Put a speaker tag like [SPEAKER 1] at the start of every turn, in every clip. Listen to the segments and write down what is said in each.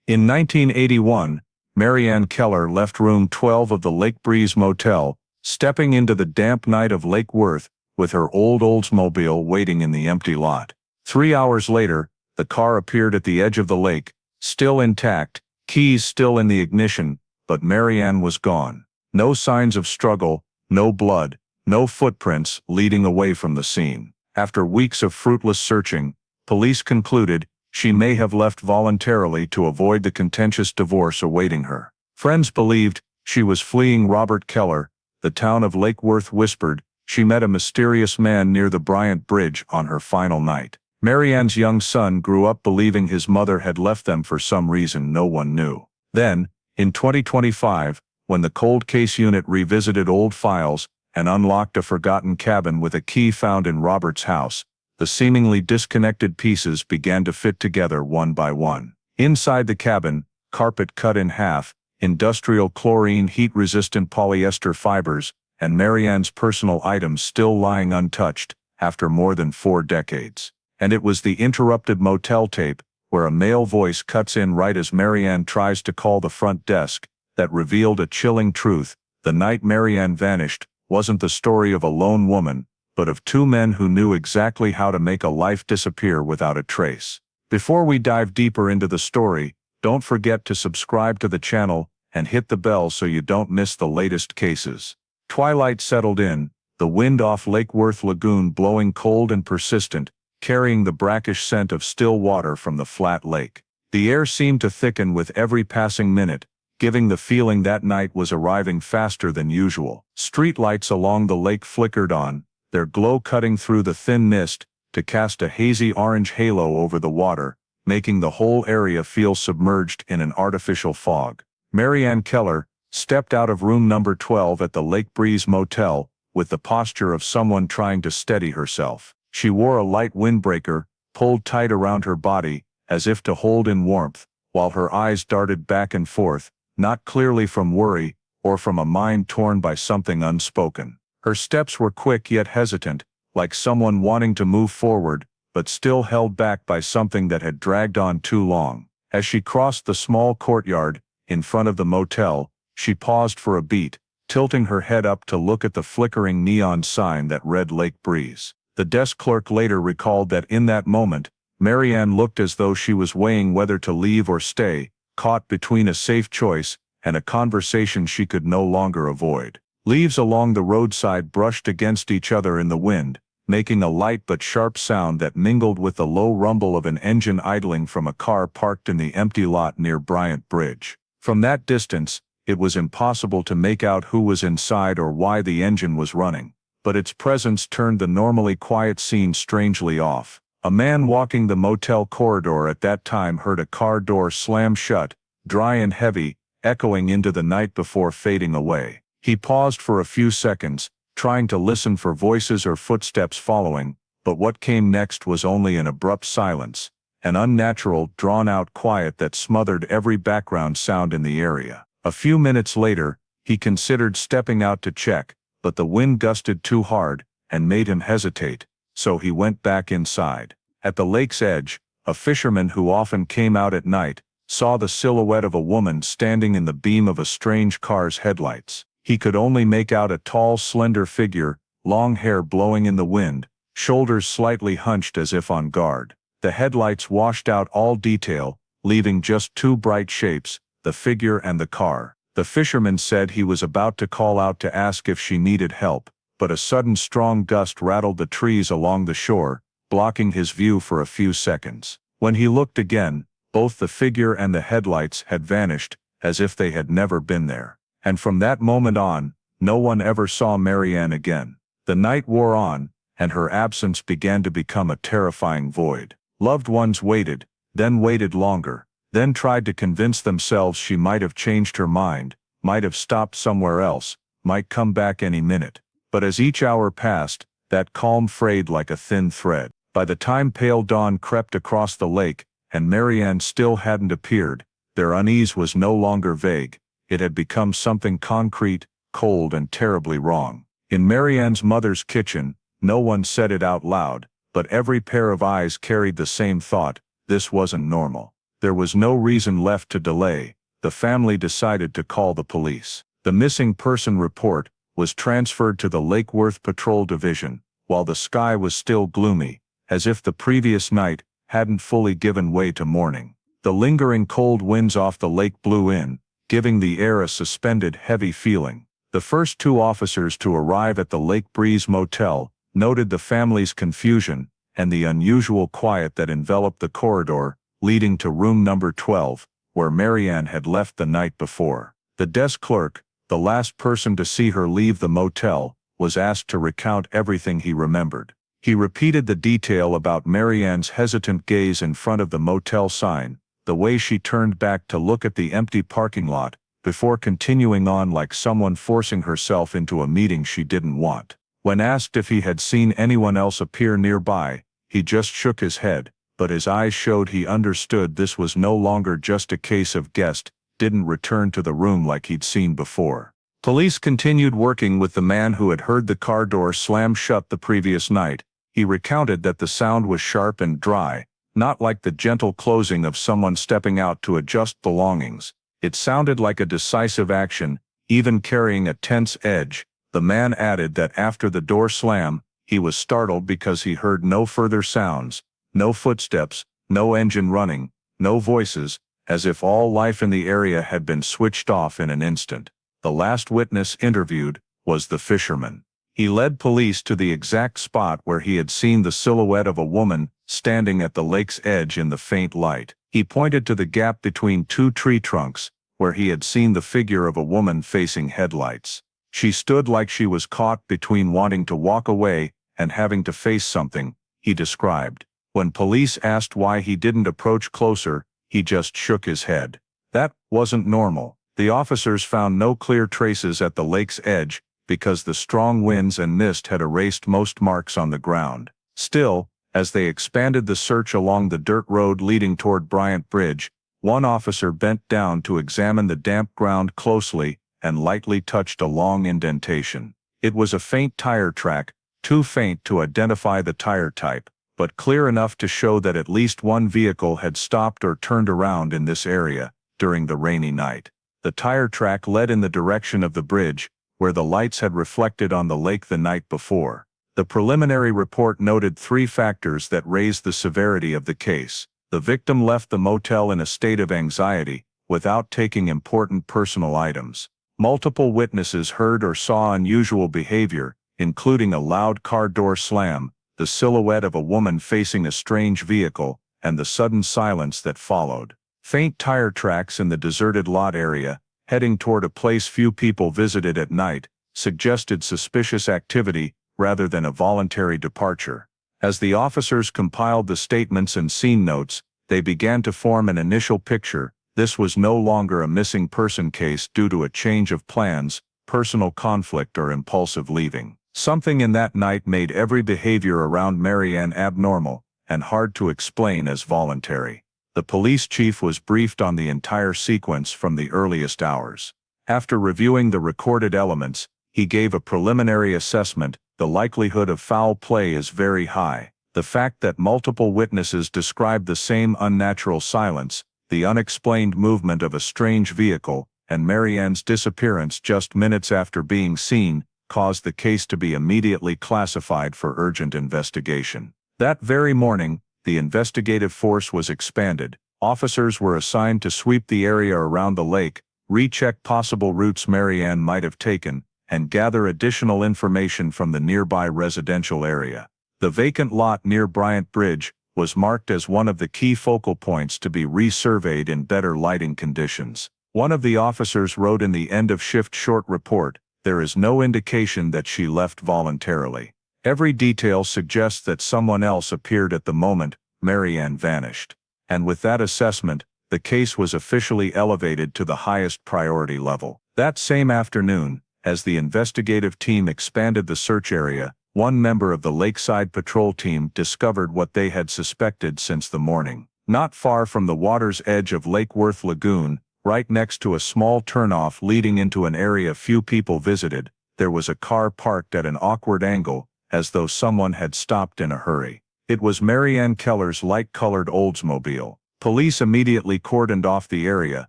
[SPEAKER 1] In 1981, Marianne Keller left room 12 of the Lake Breeze Motel, stepping into the damp night of Lake Worth, with her old Oldsmobile waiting in the empty lot. 3 hours later, the car appeared at the edge of the lake, still intact, keys still in the ignition, but Marianne was gone. No signs of struggle, no blood, no footprints leading away from the scene. After weeks of fruitless searching, police concluded she may have left voluntarily to avoid the contentious divorce awaiting her. Friends believed she was fleeing Robert Keller. The town of Lake Worth whispered she met a mysterious man near the Bryant Bridge on her final night. Marianne's young son grew up believing his mother had left them for some reason no one knew. Then, in 2025, when the cold case unit revisited old files and unlocked a forgotten cabin with a key found in Robert's house, the seemingly disconnected pieces began to fit together one by one. Inside the cabin, carpet cut in half, industrial chlorine heat-resistant polyester fibers, and Marianne's personal items still lying untouched after more than 4 decades. And it was the interrupted motel tape, where a male voice cuts in right as Marianne tries to call the front desk, that revealed a chilling truth. The night Marianne vanished wasn't the story of a lone woman, but of 2 men who knew exactly how to make a life disappear without a trace. Before we dive deeper into the story, don't forget to subscribe to the channel and hit the bell so you don't miss the latest cases. Twilight settled in, the wind off Lake Worth Lagoon blowing cold and persistent, carrying the brackish scent of still water from the flat lake. The air seemed to thicken with every passing minute, giving the feeling that night was arriving faster than usual. Streetlights along the lake flickered on, their glow cutting through the thin mist to cast a hazy orange halo over the water, making the whole area feel submerged in an artificial fog. Marianne Keller stepped out of room number 12 at the Lake Breeze Motel with the posture of someone trying to steady herself. She wore a light windbreaker, pulled tight around her body, as if to hold in warmth, while her eyes darted back and forth, not clearly from worry, or from a mind torn by something unspoken. Her steps were quick yet hesitant, like someone wanting to move forward, but still held back by something that had dragged on too long. As she crossed the small courtyard, in front of the motel, she paused for a beat, tilting her head up to look at the flickering neon sign that read Lake Breeze. The desk clerk later recalled that in that moment, Marianne looked as though she was weighing whether to leave or stay, caught between a safe choice and a conversation she could no longer avoid. Leaves along the roadside brushed against each other in the wind, making a light but sharp sound that mingled with the low rumble of an engine idling from a car parked in the empty lot near Bryant Bridge. From that distance, it was impossible to make out who was inside or why the engine was running, but its presence turned the normally quiet scene strangely off. A man walking the motel corridor at that time heard a car door slam shut, dry and heavy, echoing into the night before fading away. He paused for a few seconds, trying to listen for voices or footsteps following, but what came next was only an abrupt silence, an unnatural, drawn-out quiet that smothered every background sound in the area. A few minutes later, he considered stepping out to check, but the wind gusted too hard and made him hesitate, so he went back inside. At the lake's edge, a fisherman who often came out at night saw the silhouette of a woman standing in the beam of a strange car's headlights. He could only make out a tall, slender figure, long hair blowing in the wind, shoulders slightly hunched as if on guard. The headlights washed out all detail, leaving just 2 bright shapes, the figure and the car. The fisherman said he was about to call out to ask if she needed help, but a sudden strong gust rattled the trees along the shore, blocking his view for a few seconds. When he looked again, both the figure and the headlights had vanished, as if they had never been there. And from that moment on, no one ever saw Marianne again. The night wore on, and her absence began to become a terrifying void. Loved ones waited, then waited longer, then tried to convince themselves she might have changed her mind, might have stopped somewhere else, might come back any minute. But as each hour passed, that calm frayed like a thin thread. By the time pale dawn crept across the lake, and Marianne still hadn't appeared, their unease was no longer vague. It had become something concrete, cold and terribly wrong. In Marianne's mother's kitchen, no one said it out loud, but every pair of eyes carried the same thought: this wasn't normal. There was no reason left to delay. The family decided to call the police. The missing person report was transferred to the Lake Worth Patrol Division, while the sky was still gloomy, as if the previous night hadn't fully given way to morning. The lingering cold winds off the lake blew in, giving the air a suspended, heavy feeling. The first two officers to arrive at the Lake Breeze Motel noted the family's confusion and the unusual quiet that enveloped the corridor leading to room number 12, where Marianne had left the night before. The desk clerk, the last person to see her leave the motel, was asked to recount everything he remembered. He repeated the detail about Marianne's hesitant gaze in front of the motel sign, the way she turned back to look at the empty parking lot, before continuing on like someone forcing herself into a meeting she didn't want. When asked if he had seen anyone else appear nearby, he just shook his head, but his eyes showed he understood this was no longer just a case of guest didn't return to the room like he'd seen before. Police continued working with the man who had heard the car door slam shut the previous night. He recounted that the sound was sharp and dry, not like the gentle closing of someone stepping out to adjust belongings. It sounded like a decisive action, even carrying a tense edge. The man added that after the door slam, he was startled because he heard no further sounds, no footsteps, no engine running, no voices, as if all life in the area had been switched off in an instant. The last witness interviewed was the fisherman. He led police to the exact spot where he had seen the silhouette of a woman standing at the lake's edge in the faint light. He pointed to the gap between two tree trunks, where he had seen the figure of a woman facing headlights. She stood like she was caught between wanting to walk away and having to face something, he described. When police asked why he didn't approach closer, he just shook his head. That wasn't normal. The officers found no clear traces at the lake's edge because the strong winds and mist had erased most marks on the ground. Still, as they expanded the search along the dirt road leading toward Bryant Bridge, one officer bent down to examine the damp ground closely and lightly touched a long indentation. It was a faint tire track, too faint to identify the tire type, but clear enough to show that at least one vehicle had stopped or turned around in this area during the rainy night. The tire track led in the direction of the bridge, where the lights had reflected on the lake the night before. The preliminary report noted 3 factors that raised the severity of the case. The victim left the motel in a state of anxiety, without taking important personal items. Multiple witnesses heard or saw unusual behavior, including a loud car door slam, the silhouette of a woman facing a strange vehicle, and the sudden silence that followed. Faint tire tracks in the deserted lot area, heading toward a place few people visited at night, suggested suspicious activity rather than a voluntary departure. As the officers compiled the statements and scene notes, they began to form an initial picture. This was no longer a missing person case due to a change of plans, personal conflict, or impulsive leaving. Something in that night made every behavior around Marianne abnormal and hard to explain as voluntary. The police chief was briefed on the entire sequence from the earliest hours. After reviewing the recorded elements, he gave a preliminary assessment. The likelihood of foul play is very high. The fact that multiple witnesses described the same unnatural silence, the unexplained movement of a strange vehicle, and Marianne's disappearance just minutes after being seen, caused the case to be immediately classified for urgent investigation. That very morning, the investigative force was expanded. Officers were assigned to sweep the area around the lake, recheck possible routes Marianne might have taken, and gather additional information from the nearby residential area. The vacant lot near Bryant Bridge was marked as one of the key focal points to be resurveyed in better lighting conditions. One of the officers wrote in the end-of-shift short report, "There is no indication that she left voluntarily. Every detail suggests that someone else appeared at the moment Marianne vanished." And with that assessment, the case was officially elevated to the highest priority level. That same afternoon, as the investigative team expanded the search area, one member of the Lakeside Patrol team discovered what they had suspected since the morning. Not far from the water's edge of Lake Worth Lagoon, right next to a small turnoff leading into an area few people visited, there was a car parked at an awkward angle, as though someone had stopped in a hurry. It was Marianne Keller's light-colored Oldsmobile. Police immediately cordoned off the area,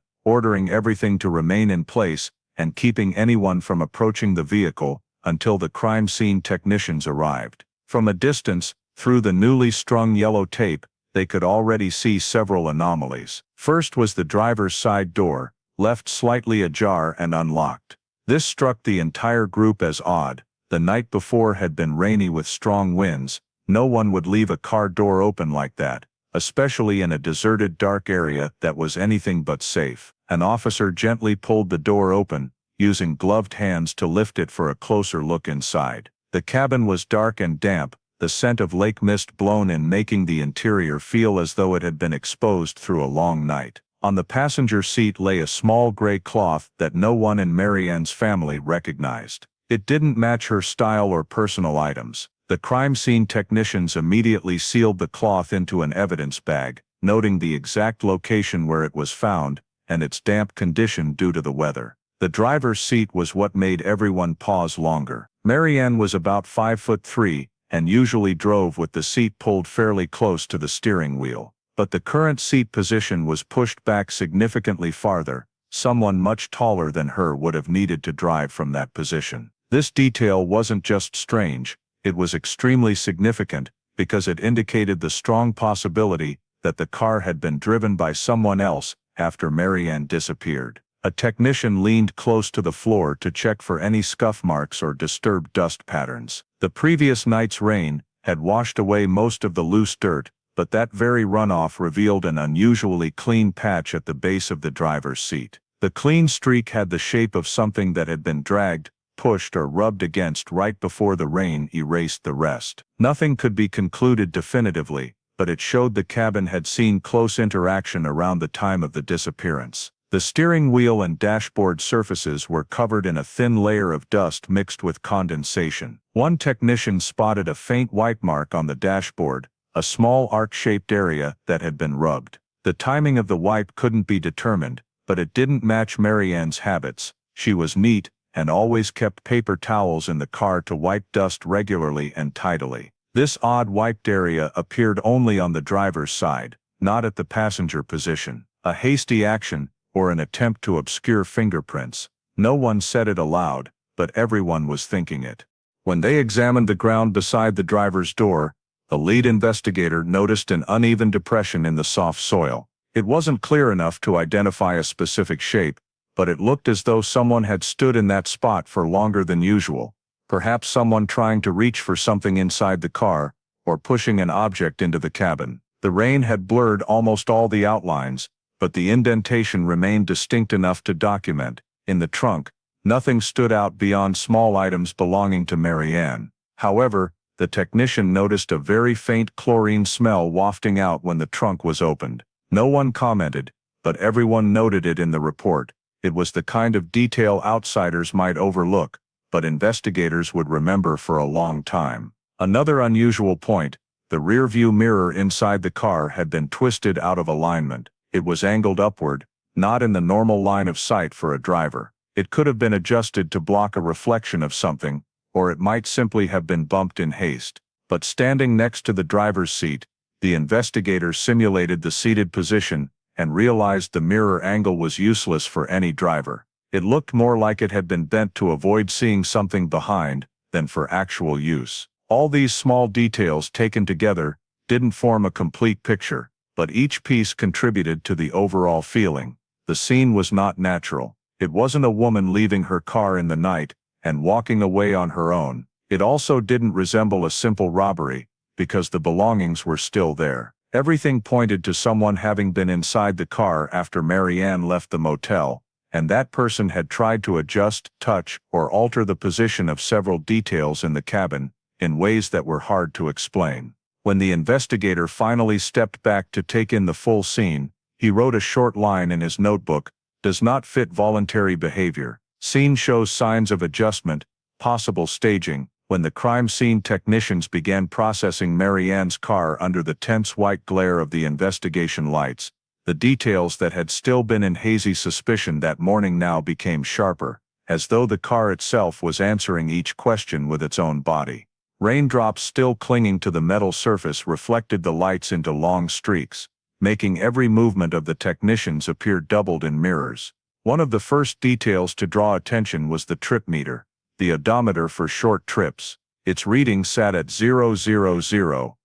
[SPEAKER 1] ordering everything to remain in place and keeping anyone from approaching the vehicle until the crime scene technicians arrived. From a distance, through the newly strung yellow tape, they could already see several anomalies. First was the driver's side door, left slightly ajar and unlocked. This struck the entire group as odd. The night before had been rainy with strong winds. No one would leave a car door open like that, especially in a deserted dark area that was anything but safe. An officer gently pulled the door open, using gloved hands to lift it for a closer look inside. The cabin was dark and damp, the scent of lake mist blown in making the interior feel as though it had been exposed through a long night. On the passenger seat lay a small gray cloth that no one in Marianne's family recognized. It didn't match her style or personal items. The crime scene technicians immediately sealed the cloth into an evidence bag, noting the exact location where it was found and its damp condition due to the weather. The driver's seat was what made everyone pause longer. Marianne was about 5'3" and usually drove with the seat pulled fairly close to the steering wheel. But the current seat position was pushed back significantly farther. Someone much taller than her would have needed to drive from that position. This detail wasn't just strange, it was extremely significant because it indicated the strong possibility that the car had been driven by someone else after Marianne disappeared. A technician leaned close to the floor to check for any scuff marks or disturbed dust patterns. The previous night's rain had washed away most of the loose dirt, but that very runoff revealed an unusually clean patch at the base of the driver's seat. The clean streak had the shape of something that had been dragged, pushed or rubbed against right before the rain erased the rest. Nothing could be concluded definitively, but it showed the cabin had seen close interaction around the time of the disappearance. The steering wheel and dashboard surfaces were covered in a thin layer of dust mixed with condensation. One technician spotted a faint white mark on the dashboard, a small arc-shaped area that had been rubbed. The timing of the wipe couldn't be determined, but it didn't match Marianne's habits. She was neat and always kept paper towels in the car to wipe dust regularly and tidily. This odd wiped area appeared only on the driver's side, not at the passenger position. A hasty action, or an attempt to obscure fingerprints. No one said it aloud, but everyone was thinking it. When they examined the ground beside the driver's door, the lead investigator noticed an uneven depression in the soft soil. It wasn't clear enough to identify a specific shape, but it looked as though someone had stood in that spot for longer than usual. Perhaps someone trying to reach for something inside the car, or pushing an object into the cabin. The rain had blurred almost all the outlines, but the indentation remained distinct enough to document. In the trunk, nothing stood out beyond small items belonging to Marianne. However, the technician noticed a very faint chlorine smell wafting out when the trunk was opened. No one commented, but everyone noted it in the report. It was the kind of detail outsiders might overlook, but investigators would remember for a long time. Another unusual point, the rear-view mirror inside the car had been twisted out of alignment. It was angled upward, not in the normal line of sight for a driver. It could have been adjusted to block a reflection of something, or it might simply have been bumped in haste. But standing next to the driver's seat, the investigator simulated the seated position and realized the mirror angle was useless for any driver. It looked more like it had been bent to avoid seeing something behind than for actual use. All these small details taken together didn't form a complete picture, but each piece contributed to the overall feeling. The scene was not natural. It wasn't a woman leaving her car in the night and walking away on her own. It also didn't resemble a simple robbery, because the belongings were still there. Everything pointed to someone having been inside the car after Marianne left the motel, and that person had tried to adjust, touch, or alter the position of several details in the cabin, in ways that were hard to explain. When the investigator finally stepped back to take in the full scene, he wrote a short line in his notebook: "Does not fit voluntary behavior. Scene shows signs of adjustment, possible staging." When the crime scene technicians began processing Marianne's car under the tense white glare of the investigation lights, the details that had still been in hazy suspicion that morning now became sharper, as though the car itself was answering each question with its own body. Raindrops still clinging to the metal surface reflected the lights into long streaks. making every movement of the technicians appear doubled in mirrors. One of the first details to draw attention was the trip meter, the odometer for short trips. Its reading sat at 0000.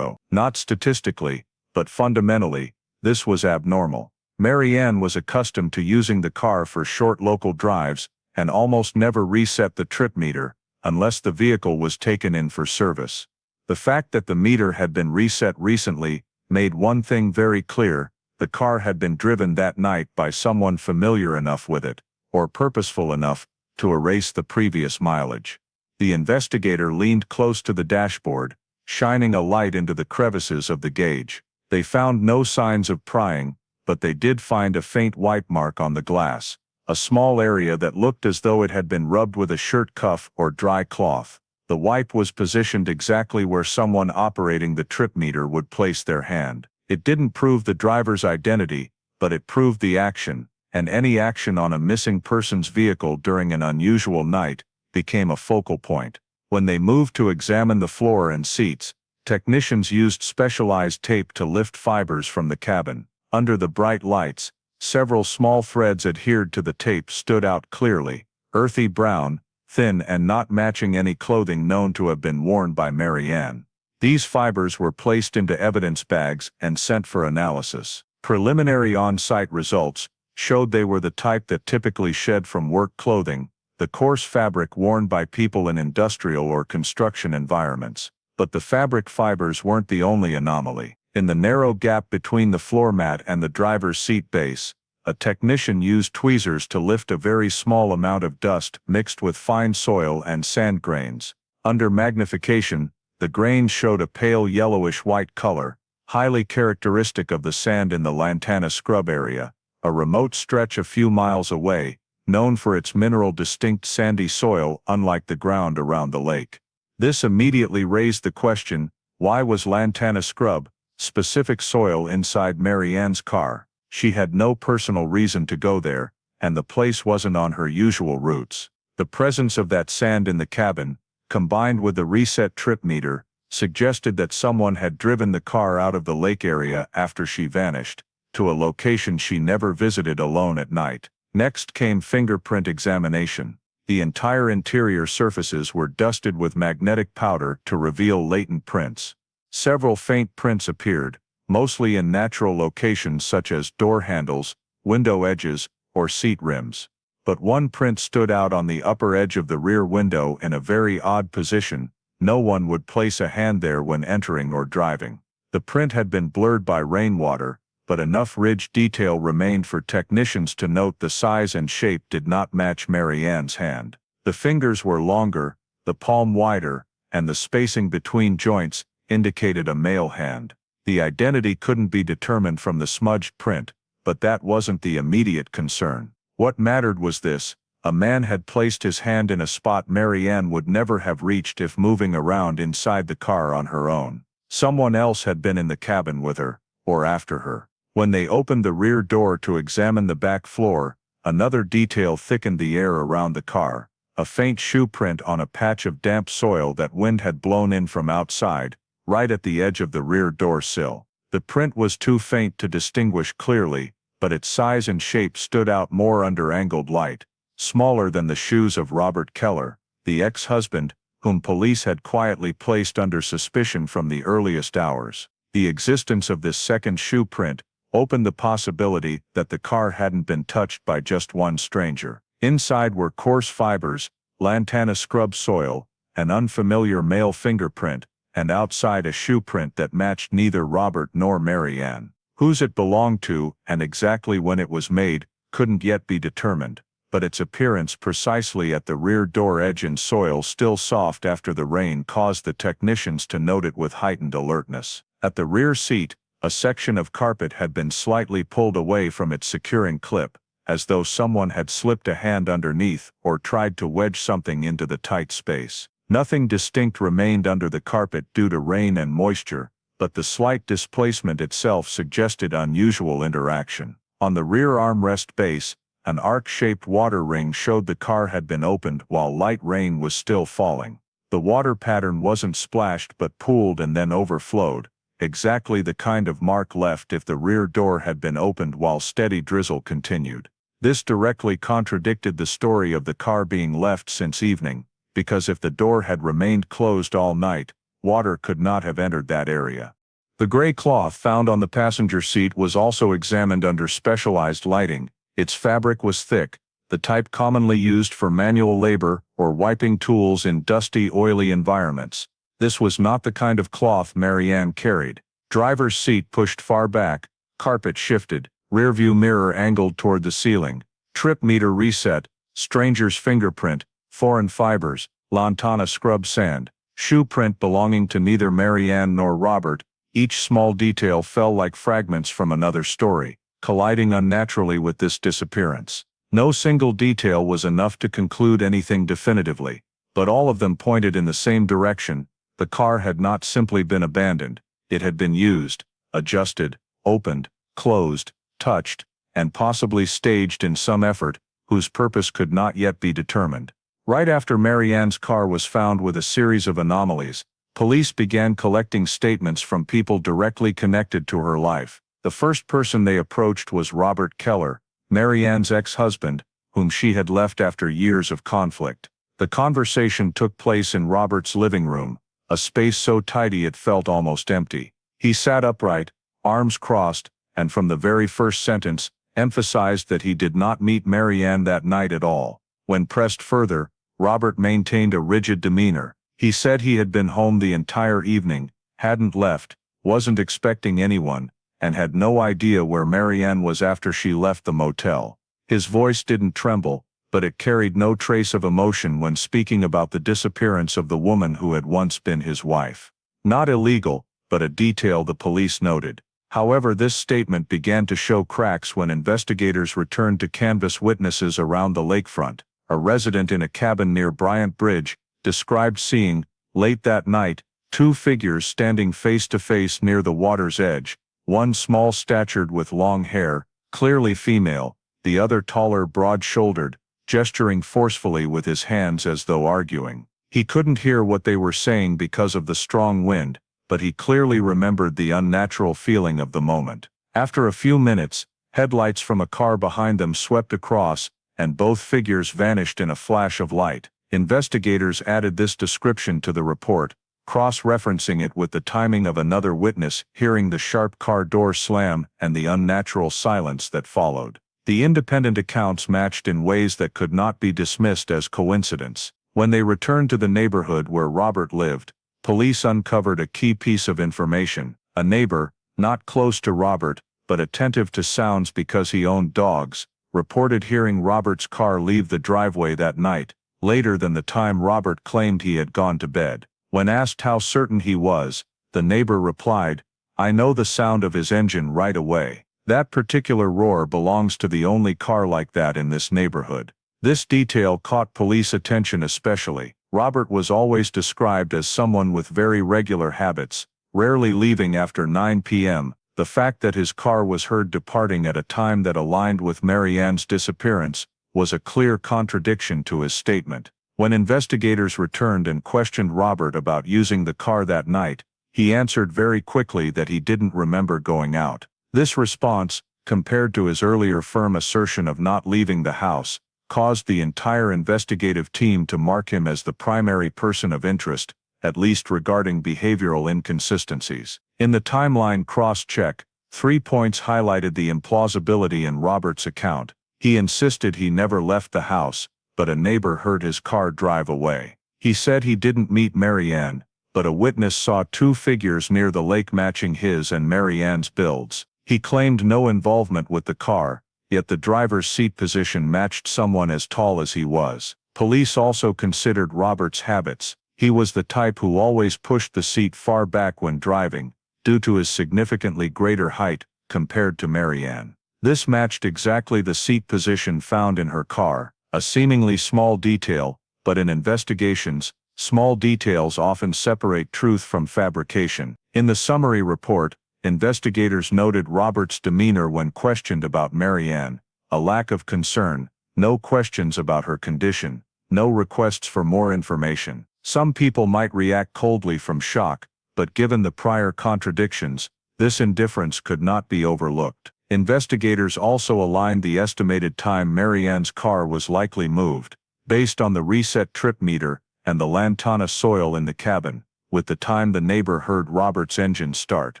[SPEAKER 1] Not statistically, but fundamentally, this was abnormal. Marianne was accustomed to using the car for short local drives and almost never reset the trip meter, unless the vehicle was taken in for service. The fact that the meter had been reset recently made one thing very clear: the car had been driven that night by someone familiar enough with it, or purposeful enough, to erase the previous mileage. The investigator leaned close to the dashboard, shining a light into the crevices of the gauge. They found no signs of prying, but they did find a faint wipe mark on the glass, a small area that looked as though it had been rubbed with a shirt cuff or dry cloth. The wipe was positioned exactly where someone operating the trip meter would place their hand. It didn't prove the driver's identity, but it proved the action, and any action on a missing person's vehicle during an unusual night became a focal point. When they moved to examine the floor and seats, technicians used specialized tape to lift fibers from the cabin. Under the bright lights, several small threads adhered to the tape stood out clearly, earthy brown, thin and not matching any clothing known to have been worn by Marianne. These fibers were placed into evidence bags and sent for analysis. Preliminary on-site results showed they were the type that typically shed from work clothing, the coarse fabric worn by people in industrial or construction environments. But the fabric fibers weren't the only anomaly. In the narrow gap between the floor mat and the driver's seat base, a technician used tweezers to lift a very small amount of dust mixed with fine soil and sand grains. Under magnification, the grains showed a pale yellowish-white color, highly characteristic of the sand in the Lantana Scrub area, a remote stretch a few miles away, known for its mineral-distinct sandy soil unlike the ground around the lake. This immediately raised the question, why was Lantana Scrub specific soil inside Marianne's car? She had no personal reason to go there, and the place wasn't on her usual routes. The presence of that sand in the cabin, combined with the reset trip meter, suggested that someone had driven the car out of the lake area after she vanished, to a location she never visited alone at night. Next came fingerprint examination. The entire interior surfaces were dusted with magnetic powder to reveal latent prints. Several faint prints appeared, mostly in natural locations such as door handles, window edges, or seat rims. But one print stood out on the upper edge of the rear window in a very odd position. No one would place a hand there when entering or driving. The print had been blurred by rainwater, but enough ridge detail remained for technicians to note the size and shape did not match Marianne's hand. The fingers were longer, the palm wider, and the spacing between joints indicated a male hand. The identity couldn't be determined from the smudged print, but that wasn't the immediate concern. What mattered was this: a man had placed his hand in a spot Marianne would never have reached if moving around inside the car on her own. Someone else had been in the cabin with her, or after her. When they opened the rear door to examine the back floor, another detail thickened the air around the car: a faint shoe print on a patch of damp soil that wind had blown in from outside, right at the edge of the rear door sill. The print was too faint to distinguish clearly, but its size and shape stood out more under angled light. Smaller than the shoes of Robert Keller, the ex-husband, whom police had quietly placed under suspicion from the earliest hours. The existence of this second shoe print opened the possibility that the car hadn't been touched by just one stranger. Inside were coarse fibers, Lantana Scrub soil, an unfamiliar male fingerprint, and outside a shoe print that matched neither Robert nor Marianne. Whose it belonged to and exactly when it was made couldn't yet be determined, but its appearance precisely at the rear door edge in soil still soft after the rain caused the technicians to note it with heightened alertness. At the rear seat, a section of carpet had been slightly pulled away from its securing clip, as though someone had slipped a hand underneath or tried to wedge something into the tight space. Nothing distinct remained under the carpet due to rain and moisture, but the slight displacement itself suggested unusual interaction. On the rear armrest base, an arc-shaped water ring showed the car had been opened while light rain was still falling. The water pattern wasn't splashed but pooled and then overflowed, exactly the kind of mark left if the rear door had been opened while steady drizzle continued. This directly contradicted the story of the car being left since evening, because if the door had remained closed all night, water could not have entered that area. The gray cloth found on the passenger seat was also examined under specialized lighting. Its fabric was thick, the type commonly used for manual labor or wiping tools in dusty, oily environments. This was not the kind of cloth Marianne carried. Driver's seat pushed far back, carpet shifted, rearview mirror angled toward the ceiling, trip meter reset, stranger's fingerprint, foreign fibers, lantana scrub sand, shoe print belonging to neither Marianne nor Robert. Each small detail fell like fragments from another story, colliding unnaturally with this disappearance. No single detail was enough to conclude anything definitively, but all of them pointed in the same direction. The car had not simply been abandoned, it had been used, adjusted, opened, closed, touched, and possibly staged in some effort, whose purpose could not yet be determined. Right after Marianne's car was found with a series of anomalies, police began collecting statements from people directly connected to her life. The first person they approached was Robert Keller, Marianne's ex-husband, whom she had left after years of conflict. The conversation took place in Robert's living room, a space so tidy it felt almost empty. He sat upright, arms crossed, and from the very first sentence, emphasized that he did not meet Marianne that night at all. When pressed further, Robert maintained a rigid demeanor. He said he had been home the entire evening, hadn't left, wasn't expecting anyone, and had no idea where Marianne was after she left the motel. His voice didn't tremble, but it carried no trace of emotion when speaking about the disappearance of the woman who had once been his wife. Not illegal, but a detail the police noted. However, this statement began to show cracks when investigators returned to canvass witnesses around the lakefront. A resident in a cabin near Bryant Bridge described seeing, late that night, two figures standing face to face near the water's edge, one small-statured with long hair, clearly female, the other taller, broad-shouldered, gesturing forcefully with his hands as though arguing. He couldn't hear what they were saying because of the strong wind, but he clearly remembered the unnatural feeling of the moment. After a few minutes, headlights from a car behind them swept across, and both figures vanished in a flash of light. Investigators added this description to the report, cross-referencing it with the timing of another witness hearing the sharp car door slam and the unnatural silence that followed. The independent accounts matched in ways that could not be dismissed as coincidence. When they returned to the neighborhood where Robert lived, police uncovered a key piece of information. A neighbor, not close to Robert, but attentive to sounds because he owned dogs, reported hearing Robert's car leave the driveway that night, later than the time Robert claimed he had gone to bed. When asked how certain he was, the neighbor replied, "I know the sound of his engine right away. That particular roar belongs to the only car like that in this neighborhood." This detail caught police attention especially. Robert was always described as someone with very regular habits, rarely leaving after 9 p.m. The fact that his car was heard departing at a time that aligned with Marianne's disappearance was a clear contradiction to his statement. When investigators returned and questioned Robert about using the car that night, he answered very quickly that he didn't remember going out. This response, compared to his earlier firm assertion of not leaving the house, caused the entire investigative team to mark him as the primary person of interest, at least regarding behavioral inconsistencies. In the timeline cross-check, 3 points highlighted the implausibility in Robert's account. He insisted he never left the house, but a neighbor heard his car drive away. He said he didn't meet Marianne, but a witness saw two figures near the lake matching his and Marianne's builds. He claimed no involvement with the car, yet the driver's seat position matched someone as tall as he was. Police also considered Robert's habits. He was the type who always pushed the seat far back when driving, due to his significantly greater height compared to Marianne. This matched exactly the seat position found in her car. A seemingly small detail, but in investigations, small details often separate truth from fabrication. In the summary report, investigators noted Robert's demeanor when questioned about Marianne, a lack of concern, no questions about her condition, no requests for more information. Some people might react coldly from shock, but given the prior contradictions, this indifference could not be overlooked. Investigators also aligned the estimated time Marianne's car was likely moved, based on the reset trip meter and the lantana soil in the cabin, with the time the neighbor heard Robert's engine start.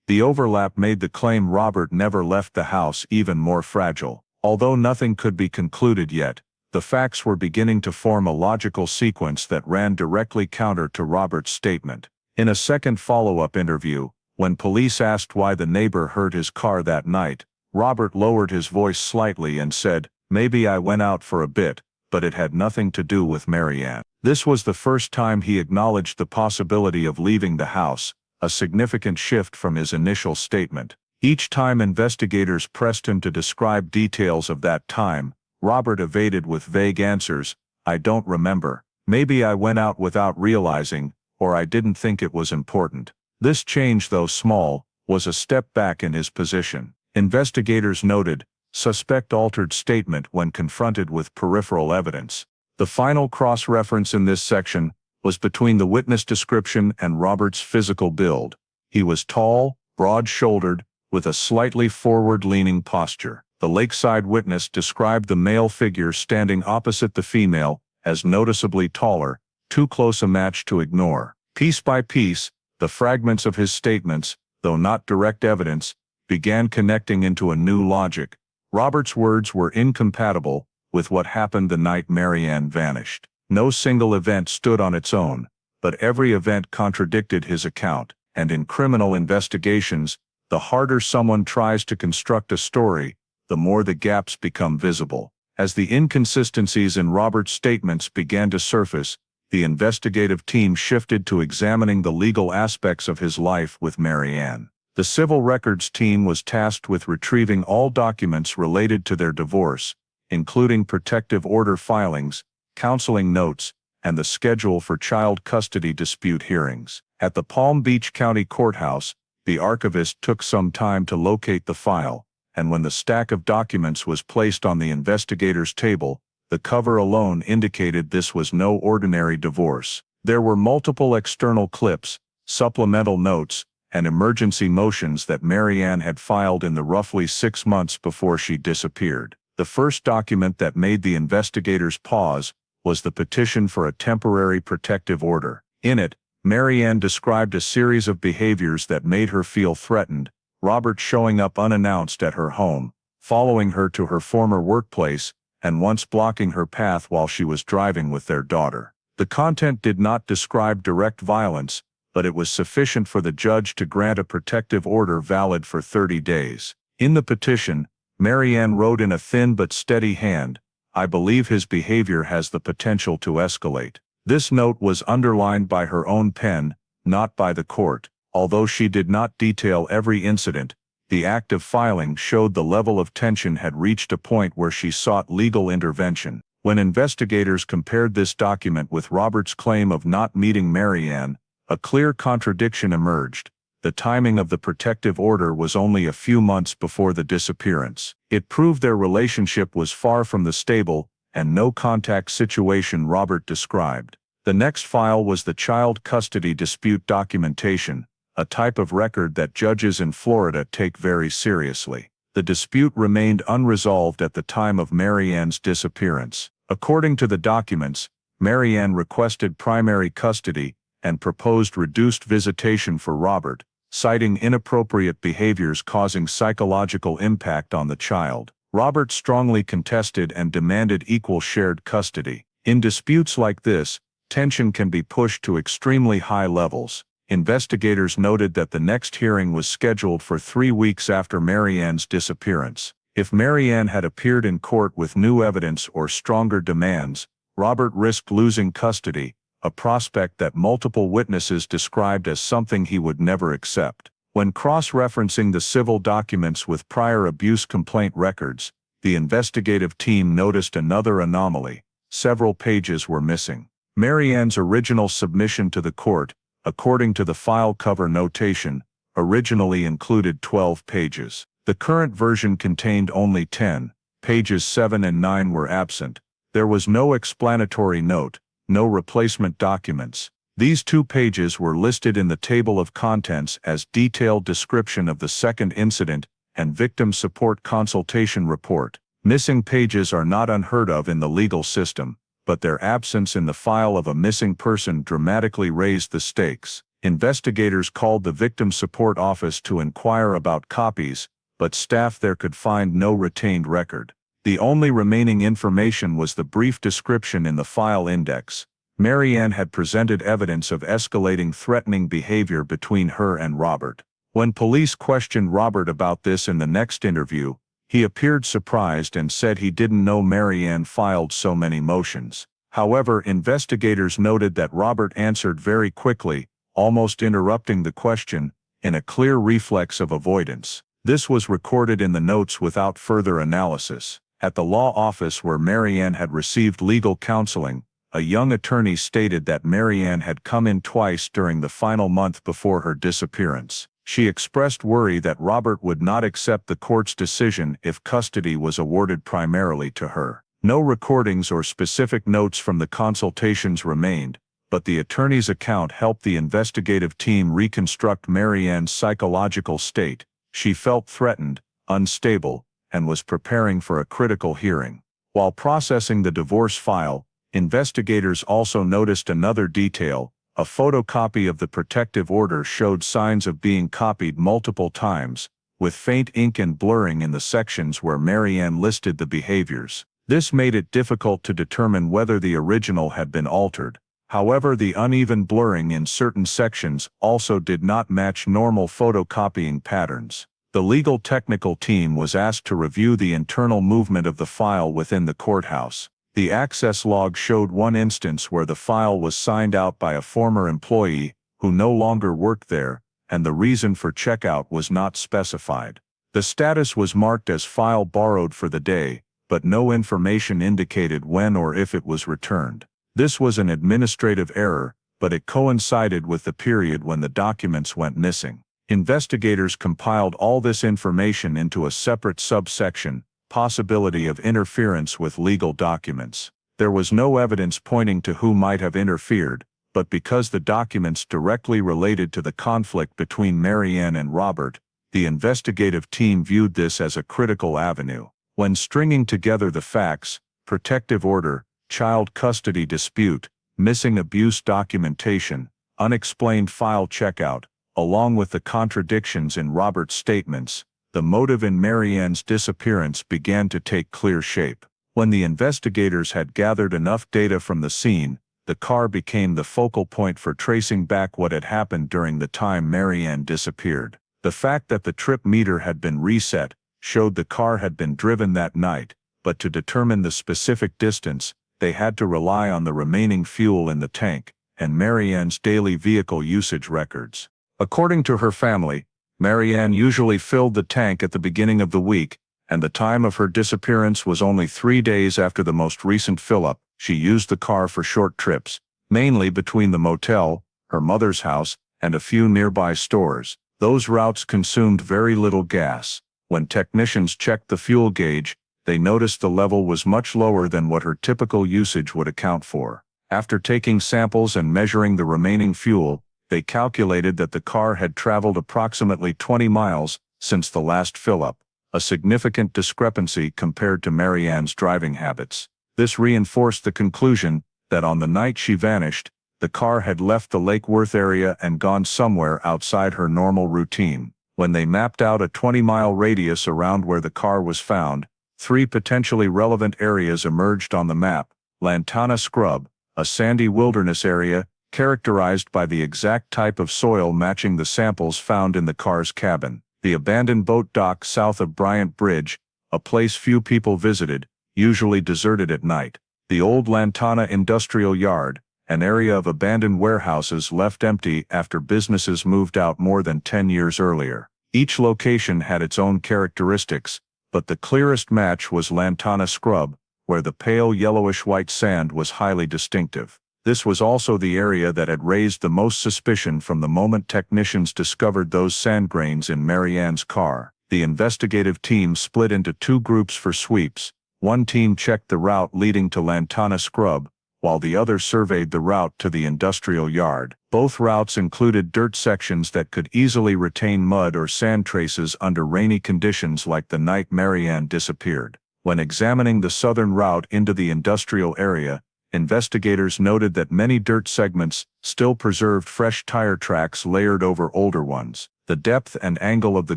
[SPEAKER 1] The overlap made the claim Robert never left the house even more fragile. Although nothing could be concluded yet, the facts were beginning to form a logical sequence that ran directly counter to Robert's statement. In a second follow-up interview, when police asked why the neighbor heard his car that night, Robert lowered his voice slightly and said, "Maybe I went out for a bit, but it had nothing to do with Marianne." This was the first time he acknowledged the possibility of leaving the house, a significant shift from his initial statement. Each time investigators pressed him to describe details of that time, Robert evaded with vague answers: "I don't remember. Maybe I went out without realizing, or I didn't think it was important." This change, though small, was a step back in his position. Investigators noted, suspect altered statement when confronted with peripheral evidence. The final cross-reference in this section was between the witness description and Robert's physical build. He was tall, broad-shouldered, with a slightly forward-leaning posture. The lakeside witness described the male figure standing opposite the female as noticeably taller, too close a match to ignore. Piece by piece, the fragments of his statements, though not direct evidence, began connecting into a new logic. Robert's words were incompatible with what happened the night Marianne vanished. No single event stood on its own, but every event contradicted his account, and in criminal investigations, the harder someone tries to construct a story, the more the gaps become visible. As the inconsistencies in Robert's statements began to surface, the investigative team shifted to examining the legal aspects of his life with Marianne. The civil records team was tasked with retrieving all documents related to their divorce, including protective order filings, counseling notes, and the schedule for child custody dispute hearings. At the Palm Beach County Courthouse, the archivist took some time to locate the file, and when the stack of documents was placed on the investigator's table, the cover alone indicated this was no ordinary divorce. There were multiple external clips, supplemental notes, and emergency motions that Marianne had filed in the roughly 6 months before she disappeared. The first document that made the investigators pause was the petition for a temporary protective order. In it, Marianne described a series of behaviors that made her feel threatened: Robert showing up unannounced at her home, following her to her former workplace, and once blocking her path while she was driving with their daughter. The content did not describe direct violence, but it was sufficient for the judge to grant a protective order valid for 30 days. In the petition, Marianne wrote in a thin but steady hand, "I believe his behavior has the potential to escalate." This note was underlined by her own pen, not by the court. Although she did not detail every incident, the act of filing showed the level of tension had reached a point where she sought legal intervention. When investigators compared this document with Robert's claim of not meeting Marianne, a clear contradiction emerged. The timing of the protective order was only a few months before the disappearance. It proved their relationship was far from the stable and no-contact situation Robert described. The next file was the child custody dispute documentation, a type of record that judges in Florida take very seriously. The dispute remained unresolved at the time of Marianne's disappearance. According to the documents, Marianne requested primary custody and proposed reduced visitation for Robert, citing inappropriate behaviors causing psychological impact on the child. Robert strongly contested and demanded equal shared custody. In disputes like this, tension can be pushed to extremely high levels. Investigators noted that the next hearing was scheduled for 3 weeks after Marianne's disappearance. If Marianne had appeared in court with new evidence or stronger demands, Robert risked losing custody, a prospect that multiple witnesses described as something he would never accept. When cross-referencing the civil documents with prior abuse complaint records, the investigative team noticed another anomaly. Several pages were missing. Marianne's original submission to the court, according to the file cover notation, originally included 12 pages. The current version contained only 10. Pages 7 and 9 were absent. There was no explanatory note, no replacement documents, These 2 pages were listed in the table of contents as detailed description of the second incident and victim support consultation report. Missing pages are not unheard of in the legal system, but their absence in the file of a missing person dramatically raised the stakes. Investigators called the victim support office to inquire about copies, but staff there could find no retained record. The only remaining information was the brief description in the file index. Marianne had presented evidence of escalating threatening behavior between her and Robert. When police questioned Robert about this in the next interview, he appeared surprised and said he didn't know Marianne filed so many motions. However, investigators noted that Robert answered very quickly, almost interrupting the question, in a clear reflex of avoidance. This was recorded in the notes without further analysis. At the law office where Marianne had received legal counseling, a young attorney stated that Marianne had come in twice during the final month before her disappearance. She expressed worry that Robert would not accept the court's decision if custody was awarded primarily to her. No recordings or specific notes from the consultations remained, but the attorney's account helped the investigative team reconstruct Marianne's psychological state. She felt threatened, unstable, and was preparing for a critical hearing. While processing the divorce file, investigators also noticed another detail. A photocopy of the protective order showed signs of being copied multiple times, with faint ink and blurring in the sections where Marianne listed the behaviors. This made it difficult to determine whether the original had been altered. However, the uneven blurring in certain sections also did not match normal photocopying patterns. The legal technical team was asked to review the internal movement of the file within the courthouse. The access log showed one instance where the file was signed out by a former employee who no longer worked there, and the reason for checkout was not specified. The status was marked as file borrowed for the day, but no information indicated when or if it was returned. This was an administrative error, but it coincided with the period when the documents went missing. Investigators compiled all this information into a separate subsection, possibility of interference with legal documents. There was no evidence pointing to who might have interfered, but because the documents directly related to the conflict between Marianne and Robert, the investigative team viewed this as a critical avenue. When stringing together the facts, protective order, child custody dispute, missing abuse documentation, unexplained file checkout, along with the contradictions in Robert's statements, the motive in Marianne's disappearance began to take clear shape. When the investigators had gathered enough data from the scene, the car became the focal point for tracing back what had happened during the time Marianne disappeared. The fact that the trip meter had been reset showed the car had been driven that night, but to determine the specific distance, they had to rely on the remaining fuel in the tank and Marianne's daily vehicle usage records. According to her family, Marianne usually filled the tank at the beginning of the week, and the time of her disappearance was only 3 days after the most recent fill-up. She used the car for short trips, mainly between the motel, her mother's house, and a few nearby stores. Those routes consumed very little gas. When technicians checked the fuel gauge, they noticed the level was much lower than what her typical usage would account for. After taking samples and measuring the remaining fuel, they calculated that the car had traveled approximately 20 miles since the last fill-up, a significant discrepancy compared to Marianne's driving habits. This reinforced the conclusion that on the night she vanished, the car had left the Lake Worth area and gone somewhere outside her normal routine. When they mapped out a 20-mile radius around where the car was found, 3 potentially relevant areas emerged on the map: Lantana Scrub, a sandy wilderness area characterized by the exact type of soil matching the samples found in the car's cabin; the abandoned boat dock south of Bryant Bridge, a place few people visited, usually deserted at night; the old Lantana Industrial Yard, an area of abandoned warehouses left empty after businesses moved out more than 10 years earlier. Each location had its own characteristics, but the clearest match was Lantana Scrub, where the pale yellowish-white sand was highly distinctive. This was also the area that had raised the most suspicion from the moment technicians discovered those sand grains in Marianne's car. The investigative team split into 2 groups for sweeps. One team checked the route leading to Lantana Scrub, while the other surveyed the route to the industrial yard. Both routes included dirt sections that could easily retain mud or sand traces under rainy conditions like the night Marianne disappeared. When examining the southern route into the industrial area, investigators noted that many dirt segments still preserved fresh tire tracks layered over older ones. The depth and angle of the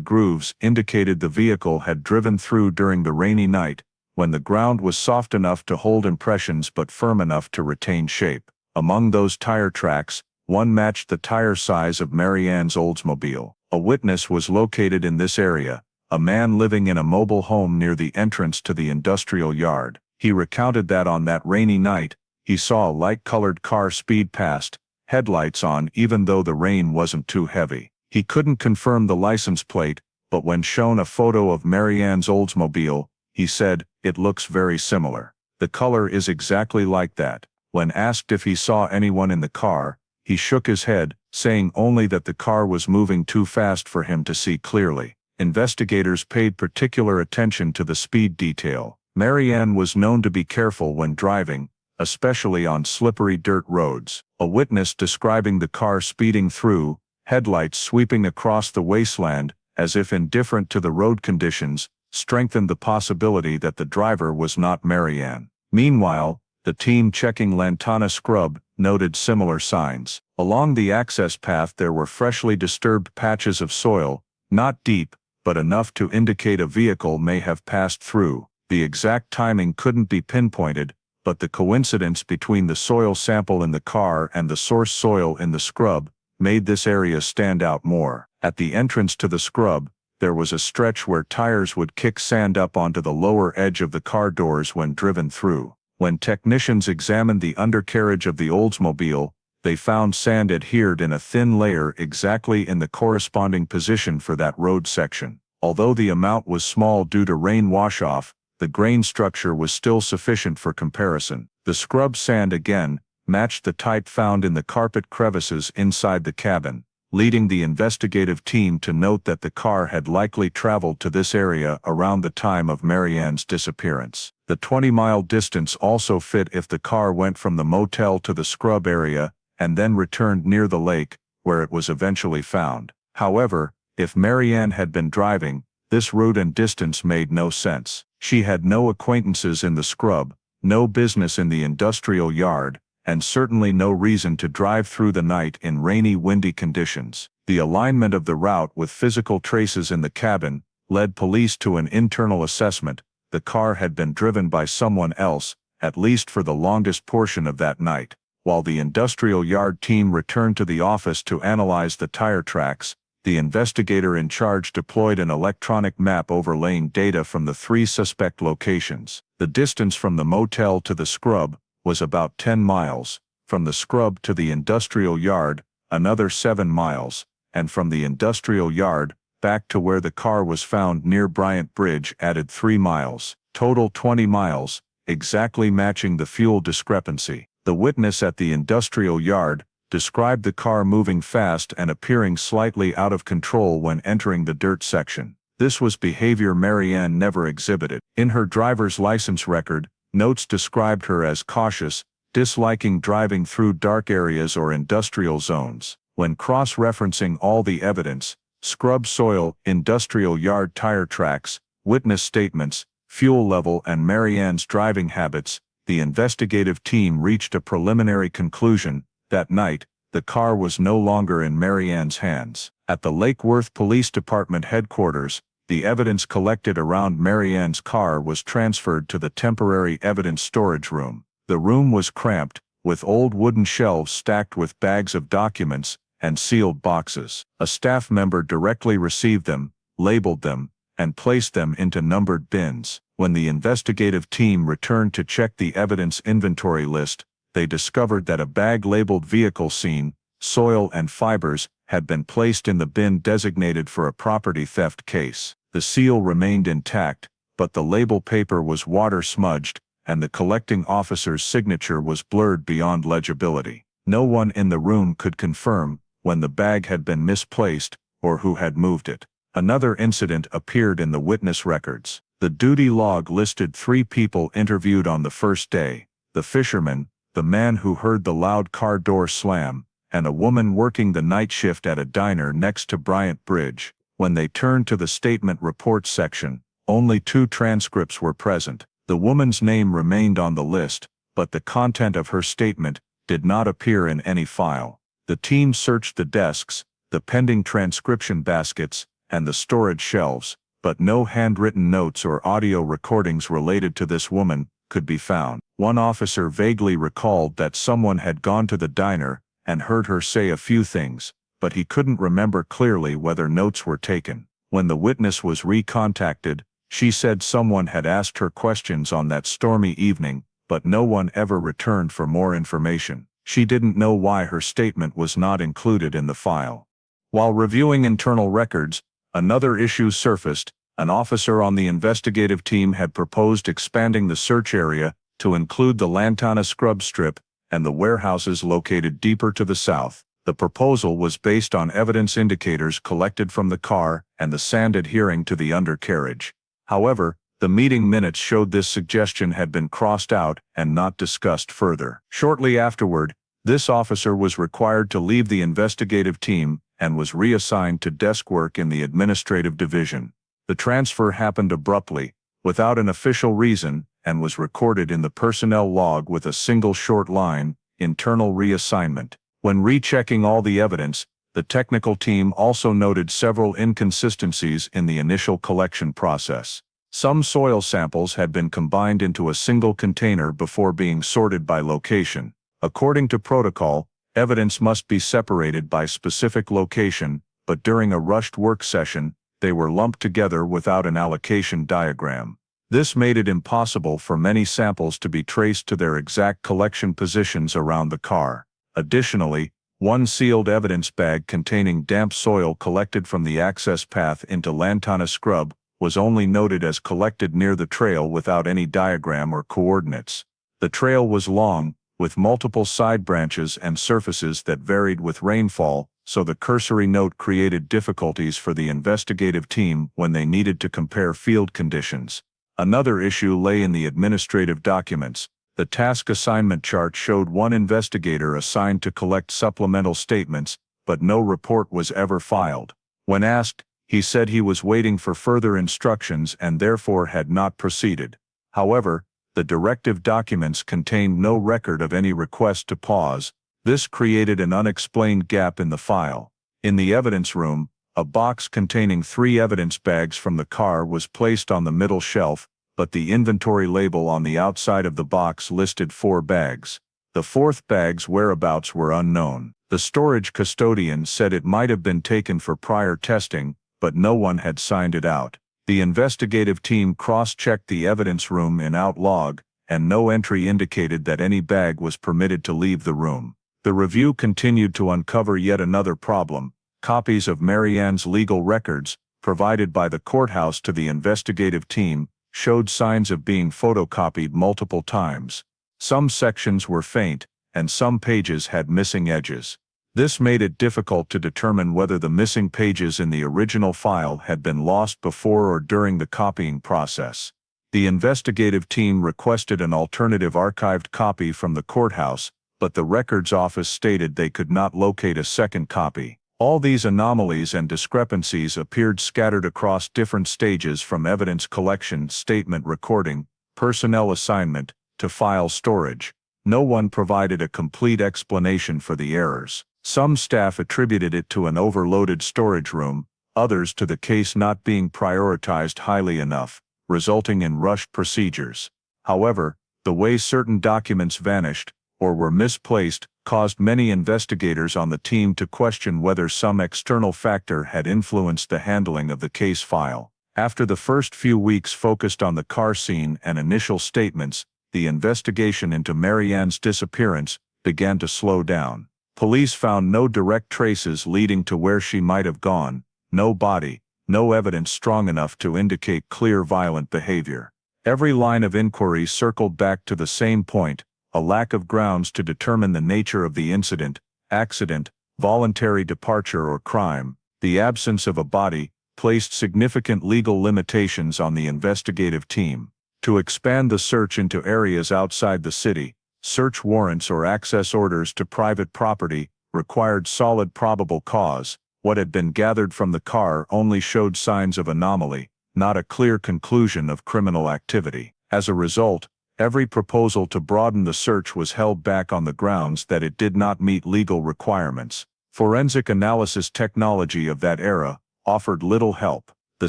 [SPEAKER 1] grooves indicated the vehicle had driven through during the rainy night, when the ground was soft enough to hold impressions but firm enough to retain shape. Among those tire tracks, one matched the tire size of Marianne's Oldsmobile. A witness was located in this area, a man living in a mobile home near the entrance to the industrial yard. He recounted that on that rainy night, he saw a light-colored car speed past, headlights on even though the rain wasn't too heavy. He couldn't confirm the license plate, but when shown a photo of Marianne's Oldsmobile, he said, "It looks very similar. The color is exactly like that." When asked if he saw anyone in the car, he shook his head, saying only that the car was moving too fast for him to see clearly. Investigators paid particular attention to the speed detail. Marianne was known to be careful when driving, especially on slippery dirt roads. A witness describing the car speeding through, headlights sweeping across the wasteland, as if indifferent to the road conditions, strengthened the possibility that the driver was not Marianne. Meanwhile, the team checking Lantana Scrub noted similar signs. Along the access path there were freshly disturbed patches of soil, not deep, but enough to indicate a vehicle may have passed through. The exact timing couldn't be pinpointed, but the coincidence between the soil sample in the car and the source soil in the scrub made this area stand out more. At the entrance to the scrub, there was a stretch where tires would kick sand up onto the lower edge of the car doors when driven through. When technicians examined the undercarriage of the Oldsmobile, they found sand adhered in a thin layer exactly in the corresponding position for that road section. Although the amount was small due to rain wash-off, the grain structure was still sufficient for comparison. The scrub sand again matched the type found in the carpet crevices inside the cabin, leading the investigative team to note that the car had likely traveled to this area around the time of Marianne's disappearance. The 20-mile distance also fit if the car went from the motel to the scrub area and then returned near the lake, where it was eventually found. However, if Marianne had been driving, this route and distance made no sense. She had no acquaintances in the scrub, no business in the industrial yard, and certainly no reason to drive through the night in rainy, windy conditions. The alignment of the route with physical traces in the cabin led police to an internal assessment. The car had been driven by someone else, at least for the longest portion of that night. While the industrial yard team returned to the office to analyze the tire tracks, the investigator in charge deployed an electronic map overlaying data from the 3 suspect locations. The distance from the motel to the scrub was about 10 miles, from the scrub to the industrial yard, another 7 miles, and from the industrial yard back to where the car was found near Bryant Bridge added 3 miles. Total 20 miles, exactly matching the fuel discrepancy. The witness at the industrial yard described the car moving fast and appearing slightly out of control when entering the dirt section. This was behavior Marianne never exhibited. In her driver's license record, notes described her as cautious, disliking driving through dark areas or industrial zones. When cross-referencing all the evidence, scrub soil, industrial yard tire tracks, witness statements, fuel level and Marianne's driving habits, the investigative team reached a preliminary conclusion. That night, the car was no longer in Marianne's hands. At the Lake Worth Police Department headquarters, the evidence collected around Marianne's car was transferred to the temporary evidence storage room. The room was cramped, with old wooden shelves stacked with bags of documents and sealed boxes. A staff member directly received them, labeled them, and placed them into numbered bins. When the investigative team returned to check the evidence inventory list, they discovered that a bag labeled vehicle scene, soil and fibers had been placed in the bin designated for a property theft case. The seal remained intact, but the label paper was water-smudged, and the collecting officer's signature was blurred beyond legibility. No one in the room could confirm when the bag had been misplaced or who had moved it. Another incident appeared in the witness records. The duty log listed 3 people interviewed on the first day: the fisherman, the man who heard the loud car door slam, and a woman working the night shift at a diner next to Bryant Bridge. When they turned to the statement reports section, only 2 transcripts were present. The woman's name remained on the list, but the content of her statement did not appear in any file. The team searched the desks, the pending transcription baskets, and the storage shelves, but no handwritten notes or audio recordings related to this woman could be found. One officer vaguely recalled that someone had gone to the diner and heard her say a few things, but he couldn't remember clearly whether notes were taken. When the witness was recontacted, she said someone had asked her questions on that stormy evening, but no one ever returned for more information. She didn't know why her statement was not included in the file. While reviewing internal records, another issue surfaced. An officer on the investigative team had proposed expanding the search area to include the Lantana scrub strip and the warehouses located deeper to the south. The proposal was based on evidence indicators collected from the car and the sand adhering to the undercarriage. However, the meeting minutes showed this suggestion had been crossed out and not discussed further. Shortly afterward, this officer was required to leave the investigative team and was reassigned to desk work in the administrative division. The transfer happened abruptly, without an official reason, and was recorded in the personnel log with a single short line, internal reassignment. When rechecking all the evidence, the technical team also noted several inconsistencies in the initial collection process. Some soil samples had been combined into a single container before being sorted by location. According to protocol, evidence must be separated by specific location, but during a rushed work session, they were lumped together without an allocation diagram. This made it impossible for many samples to be traced to their exact collection positions around the car. Additionally, one sealed evidence bag containing damp soil collected from the access path into Lantana Scrub was only noted as collected near the trail without any diagram or coordinates. The trail was long, with multiple side branches and surfaces that varied with rainfall, so the cursory note created difficulties for the investigative team when they needed to compare field conditions. Another issue lay in the administrative documents. The task assignment chart showed one investigator assigned to collect supplemental statements, but no report was ever filed. When asked, he said he was waiting for further instructions and therefore had not proceeded. However, the directive documents contained no record of any request to pause. This created an unexplained gap in the file. In the evidence room, a box containing 3 evidence bags from the car was placed on the middle shelf, but the inventory label on the outside of the box listed 4 bags. The 4th bag's whereabouts were unknown. The storage custodian said it might have been taken for prior testing, but no one had signed it out. The investigative team cross-checked the evidence room in out log, and no entry indicated that any bag was permitted to leave the room. The review continued to uncover yet another problem. Copies of Marianne's legal records, provided by the courthouse to the investigative team, showed signs of being photocopied multiple times. Some sections were faint, and some pages had missing edges. This made it difficult to determine whether the missing pages in the original file had been lost before or during the copying process. The investigative team requested an alternative archived copy from the courthouse, but the records office stated they could not locate a second copy. All these anomalies and discrepancies appeared scattered across different stages from evidence collection, statement recording, personnel assignment, to file storage. No one provided a complete explanation for the errors. Some staff attributed it to an overloaded storage room, others to the case not being prioritized highly enough, resulting in rushed procedures. However, the way certain documents vanished, or were misplaced, caused many investigators on the team to question whether some external factor had influenced the handling of the case file. After the first few weeks focused on the car scene and initial statements, the investigation into Marianne's disappearance began to slow down. Police found no direct traces leading to where she might have gone, no body, no evidence strong enough to indicate clear violent behavior. Every line of inquiry circled back to the same point: a lack of grounds to determine the nature of the incident, accident, voluntary departure or crime. The absence of a body placed significant legal limitations on the investigative team. To expand the search into areas outside the city, search warrants or access orders to private property required solid probable cause. What had been gathered from the car only showed signs of anomaly, not a clear conclusion of criminal activity. As a result, every proposal to broaden the search was held back on the grounds that it did not meet legal requirements. Forensic analysis technology of that era offered little help. The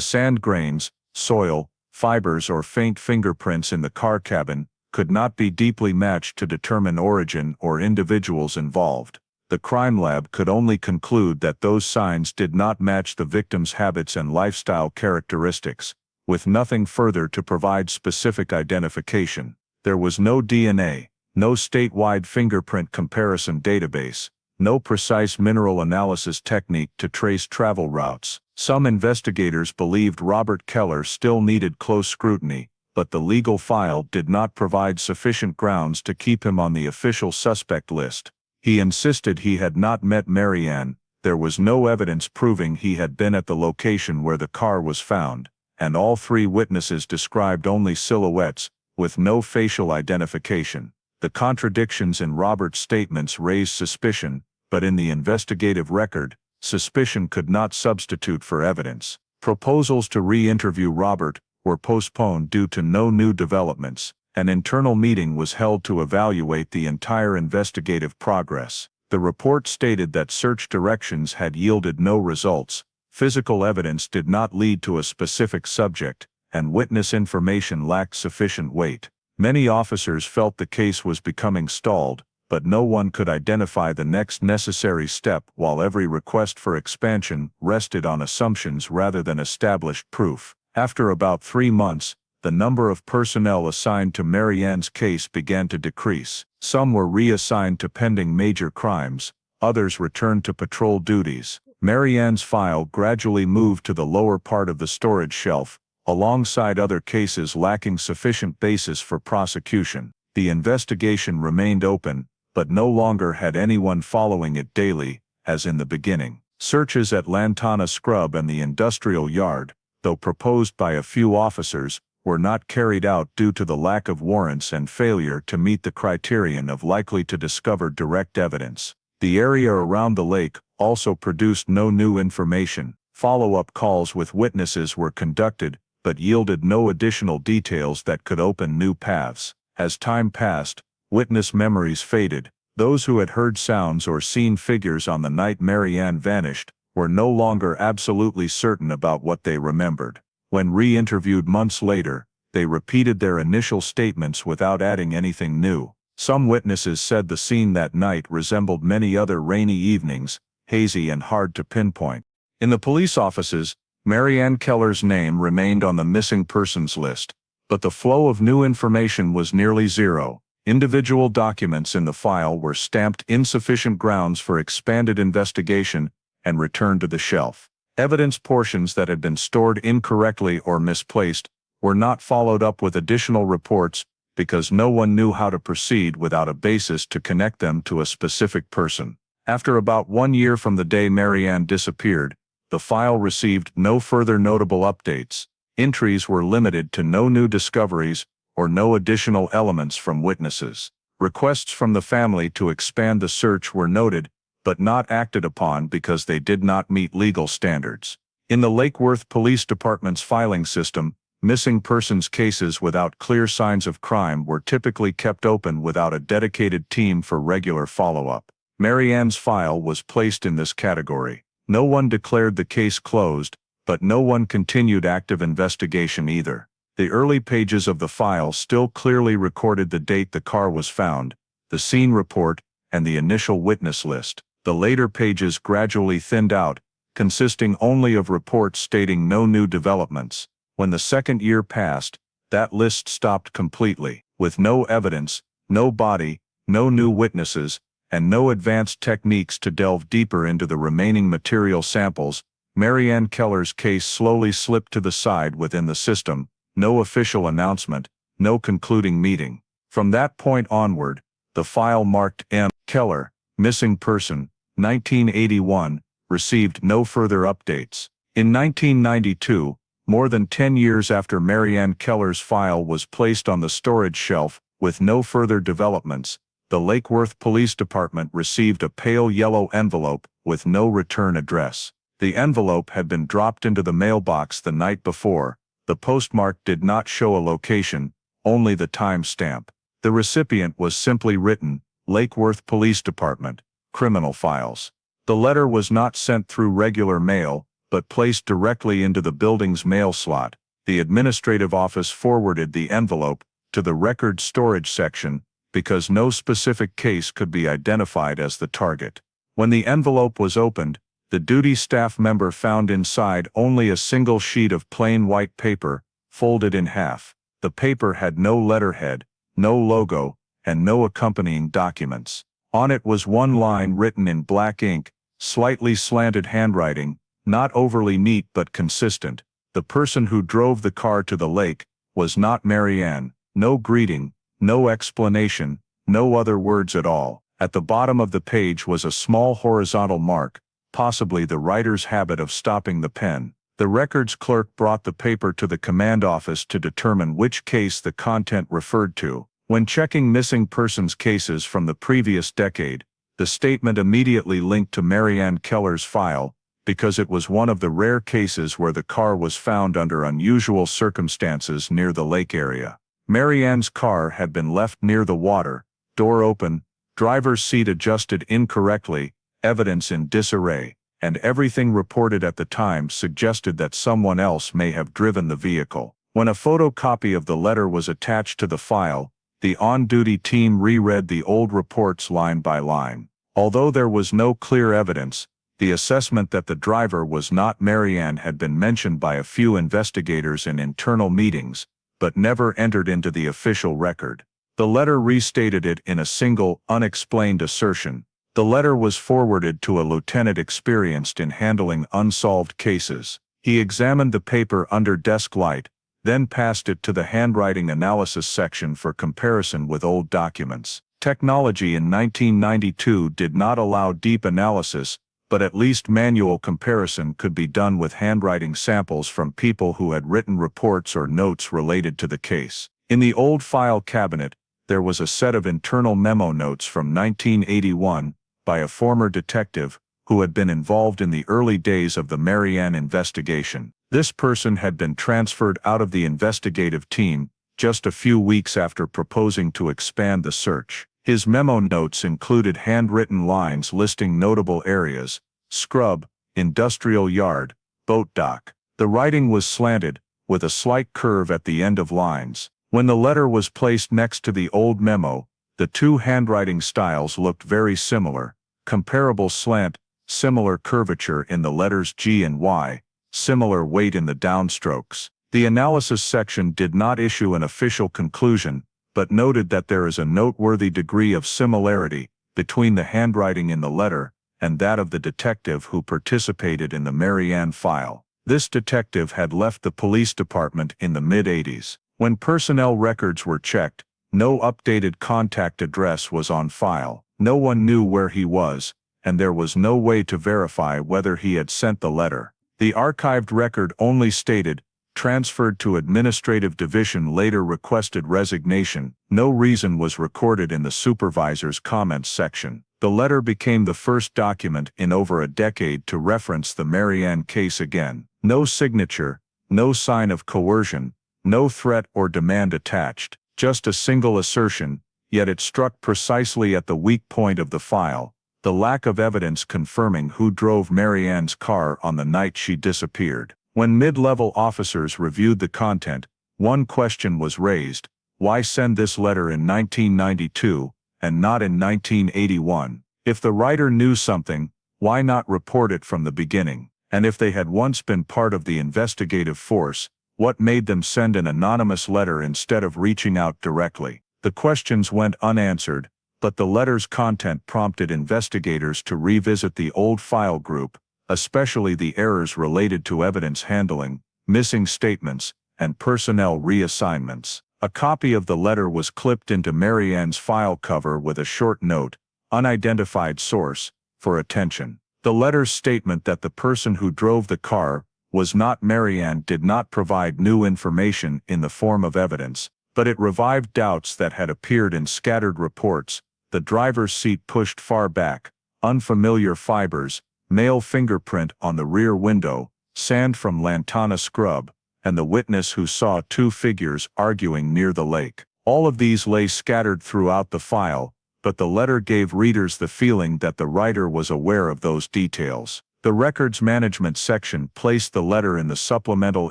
[SPEAKER 1] sand grains, soil, fibers or faint fingerprints in the car cabin could not be deeply matched to determine origin or individuals involved. The crime lab could only conclude that those signs did not match the victim's habits and lifestyle characteristics, with nothing further to provide specific identification. There was no DNA, no statewide fingerprint comparison database, no precise mineral analysis technique to trace travel routes. Some investigators believed Robert Keller still needed close scrutiny, but the legal file did not provide sufficient grounds to keep him on the official suspect list. He insisted he had not met Marianne, there was no evidence proving he had been at the location where the car was found, and all three witnesses described only silhouettes, with no facial identification. The contradictions in Robert's statements raised suspicion, but in the investigative record, suspicion could not substitute for evidence. Proposals to re-interview Robert were postponed due to no new developments. An internal meeting was held to evaluate the entire investigative progress. The report stated that search directions had yielded no results, physical evidence did not lead to a specific subject, and witness information lacked sufficient weight. Many officers felt the case was becoming stalled, but no one could identify the next necessary step, while every request for expansion rested on assumptions rather than established proof. After about 3 months, the number of personnel assigned to Marianne's case began to decrease. Some were reassigned to pending major crimes, others returned to patrol duties. Marianne's file gradually moved to the lower part of the storage shelf, alongside other cases lacking sufficient basis for prosecution. The investigation remained open, but no longer had anyone following it daily, as in the beginning. Searches at Lantana Scrub and the industrial yard, though proposed by a few officers, were not carried out due to the lack of warrants and failure to meet the criterion of likely to discover direct evidence. The area around the lake also produced no new information. Follow-up calls with witnesses were conducted, but yielded no additional details that could open new paths. As time passed, witness memories faded. Those who had heard sounds or seen figures on the night Marianne vanished were no longer absolutely certain about what they remembered. When re-interviewed months later, they repeated their initial statements without adding anything new. Some witnesses said the scene that night resembled many other rainy evenings, hazy and hard to pinpoint. In the police offices, Marianne Keller's name remained on the missing persons list, but the flow of new information was nearly zero. Individual documents in the file were stamped insufficient grounds for expanded investigation and returned to the shelf. Evidence portions that had been stored incorrectly or misplaced were not followed up with additional reports because no one knew how to proceed without a basis to connect them to a specific person. After about 1 year from the day Marianne disappeared, the file received no further notable updates. Entries were limited to no new discoveries or no additional elements from witnesses. Requests from the family to expand the search were noted, but not acted upon because they did not meet legal standards. In the Lake Worth Police Department's filing system, missing persons cases without clear signs of crime were typically kept open without a dedicated team for regular follow-up. Marianne's file was placed in this category. No one declared the case closed, but no one continued active investigation either. The early pages of the file still clearly recorded the date the car was found, the scene report, and the initial witness list. The later pages gradually thinned out, consisting only of reports stating no new developments. When the second year passed, that list stopped completely. With no evidence, no body, no new witnesses, and no advanced techniques to delve deeper into the remaining material samples, Marianne Keller's case slowly slipped to the side within the system. No official announcement, no concluding meeting. From that point onward, the file marked M. Keller, missing person, 1981, received no further updates. In 1992, more than 10 years after Marianne Keller's file was placed on the storage shelf, with no further developments, the Lake Worth Police Department received a pale yellow envelope with no return address. The envelope had been dropped into the mailbox the night before. The postmark did not show a location, only the time stamp. The recipient was simply written, Lake Worth Police Department, Criminal Files. The letter was not sent through regular mail, but placed directly into the building's mail slot. The administrative office forwarded the envelope to the record storage section because no specific case could be identified as the target. When the envelope was opened, the duty staff member found inside only a single sheet of plain white paper, folded in half. The paper had no letterhead, no logo, and no accompanying documents. On it was one line written in black ink, slightly slanted handwriting, not overly neat but consistent. The person who drove the car to the lake was not Marianne. No greeting, no explanation, no other words at all. At the bottom of the page was a small horizontal mark, possibly the writer's habit of stopping the pen. The records clerk brought the paper to the command office to determine which case the content referred to. When checking missing persons cases from the previous decade, the statement immediately linked to Marianne Keller's file, because it was one of the rare cases where the car was found under unusual circumstances near the lake area. Marianne's car had been left near the water, door open, driver's seat adjusted incorrectly, evidence in disarray, and everything reported at the time suggested that someone else may have driven the vehicle. When a photocopy of the letter was attached to the file, the on-duty team reread the old reports line by line. Although there was no clear evidence, the assessment that the driver was not Marianne had been mentioned by a few investigators in internal meetings, but never entered into the official record. The letter restated it in a single, unexplained assertion. The letter was forwarded to a lieutenant experienced in handling unsolved cases. He examined the paper under desk light, then passed it to the handwriting analysis section for comparison with old documents. Technology in 1992 did not allow deep analysis, but at least manual comparison could be done with handwriting samples from people who had written reports or notes related to the case. In the old file cabinet, there was a set of internal memo notes from 1981 by a former detective who had been involved in the early days of the Marianne investigation. This person had been transferred out of the investigative team just a few weeks after proposing to expand the search. His memo notes included handwritten lines listing notable areas: scrub, industrial yard, boat dock. The writing was slanted, with a slight curve at the end of lines. When the letter was placed next to the old memo, the two handwriting styles looked very similar: comparable slant, similar curvature in the letters G and Y, similar weight in the downstrokes. The analysis section did not issue an official conclusion, but noted that there is a noteworthy degree of similarity between the handwriting in the letter and that of the detective who participated in the Marianne file. This detective had left the police department in the mid-80s. When personnel records were checked, no updated contact address was on file. No one knew where he was, and there was no way to verify whether he had sent the letter. The archived record only stated, "Transferred to administrative division, later requested resignation." No reason was recorded in the supervisor's comments section. The letter became the first document in over a decade to reference the Marianne case again. No signature, no sign of coercion, no threat or demand attached, just a single assertion, yet it struck precisely at the weak point of the file: the lack of evidence confirming who drove Marianne's car on the night she disappeared. When mid-level officers reviewed the content, one question was raised: why send this letter in 1992, and not in 1981? If the writer knew something, why not report it from the beginning? And if they had once been part of the investigative force, what made them send an anonymous letter instead of reaching out directly? The questions went unanswered, but the letter's content prompted investigators to revisit the old file group, especially the errors related to evidence handling, missing statements, and personnel reassignments. A copy of the letter was clipped into Marianne's file cover with a short note, "Unidentified source, for attention." The letter's statement that the person who drove the car was not Marianne did not provide new information in the form of evidence, but it revived doubts that had appeared in scattered reports. the driver's seat pushed far back, unfamiliar fibers, male fingerprint on the rear window, sand from lantana scrub, and the witness who saw two figures arguing near the lake. All of these lay scattered throughout the file, but the letter gave readers the feeling that the writer was aware of those details. The records management section placed the letter in the supplemental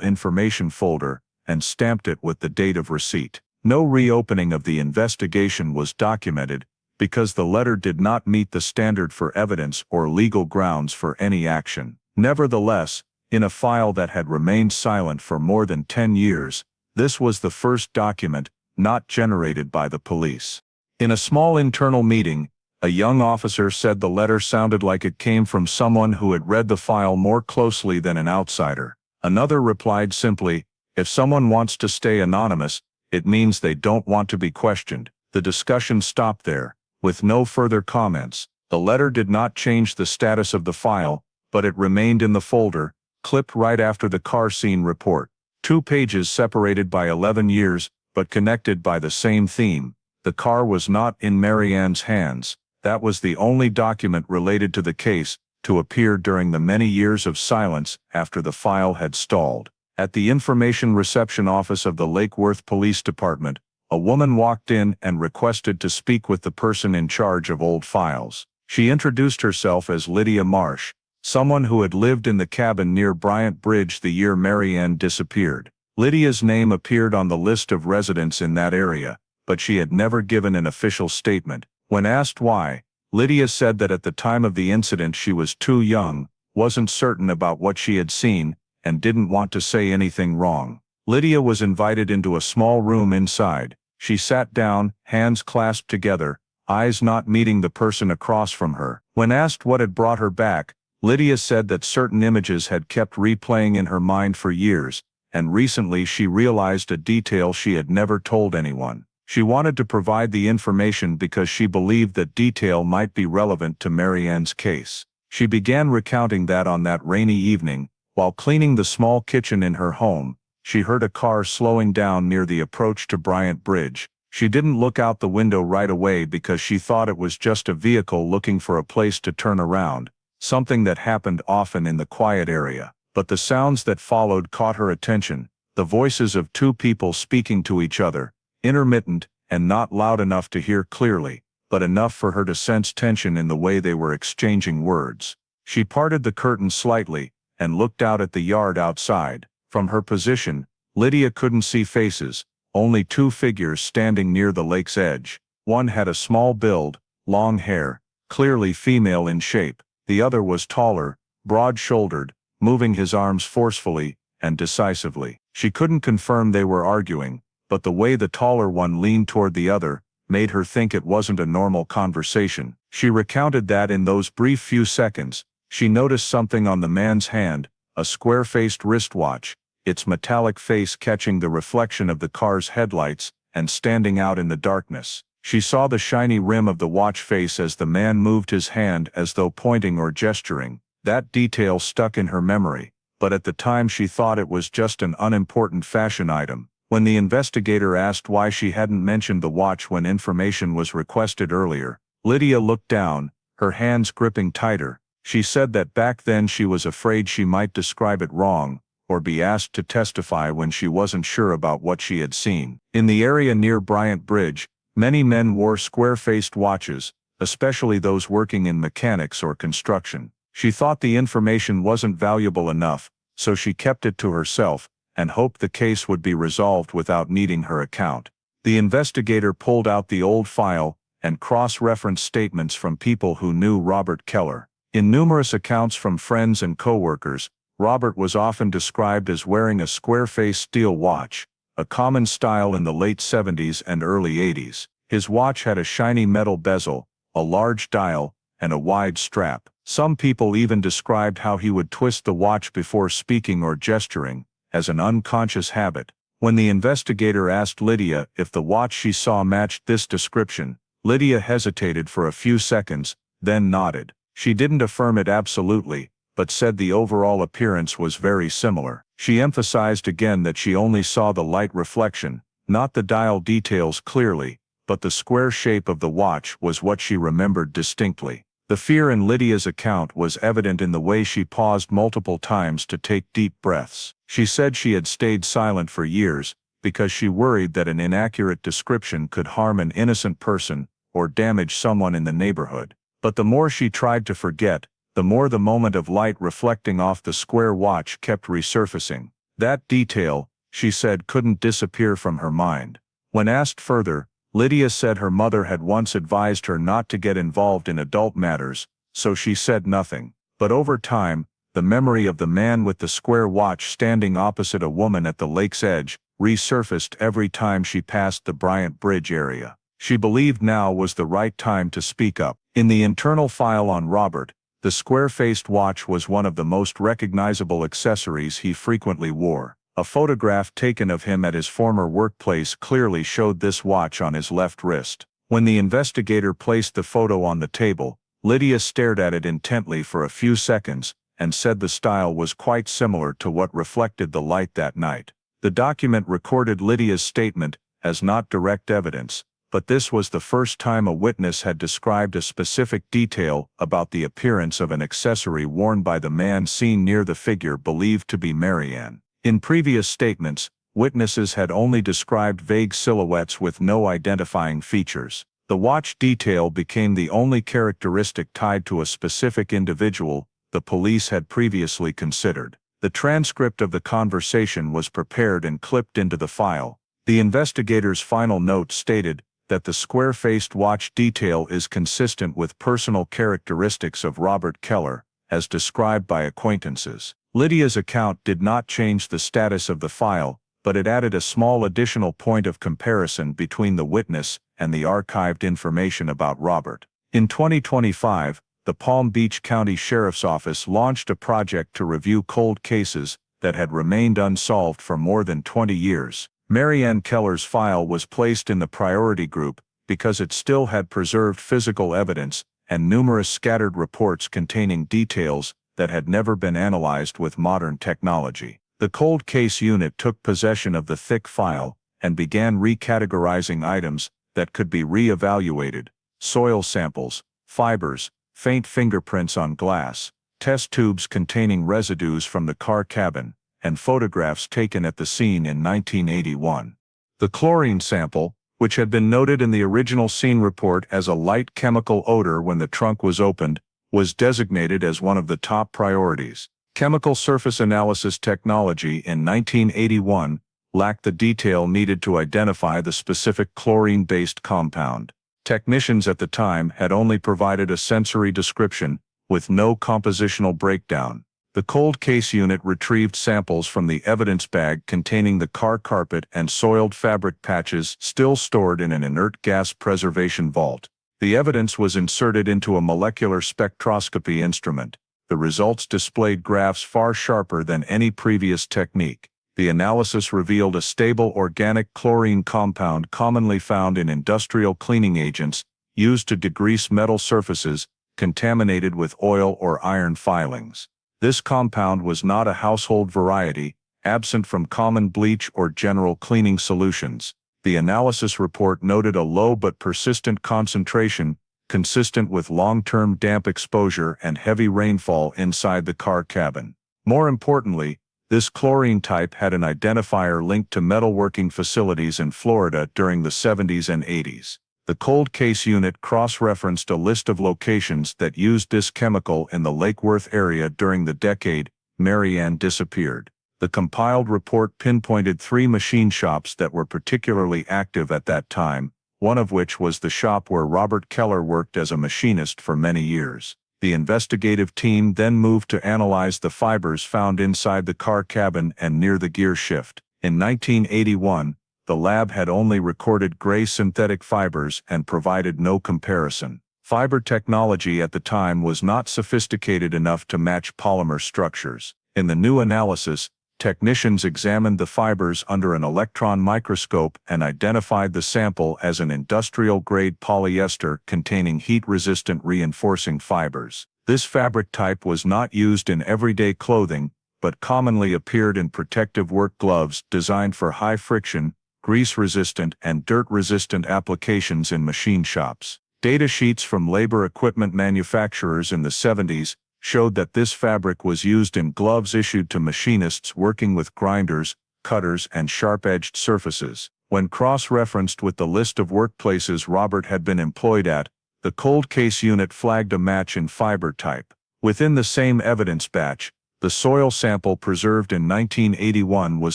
[SPEAKER 1] information folder and stamped it with the date of receipt. No reopening of the investigation was documented because the letter did not meet the standard for evidence or legal grounds for any action. Nevertheless, in a file that had remained silent for more than 10 years, this was the first document not generated by the police. In a small internal meeting, a young officer said the letter sounded like it came from someone who had read the file more closely than an outsider. Another replied simply, "If someone wants to stay anonymous, it means they don't want to be questioned." The discussion stopped there, with no further comments. The letter did not change the status of the file, but it remained in the folder, clipped right after the car scene report. 2 pages separated by 11 years, but connected by the same theme. The car was not in Marianne's hands. That was the only document related to the case to appear during the many years of silence after the file had stalled. At the information reception office of the Lake Worth Police Department, a woman walked in and requested to speak with the person in charge of old files. She introduced herself as Lydia Marsh, someone who had lived in the cabin near Bryant Bridge the year Marianne disappeared. Lydia's name appeared on the list of residents in that area, but she had never given an official statement. When asked why, Lydia said that at the time of the incident she was too young, wasn't certain about what she had seen, and didn't want to say anything wrong. Lydia was invited into a small room inside. She sat down, hands clasped together, eyes not meeting the person across from her. When asked what had brought her back, Lydia said that certain images had kept replaying in her mind for years, and recently she realized a detail she had never told anyone. She wanted to provide the information because she believed that detail might be relevant to Marianne's case. She began recounting that on that rainy evening, while cleaning the small kitchen in her home, she heard a car slowing down near the approach to Bryant Bridge. She didn't look out the window right away because she thought it was just a vehicle looking for a place to turn around, something that happened often in the quiet area. But the sounds that followed caught her attention, the voices of 2 people speaking to each other, intermittent and not loud enough to hear clearly, but enough for her to sense tension in the way they were exchanging words. She parted the curtain slightly and looked out at the yard outside. From her position, Lydia couldn't see faces, only 2 figures standing near the lake's edge. One had a small build, long hair, clearly female in shape. The other was taller, broad-shouldered, moving his arms forcefully and decisively. She couldn't confirm they were arguing, but the way the taller one leaned toward the other made her think it wasn't a normal conversation. She recounted that in those brief few seconds, she noticed something on the man's hand, a square-faced wristwatch, its metallic face catching the reflection of the car's headlights and standing out in the darkness. She saw the shiny rim of the watch face as the man moved his hand as though pointing or gesturing. That detail stuck in her memory, but at the time she thought it was just an unimportant fashion item. When the investigator asked why she hadn't mentioned the watch when information was requested earlier, Lydia looked down, her hands gripping tighter. She said that back then she was afraid she might describe it wrong, or be asked to testify when she wasn't sure about what she had seen. In the area near Bryant Bridge, many men wore square-faced watches, especially those working in mechanics or construction. She thought the information wasn't valuable enough, so she kept it to herself, and hoped the case would be resolved without needing her account. The investigator pulled out the old file and cross-referenced statements from people who knew Robert Keller. In numerous accounts from friends and coworkers, Robert was often described as wearing a square-faced steel watch, a common style in the late 70s and early 80s. His watch had a shiny metal bezel, a large dial, and a wide strap. Some people even described how he would twist the watch before speaking or gesturing, as an unconscious habit. When the investigator asked Lydia if the watch she saw matched this description, Lydia hesitated for a few seconds, then nodded. She didn't affirm it absolutely, but said the overall appearance was very similar. She emphasized again that she only saw the light reflection, not the dial details clearly, but the square shape of the watch was what she remembered distinctly. The fear in Lydia's account was evident in the way she paused multiple times to take deep breaths. She said she had stayed silent for years because she worried that an inaccurate description could harm an innocent person or damage someone in the neighborhood. But the more she tried to forget, the more the moment of light reflecting off the square watch kept resurfacing. That detail, she said, couldn't disappear from her mind. When asked further, Lydia said her mother had once advised her not to get involved in adult matters, so she said nothing. But over time, the memory of the man with the square watch standing opposite a woman at the lake's edge resurfaced every time she passed the Bryant Bridge area. She believed now was the right time to speak up. In the internal file on Robert, the square-faced watch was one of the most recognizable accessories he frequently wore. A photograph taken of him at his former workplace clearly showed this watch on his left wrist. When the investigator placed the photo on the table, Lydia stared at it intently for a few seconds and said the style was quite similar to what reflected the light that night. The document recorded Lydia's statement as not direct evidence, but this was the first time a witness had described a specific detail about the appearance of an accessory worn by the man seen near the figure believed to be Marianne. In previous statements, witnesses had only described vague silhouettes with no identifying features. The watch detail became the only characteristic tied to a specific individual the police had previously considered. The transcript of the conversation was prepared and clipped into the file. The investigator's final note stated that the square-faced watch detail is consistent with personal characteristics of Robert Keller, as described by acquaintances. Lydia's account did not change the status of the file, but it added a small additional point of comparison between the witness and the archived information about Robert. In 2025, the Palm Beach County Sheriff's Office launched a project to review cold cases that had remained unsolved for more than 20 years. Marianne Keller's file was placed in the priority group because it still had preserved physical evidence and numerous scattered reports containing details that had never been analyzed with modern technology. The cold case unit took possession of the thick file and began recategorizing items that could be re-evaluated: soil samples, fibers, faint fingerprints on glass, test tubes containing residues from the car cabin, and photographs taken at the scene in 1981. The chlorine sample, which had been noted in the original scene report as a light chemical odor when the trunk was opened, was designated as one of the top priorities. Chemical surface analysis technology in 1981 lacked the detail needed to identify the specific chlorine-based compound. Technicians at the time had only provided a sensory description, with no compositional breakdown. The cold case unit retrieved samples from the evidence bag containing the car carpet and soiled fabric patches still stored in an inert gas preservation vault. The evidence was inserted into a molecular spectroscopy instrument. The results displayed graphs far sharper than any previous technique. The analysis revealed a stable organic chlorine compound commonly found in industrial cleaning agents used to degrease metal surfaces contaminated with oil or iron filings. This compound was not a household variety, absent from common bleach or general cleaning solutions. The analysis report noted a low but persistent concentration, consistent with long-term damp exposure and heavy rainfall inside the car cabin. More importantly, this chlorine type had an identifier linked to metalworking facilities in Florida during the 70s and 80s. The cold case unit cross-referenced a list of locations that used this chemical in the Lake Worth area during the decade Marianne disappeared. The compiled report pinpointed 3 machine shops that were particularly active at that time, one of which was the shop where Robert Keller worked as a machinist for many years. The investigative team then moved to analyze the fibers found inside the car cabin and near the gear shift. In 1981, the lab had only recorded gray synthetic fibers and provided no comparison. Fiber technology at the time was not sophisticated enough to match polymer structures. In the new analysis, technicians examined the fibers under an electron microscope and identified the sample as an industrial-grade polyester containing heat-resistant reinforcing fibers. This fabric type was not used in everyday clothing, but commonly appeared in protective work gloves designed for high-friction, grease-resistant and dirt-resistant applications in machine shops. Data sheets from labor equipment manufacturers in the 70s showed that this fabric was used in gloves issued to machinists working with grinders, cutters, and sharp-edged surfaces. When cross-referenced with the list of workplaces Robert had been employed at, the cold case unit flagged a match in fiber type. Within the same evidence batch, the soil sample preserved in 1981 was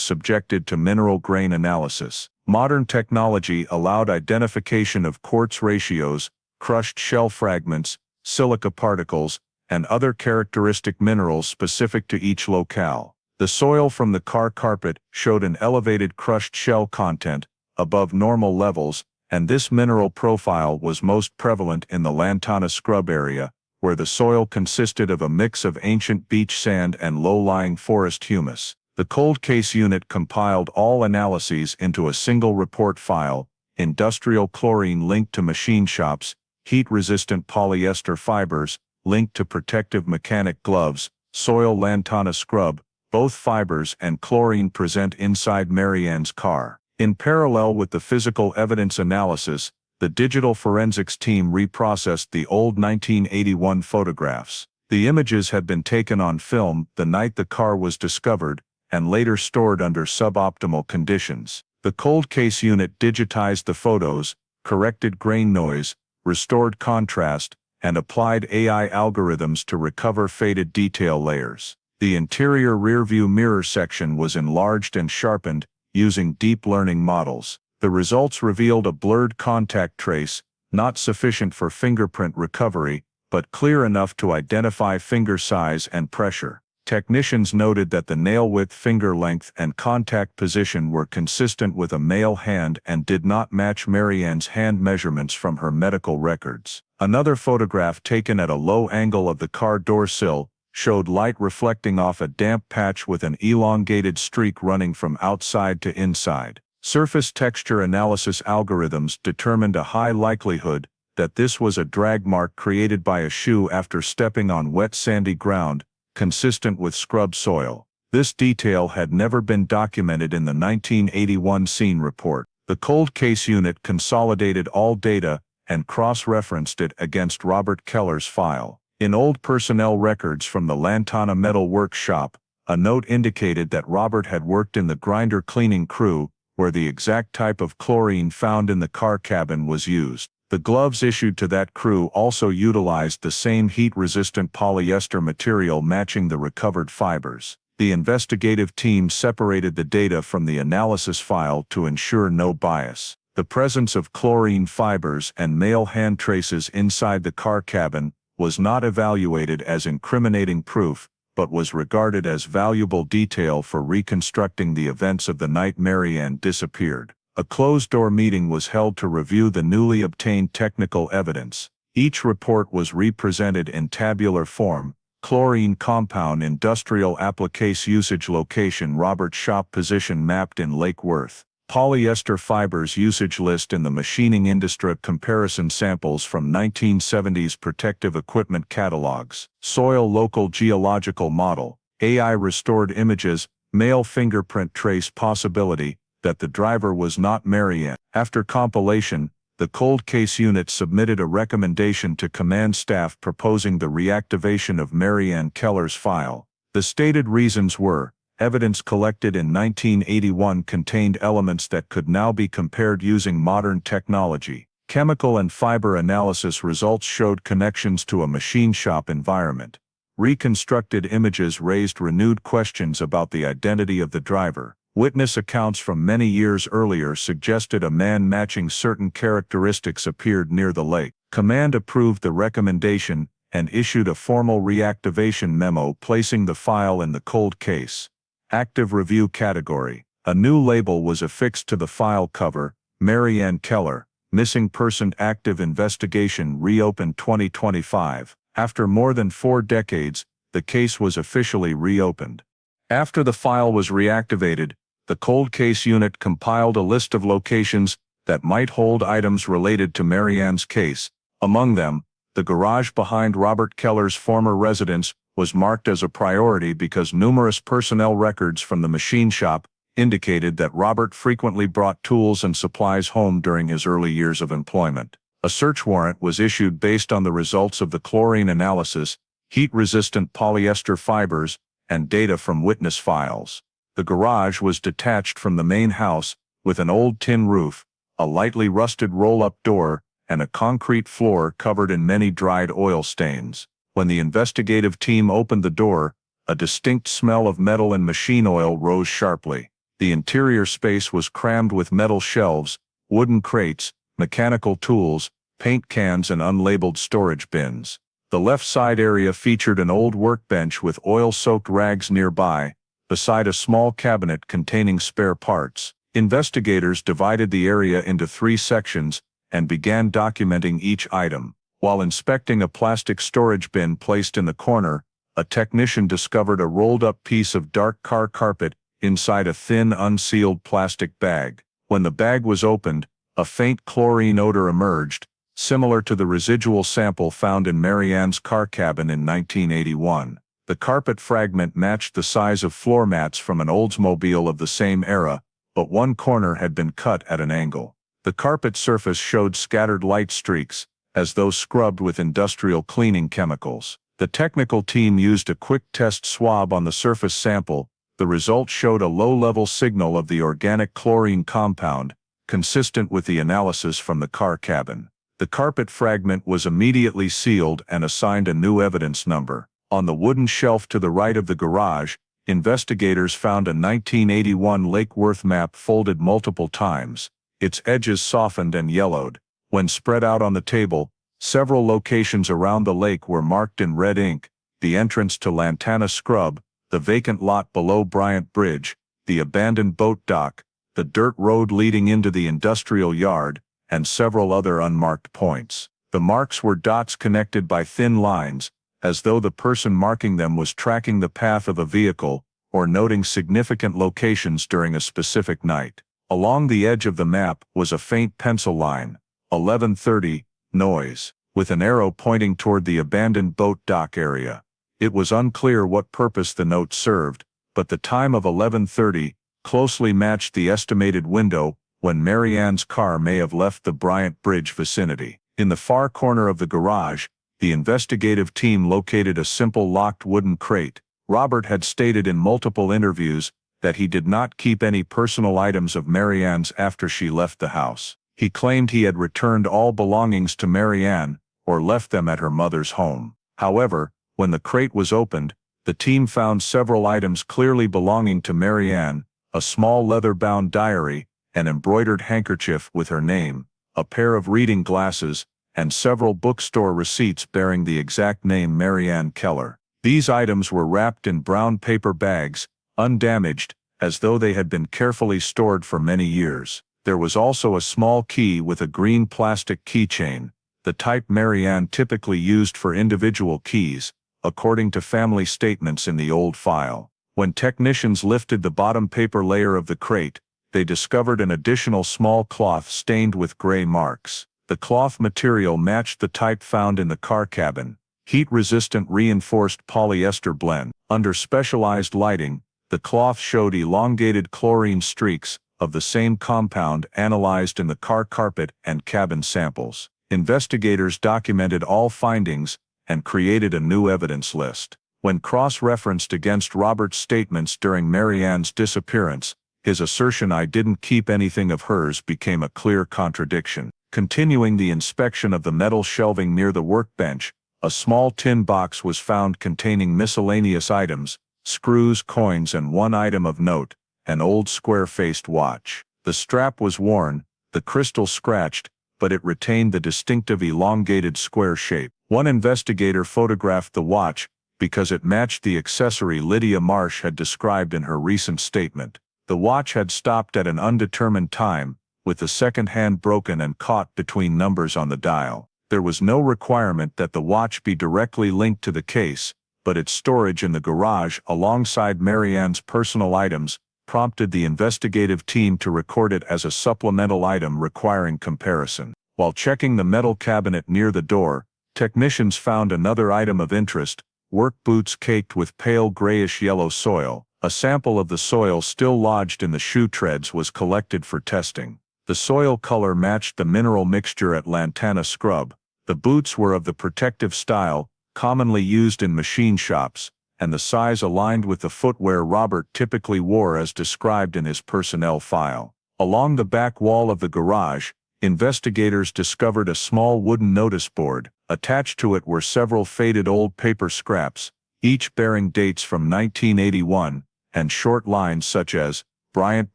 [SPEAKER 1] subjected to mineral grain analysis. Modern technology allowed identification of quartz ratios, crushed shell fragments, silica particles, and other characteristic minerals specific to each locale. The soil from the car carpet showed an elevated crushed shell content, above normal levels, and this mineral profile was most prevalent in the Lantana scrub area, where the soil consisted of a mix of ancient beach sand and low-lying forest humus. The cold case unit compiled all analyses into a single report file: industrial chlorine linked to machine shops, heat-resistant polyester fibers linked to protective mechanic gloves, soil Lantana scrub, both fibers and chlorine present inside Marianne's car. In parallel with the physical evidence analysis, the digital forensics team reprocessed the old 1981 photographs. The images had been taken on film the night the car was discovered, and later stored under suboptimal conditions. The cold case unit digitized the photos, corrected grain noise, restored contrast, and applied AI algorithms to recover faded detail layers. The interior rearview mirror section was enlarged and sharpened, using deep learning models. The results revealed a blurred contact trace, not sufficient for fingerprint recovery, but clear enough to identify finger size and pressure. Technicians noted that the nail width, finger length, and contact position were consistent with a male hand and did not match Marianne's hand measurements from her medical records. Another photograph taken at a low angle of the car door sill showed light reflecting off a damp patch with an elongated streak running from outside to inside. Surface texture analysis algorithms determined a high likelihood that this was a drag mark created by a shoe after stepping on wet sandy ground, consistent with scrub soil. This detail had never been documented in the 1981 scene report. The cold case unit consolidated all data and cross-referenced it against Robert Keller's file. In old personnel records from the Lantana Metal Workshop, a note indicated that Robert had worked in the grinder cleaning crew, where the exact type of chlorine found in the car cabin was used. The gloves issued to that crew also utilized the same heat-resistant polyester material matching the recovered fibers. The investigative team separated the data from the analysis file to ensure no bias. The presence of chlorine fibers and male hand traces inside the car cabin was not evaluated as incriminating proof, but was regarded as valuable detail for reconstructing the events of the night Marianne disappeared. A closed-door meeting was held to review the newly obtained technical evidence. Each report was represented in tabular form: chlorine compound, industrial applicace, usage location, Robert shop position mapped in Lake Worth, polyester fibers usage list in the machining industry, comparison samples from 1970s protective equipment catalogs, soil local geological model, AI restored images, male fingerprint trace, possibility that the driver was not Marianne. After compilation, the cold case unit submitted a recommendation to command staff proposing the reactivation of Marianne Keller's file. The stated reasons were: evidence collected in 1981 contained elements that could now be compared using modern technology. Chemical and fiber analysis results showed connections to a machine shop environment. Reconstructed images raised renewed questions about the identity of the driver. Witness accounts from many years earlier suggested a man matching certain characteristics appeared near the lake. Command approved the recommendation and issued a formal reactivation memo placing the file in the cold case active review category. A new label was affixed to the file cover: Marianne Keller, missing person, active investigation, reopened 2025. After more than 4 decades, the case was officially reopened. After the file was reactivated, the cold case unit compiled a list of locations that might hold items related to Marianne's case. Among them, the garage behind Robert Keller's former residence was marked as a priority because numerous personnel records from the machine shop indicated that Robert frequently brought tools and supplies home during his early years of employment. A search warrant was issued based on the results of the chlorine analysis, heat-resistant polyester fibers, and data from witness files. The garage was detached from the main house, with an old tin roof, a lightly rusted roll-up door, and a concrete floor covered in many dried oil stains. When the investigative team opened the door, a distinct smell of metal and machine oil rose sharply. The interior space was crammed with metal shelves, wooden crates, mechanical tools, paint cans, and unlabeled storage bins. The left side area featured an old workbench with oil-soaked rags nearby, beside a small cabinet containing spare parts. Investigators divided the area into 3 sections and began documenting each item. While inspecting a plastic storage bin placed in the corner, a technician discovered a rolled-up piece of dark car carpet inside a thin, unsealed plastic bag. When the bag was opened, a faint chlorine odor emerged, similar to the residual sample found in Marianne's car cabin in 1981. The carpet fragment matched the size of floor mats from an Oldsmobile of the same era, but one corner had been cut at an angle. The carpet surface showed scattered light streaks, as though scrubbed with industrial cleaning chemicals. The technical team used a quick test swab on the surface sample. The result showed a low-level signal of the organic chlorine compound, consistent with the analysis from the car cabin. The carpet fragment was immediately sealed and assigned a new evidence number. On the wooden shelf to the right of the garage, investigators found a 1981 Lake Worth map folded multiple times, its edges softened and yellowed. When spread out on the table, several locations around the lake were marked in red ink: the entrance to Lantana Scrub, the vacant lot below Bryant Bridge, the abandoned boat dock, the dirt road leading into the industrial yard, and several other unmarked points. The marks were dots connected by thin lines, as though the person marking them was tracking the path of a vehicle or noting significant locations during a specific night. Along the edge of the map was a faint pencil line, 11:30, noise, with an arrow pointing toward the abandoned boat dock area. It was unclear what purpose the note served, but the time of 11:30 closely matched the estimated window when Marianne's car may have left the Bryant Bridge vicinity. In the far corner of the garage, the investigative team located a simple locked wooden crate. Robert had stated in multiple interviews that he did not keep any personal items of Marianne's after she left the house. He claimed he had returned all belongings to Marianne or left them at her mother's home. However, when the crate was opened, the team found several items clearly belonging to Marianne: a small leather-bound diary, an embroidered handkerchief with her name, a pair of reading glasses, and several bookstore receipts bearing the exact name Marianne Keller. These items were wrapped in brown paper bags, undamaged, as though they had been carefully stored for many years. There was also a small key with a green plastic keychain, the type Marianne typically used for individual keys, according to family statements in the old file. When technicians lifted the bottom paper layer of the crate, they discovered an additional small cloth stained with gray marks. The cloth material matched the type found in the car cabin, heat-resistant reinforced polyester blend. Under specialized lighting, the cloth showed elongated chlorine streaks of the same compound analyzed in the car carpet and cabin samples. Investigators documented all findings and created a new evidence list. When cross-referenced against Robert's statements during Marianne's disappearance, his assertion "I didn't keep anything of hers" became a clear contradiction. Continuing the inspection of the metal shelving near the workbench, a small tin box was found containing miscellaneous items, screws, coins, and one item of note: an old square-faced watch. The strap was worn, the crystal scratched, but it retained the distinctive elongated square shape. One investigator photographed the watch because it matched the accessory Lydia Marsh had described in her recent statement. The watch had stopped at an undetermined time, with the second hand broken and caught between numbers on the dial. There was no requirement that the watch be directly linked to the case, but its storage in the garage alongside Marianne's personal items prompted the investigative team to record it as a supplemental item requiring comparison. While checking the metal cabinet near the door, technicians found another item of interest: work boots caked with pale grayish-yellow soil. A sample of the soil still lodged in the shoe treads was collected for testing. The soil color matched the mineral mixture at Lantana Scrub. The boots were of the protective style, commonly used in machine shops, and the size aligned with the footwear Robert typically wore as described in his personnel file. Along the back wall of the garage, investigators discovered a small wooden notice board. Attached to it were several faded old paper scraps, each bearing dates from 1981, and short lines such as, Bryant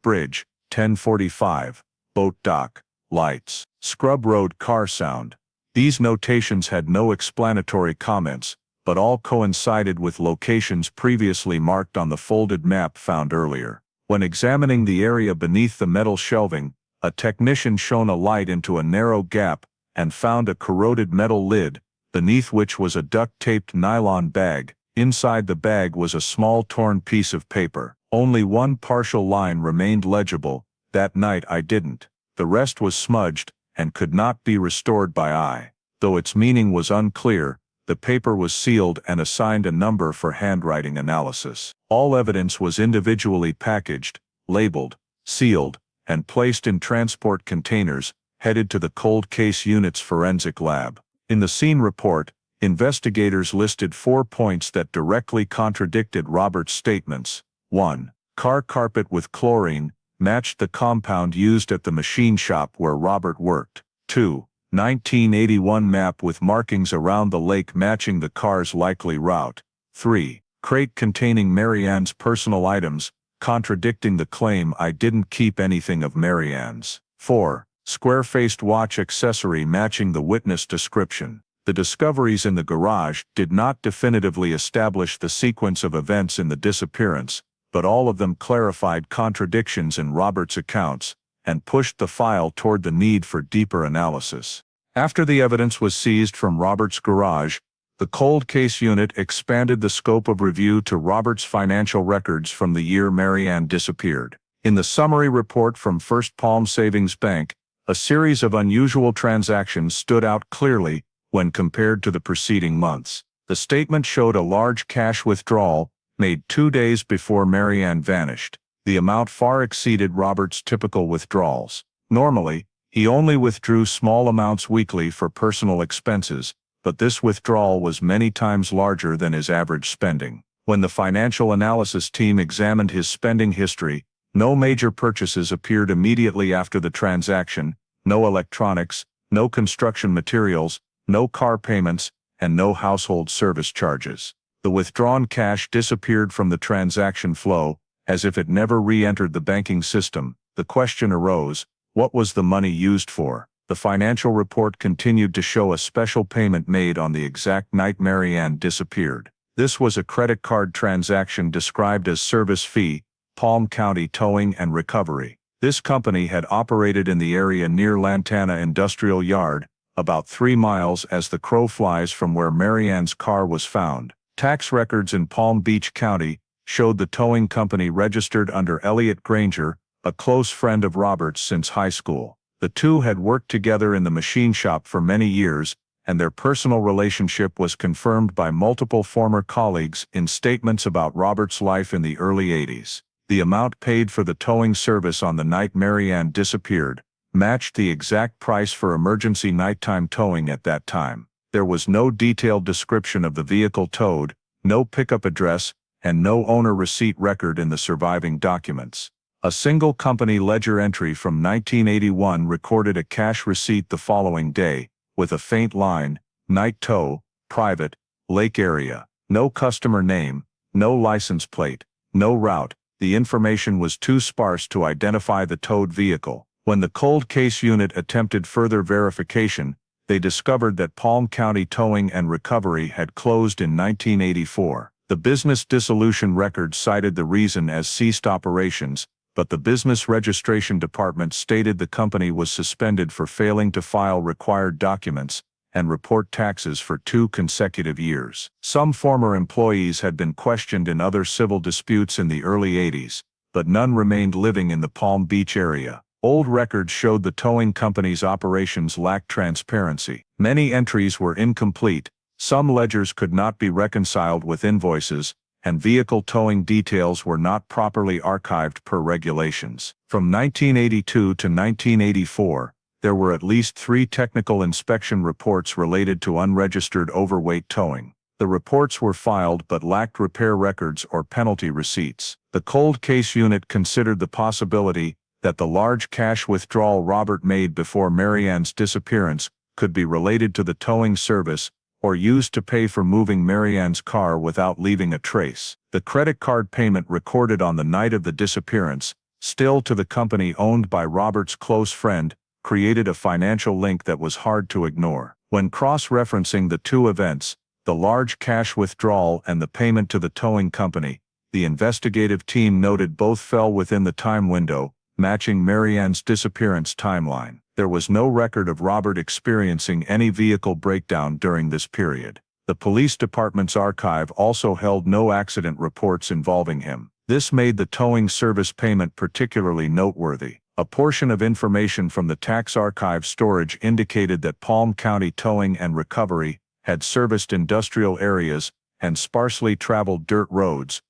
[SPEAKER 1] Bridge, 1045, Boat Dock, Lights, Scrub Road Car Sound. These notations had no explanatory comments, but all coincided with locations previously marked on the folded map found earlier. When examining the area beneath the metal shelving, a technician shone a light into a narrow gap and found a corroded metal lid, beneath which was a duct-taped nylon bag. Inside the bag was a small torn piece of paper. Only one partial line remained legible, "That night I didn't." The rest was smudged and could not be restored by eye. Though its meaning was unclear, the paper was sealed and assigned a number for handwriting analysis. All evidence was individually packaged, labeled, sealed, and placed in transport containers, headed to the cold case unit's forensic lab. In the scene report, investigators listed 4 points that directly contradicted Robert's statements. 1. Car carpet with chlorine matched the compound used at the machine shop where Robert worked. 2. 1981 map with markings around the lake matching the car's likely route. 3. Crate containing Marianne's personal items, contradicting the claim "I didn't keep anything of Marianne's." 4. Square-faced watch accessory matching the witness description. The discoveries in the garage did not definitively establish the sequence of events in the disappearance, but all of them clarified contradictions in Robert's accounts and pushed the file toward the need for deeper analysis. After the evidence was seized from Robert's garage, the cold case unit expanded the scope of review to Robert's financial records from the year Marianne disappeared. In the summary report from First Palm Savings Bank, a series of unusual transactions stood out clearly when compared to the preceding months. The statement showed a large cash withdrawal made 2 days before Marianne vanished. The amount far exceeded Robert's typical withdrawals. Normally, he only withdrew small amounts weekly for personal expenses, but this withdrawal was many times larger than his average spending. When the financial analysis team examined his spending history, no major purchases appeared immediately after the transaction, no electronics, no construction materials, no car payments, and no household service charges. The withdrawn cash disappeared from the transaction flow, as if it never re-entered the banking system. The question arose, what was the money used for? The financial report continued to show a special payment made on the exact night Marianne disappeared. This was a credit card transaction described as service fee, Palm County Towing and Recovery. This company had operated in the area near Lantana Industrial Yard, about 3 miles as the crow flies from where Marianne's car was found. Tax records in Palm Beach County showed the towing company registered under Elliot Granger, a close friend of Robert's since high school. The two had worked together in the machine shop for many years, and their personal relationship was confirmed by multiple former colleagues in statements about Robert's life in the early 80s. The amount paid for the towing service on the night Marianne disappeared matched the exact price for emergency nighttime towing at that time. There was no detailed description of the vehicle towed, no pickup address, and no owner receipt record in the surviving documents. A single company ledger entry from 1981 recorded a cash receipt the following day, with a faint line, night tow, private, lake area. No customer name, no license plate, no route. The information was too sparse to identify the towed vehicle. When the cold case unit attempted further verification, they discovered that Palm County Towing and Recovery had closed in 1984. The business dissolution record cited the reason as ceased operations, but the Business Registration Department stated the company was suspended for failing to file required documents and report taxes for 2 consecutive years. Some former employees had been questioned in other civil disputes in the early 80s, but none remained living in the Palm Beach area. Old records showed the towing company's operations lacked transparency. Many entries were incomplete, some ledgers could not be reconciled with invoices, and vehicle towing details were not properly archived per regulations. From 1982 to 1984, there were at least 3 technical inspection reports related to unregistered overweight towing. The reports were filed but lacked repair records or penalty receipts. The cold case unit considered the possibility that the large cash withdrawal Robert made before Marianne's disappearance could be related to the towing service or used to pay for moving Marianne's car without leaving a trace. The credit card payment recorded on the night of the disappearance, still to the company owned by Robert's close friend, created a financial link that was hard to ignore. When cross-referencing the two events, the large cash withdrawal and the payment to the towing company, the investigative team noted both fell within the time window, matching Marianne's disappearance timeline. There was no record of Robert experiencing any vehicle breakdown during this period. The police department's archive also held no accident reports involving him. This made the towing service payment particularly noteworthy. A portion of information from the tax archive storage indicated that Palm County Towing and Recovery had serviced industrial areas and sparsely traveled dirt roads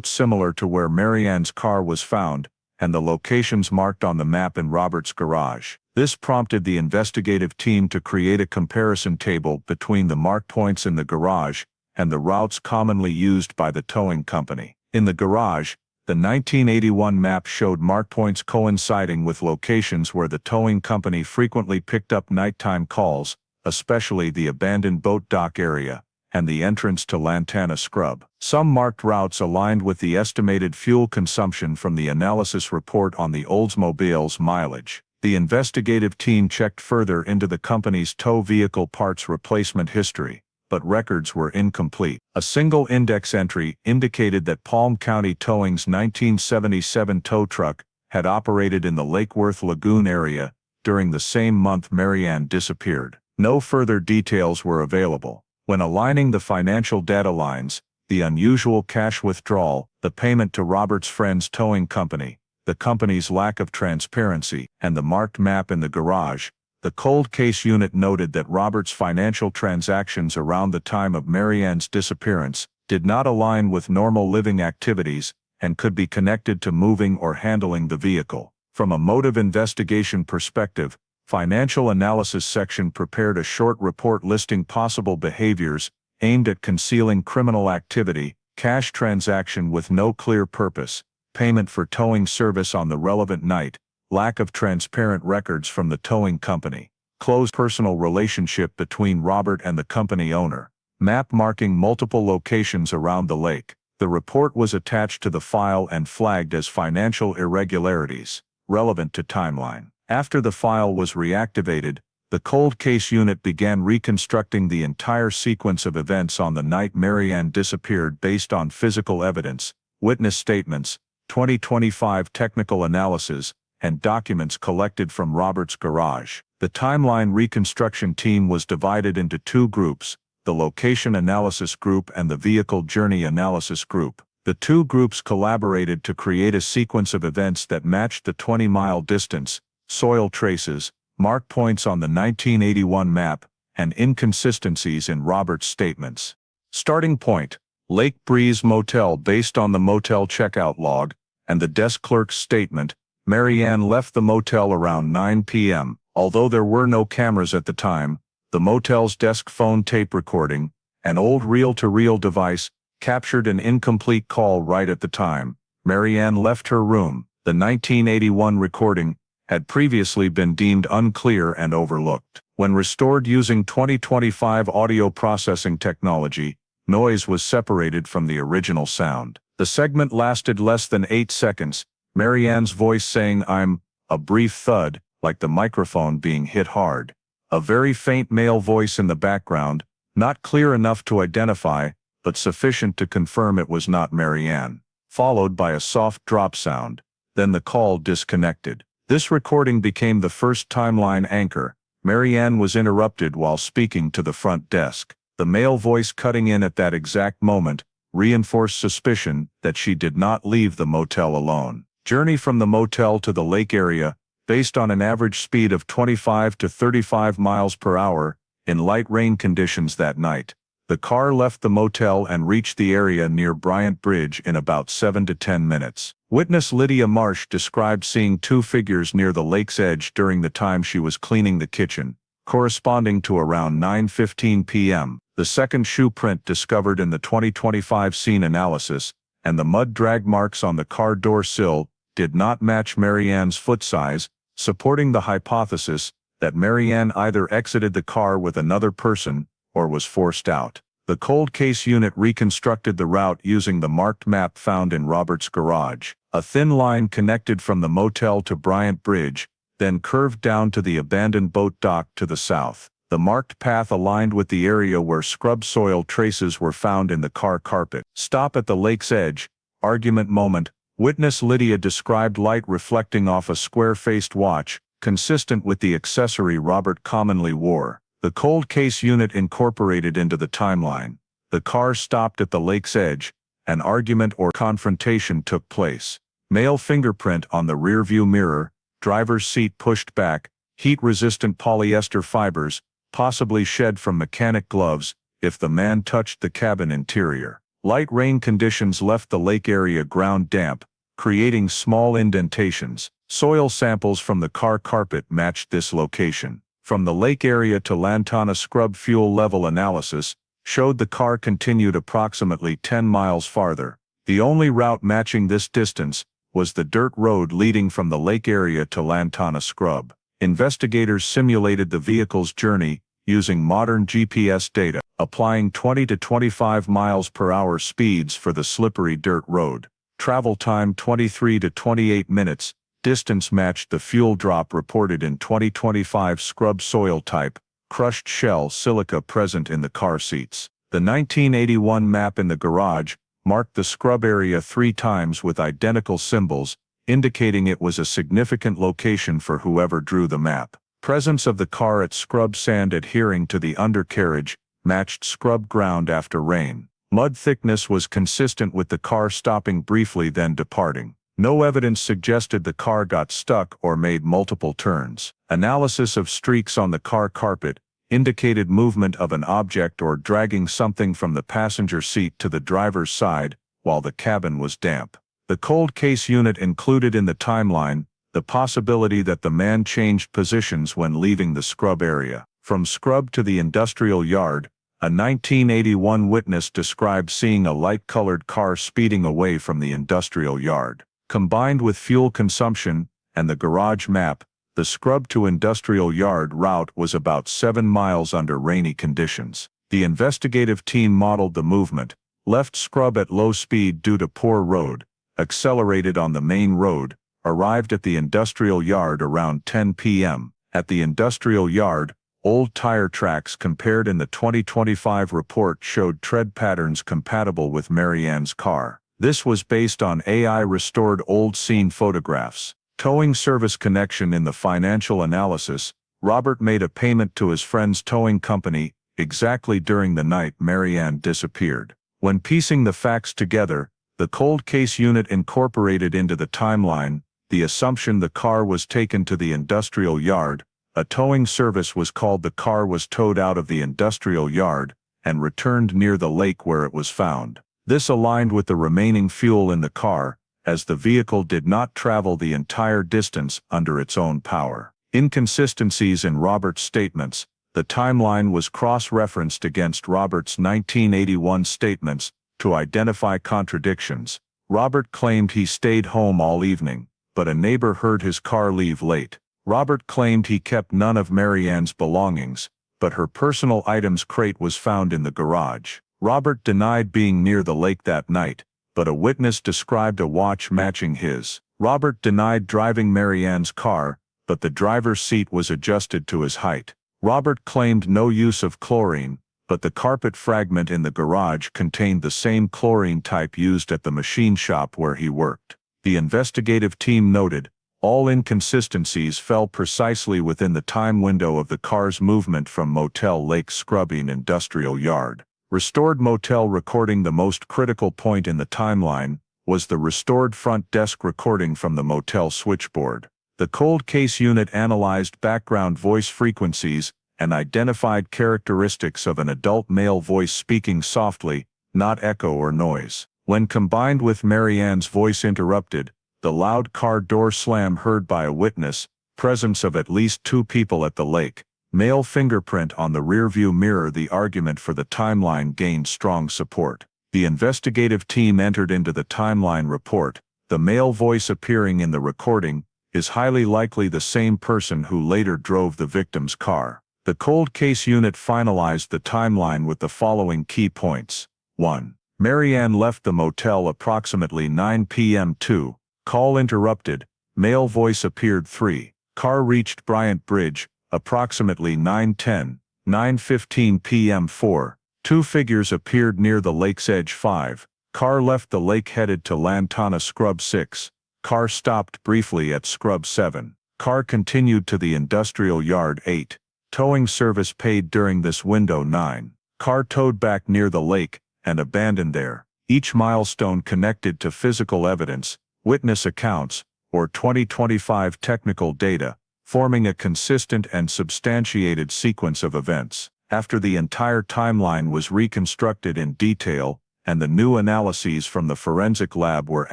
[SPEAKER 1] similar to where Marianne's car was found, and the locations marked on the map in Robert's garage. This prompted the investigative team to create a comparison table between the marked points in the garage and the routes commonly used by the towing company. In the garage, the 1981 map showed marked points coinciding with locations where the towing company frequently picked up nighttime calls, especially the abandoned boat dock area and the entrance to Lantana Scrub. Some marked routes aligned with the estimated fuel consumption from the analysis report on the Oldsmobile's mileage. The investigative team checked further into the company's tow vehicle parts replacement history, but records were incomplete. A single index entry indicated that Palm County Towing's 1977 tow truck had operated in the Lake Worth Lagoon area during the same month Marianne disappeared. No further details were available. When aligning the financial data lines, the unusual cash withdrawal, the payment to Robert's friend's towing company, the company's lack of transparency, and the marked map in the garage, the cold case unit noted that Robert's financial transactions around the time of Marianne's disappearance did not align with normal living activities and could be connected to moving or handling the vehicle. From a motive investigation perspective, Financial Analysis section prepared a short report listing possible behaviors aimed at concealing criminal activity, cash transaction with no clear purpose, payment for towing service on the relevant night, lack of transparent records from the towing company, close personal relationship between Robert and the company owner, map marking multiple locations around the lake. The report was attached to the file and flagged as financial irregularities, relevant to timeline. After the file was reactivated, the cold case unit began reconstructing the entire sequence of events on the night Marianne disappeared based on physical evidence, witness statements, 2025 technical analysis, and documents collected from Robert's garage. The timeline reconstruction team was divided into 2 groups, the location analysis group and the vehicle journey analysis group. The 2 groups collaborated to create a sequence of events that matched the 20-mile distance, soil traces, marked points on the 1981 map, and inconsistencies in Robert's statements. Starting point: Lake Breeze Motel. Based on the motel checkout log and the desk clerk's statement, Marianne left the motel around 9 p.m. Although there were no cameras at the time, the motel's desk phone tape recording, an old reel-to-reel device, captured an incomplete call right at the time Marianne left her room. The 1981 recording had previously been deemed unclear and overlooked. When restored using 2025 audio processing technology, noise was separated from the original sound. The segment lasted less than 8 seconds, Marianne's voice saying "I'm," a brief thud, like the microphone being hit hard. A very faint male voice in the background, not clear enough to identify, but sufficient to confirm it was not Marianne, followed by a soft drop sound. Then the call disconnected. This recording became the first timeline anchor. Marianne was interrupted while speaking to the front desk. The male voice cutting in at that exact moment reinforced suspicion that she did not leave the motel alone. Journey from the motel to the lake area, based on an average speed of 25 to 35 miles per hour, in light rain conditions that night. The car left the motel and reached the area near Bryant Bridge in about 7 to 10 minutes. Witness Lydia Marsh described seeing two figures near the lake's edge during the time she was cleaning the kitchen, corresponding to around 9:15 p.m. The second shoe print discovered in the 2025 scene analysis, and the mud drag marks on the car door sill, did not match Marianne's foot size, supporting the hypothesis that Marianne either exited the car with another person or was forced out. The cold case unit reconstructed the route using the marked map found in Robert's garage. A thin line connected from the motel to Bryant Bridge, then curved down to the abandoned boat dock to the south. The marked path aligned with the area where scrub soil traces were found in the car carpet. Stop at the lake's edge. Argument moment. Witness Lydia described light reflecting off a square-faced watch, consistent with the accessory Robert commonly wore. The cold case unit incorporated into the timeline. The car stopped at the lake's edge. An argument or confrontation took place. Male fingerprint on the rearview mirror, driver's seat pushed back, heat-resistant polyester fibers, possibly shed from mechanic gloves, if the man touched the cabin interior. Light rain conditions left the lake area ground damp, creating small indentations. Soil samples from the car carpet matched this location. From the lake area to Lantana scrub fuel level analysis showed the car continued approximately 10 miles farther. The only route matching this distance was the dirt road leading from the lake area to Lantana scrub. Investigators simulated the vehicle's journey using modern GPS data, applying 20 to 25 miles per hour speeds for the slippery dirt road. Travel time 23 to 28 minutes. Distance matched the fuel drop reported in 2025 scrub soil type, crushed shell silica present in the car seats. The 1981 map in the garage marked the scrub area 3 times with identical symbols, indicating it was a significant location for whoever drew the map. Presence of the car at scrub sand adhering to the undercarriage matched scrub ground after rain. Mud thickness was consistent with the car stopping briefly then departing. No evidence suggested the car got stuck or made multiple turns. Analysis of streaks on the car carpet indicated movement of an object or dragging something from the passenger seat to the driver's side while the cabin was damp. The cold case unit included in the timeline the possibility that the man changed positions when leaving the scrub area. From scrub to the industrial yard, a 1981 witness described seeing a light-colored car speeding away from the industrial yard. Combined with fuel consumption and the garage map, the scrub to industrial yard route was about 7 miles under rainy conditions. The investigative team modeled the movement, left scrub at low speed due to poor road, accelerated on the main road, arrived at the industrial yard around 10 p.m. At the industrial yard, old tire tracks compared in the 2025 report showed tread patterns compatible with Marianne's car. This was based on AI-restored old scene photographs. Towing service connection in the financial analysis, Robert made a payment to his friend's towing company exactly during the night Marianne disappeared. When piecing the facts together, the cold case unit incorporated into the timeline the assumption the car was taken to the industrial yard, a towing service was called, the car was towed out of the industrial yard and returned near the lake where it was found. This aligned with the remaining fuel in the car, as the vehicle did not travel the entire distance under its own power. Inconsistencies in Robert's statements. The timeline was cross-referenced against Robert's 1981 statements to identify contradictions. Robert claimed he stayed home all evening, but a neighbor heard his car leave late. Robert claimed he kept none of Marianne's belongings, but her personal items crate was found in the garage. Robert denied being near the lake that night, but a witness described a watch matching his. Robert denied driving Marianne's car, but the driver's seat was adjusted to his height. Robert claimed no use of chlorine, but the carpet fragment in the garage contained the same chlorine type used at the machine shop where he worked. The investigative team noted, all inconsistencies fell precisely within the time window of the car's movement from Motel Lake Scrubbing Industrial Yard. Restored motel recording. The most critical point in the timeline was the restored front desk recording from the motel switchboard. The cold case unit analyzed background voice frequencies and identified characteristics of an adult male voice speaking softly, not echo or noise. When combined with Marianne's voice interrupted, the loud car door slam heard by a witness, presence of at least 2 people at the lake, male fingerprint on the rearview mirror. The argument for the timeline gained strong support. The investigative team entered into the timeline report. The male voice appearing in the recording is highly likely the same person who later drove the victim's car. The cold case unit finalized the timeline with the following key points. 1. Marianne left the motel approximately 9 p.m. 2. Call interrupted. Male voice appeared. 3. Car reached Bryant Bridge, approximately 9:10, 9:15 p.m. 4. 2 figures appeared near the lake's edge. 5. Car left the lake headed to Lantana Scrub. 6. Car stopped briefly at Scrub. 7. Car continued to the industrial yard. 8. Towing service paid during this window. 9. Car towed back near the lake and abandoned there. Each milestone connected to physical evidence, witness accounts, or 2025 technical data, forming a consistent and substantiated sequence of events. After the entire timeline was reconstructed in detail, and the new analyses from the forensic lab were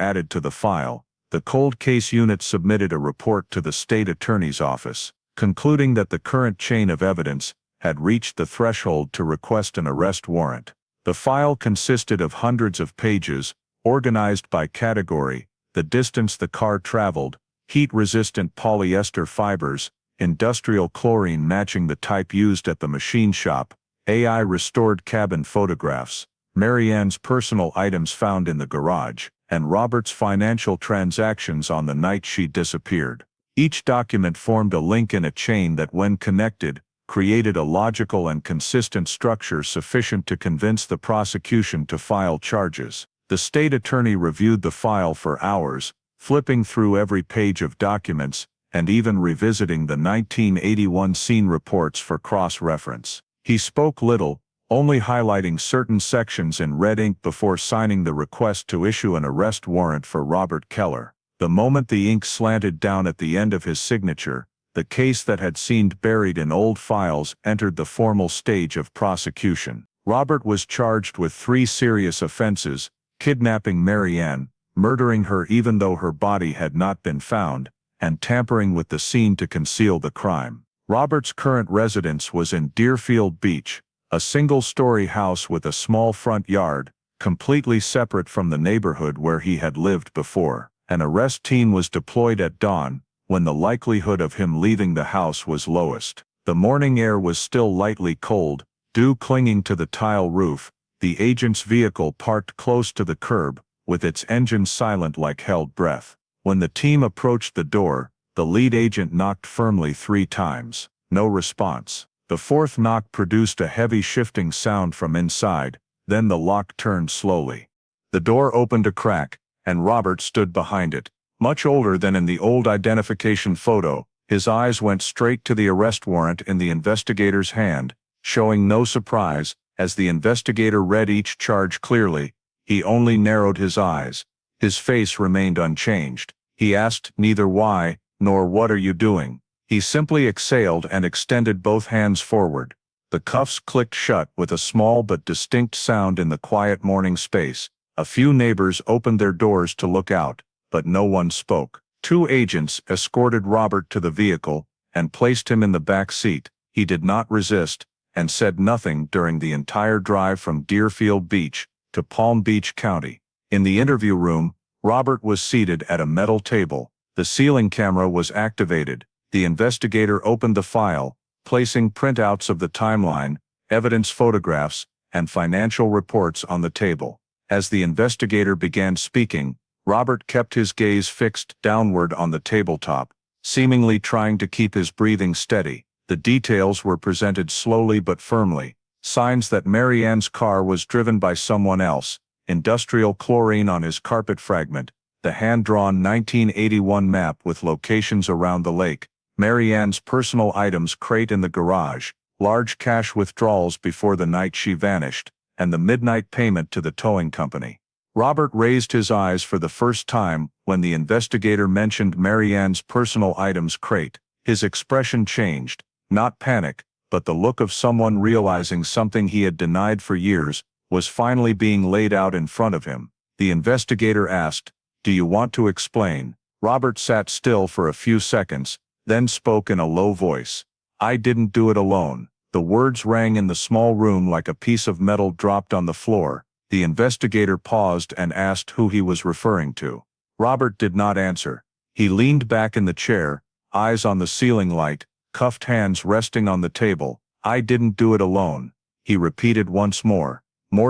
[SPEAKER 1] added to the file, the cold case unit submitted a report to the state attorney's office, concluding that the current chain of evidence had reached the threshold to request an arrest warrant. The file consisted of hundreds of pages, organized by category: the distance the car traveled, heat-resistant polyester fibers, industrial chlorine matching the type used at the machine shop, AI-restored cabin photographs, Marianne's personal items found in the garage, and Robert's financial transactions on the night she disappeared. Each document formed a link in a chain that, when connected, created a logical and consistent structure sufficient to convince the prosecution to file charges. The state attorney reviewed the file for hours, flipping through every page of documents, and even revisiting the 1981 scene reports for cross-reference. He spoke little, only highlighting certain sections in red ink before signing the request to issue an arrest warrant for Robert Keller. The moment the ink slanted down at the end of his signature, the case that had seemed buried in old files entered the formal stage of prosecution. Robert was charged with 3 serious offenses: kidnapping Marianne, murdering her even though her body had not been found, and tampering with the scene to conceal the crime. Robert's current residence was in Deerfield Beach, a single-story house with a small front yard, completely separate from the neighborhood where he had lived before. An arrest team was deployed at dawn, when the likelihood of him leaving the house was lowest. The morning air was still lightly cold, dew clinging to the tile roof. The agent's vehicle parked close to the curb, with its engine silent like held breath. When the team approached the door, the lead agent knocked firmly 3 times. No response. The 4th knock produced a heavy shifting sound from inside, then the lock turned slowly. The door opened a crack, and Robert stood behind it. Much older than in the old identification photo, his eyes went straight to the arrest warrant in the investigator's hand, showing no surprise. As the investigator read each charge clearly, he only narrowed his eyes. His face remained unchanged. He asked neither why, nor what are you doing. He simply exhaled and extended both hands forward. The cuffs clicked shut with a small but distinct sound in the quiet morning space. A few neighbors opened their doors to look out, but no one spoke. 2 agents escorted Robert to the vehicle and placed him in the back seat. He did not resist, and said nothing during the entire drive from Deerfield Beach to Palm Beach County. In the interview room, Robert was seated at a metal table. The ceiling camera was activated. The investigator opened the file, placing printouts of the timeline, evidence photographs, and financial reports on the table. As the investigator began speaking, Robert kept his gaze fixed downward on the tabletop, seemingly trying to keep his breathing steady. The details were presented slowly but firmly. Signs that Marianne's car was driven by someone else, industrial chlorine on his carpet fragment, the hand-drawn 1981 map with locations around the lake, Marianne's personal items crate in the garage, large cash withdrawals before the night she vanished, and the midnight payment to the towing company. Robert raised his eyes for the first time when the investigator mentioned Marianne's personal items crate. His expression changed, not panic, but the look of someone realizing something he had denied for years was finally being laid out in front of him. The investigator asked, "Do you want to explain?" Robert sat still for a few seconds, then spoke in a low voice. "I didn't do it alone." The words rang in the small room like a piece of metal dropped on the floor. The investigator paused and asked who he was referring to. Robert did not answer. He leaned back in the chair, eyes on the ceiling light, cuffed hands resting on the table. "I didn't do it alone," he repeated once more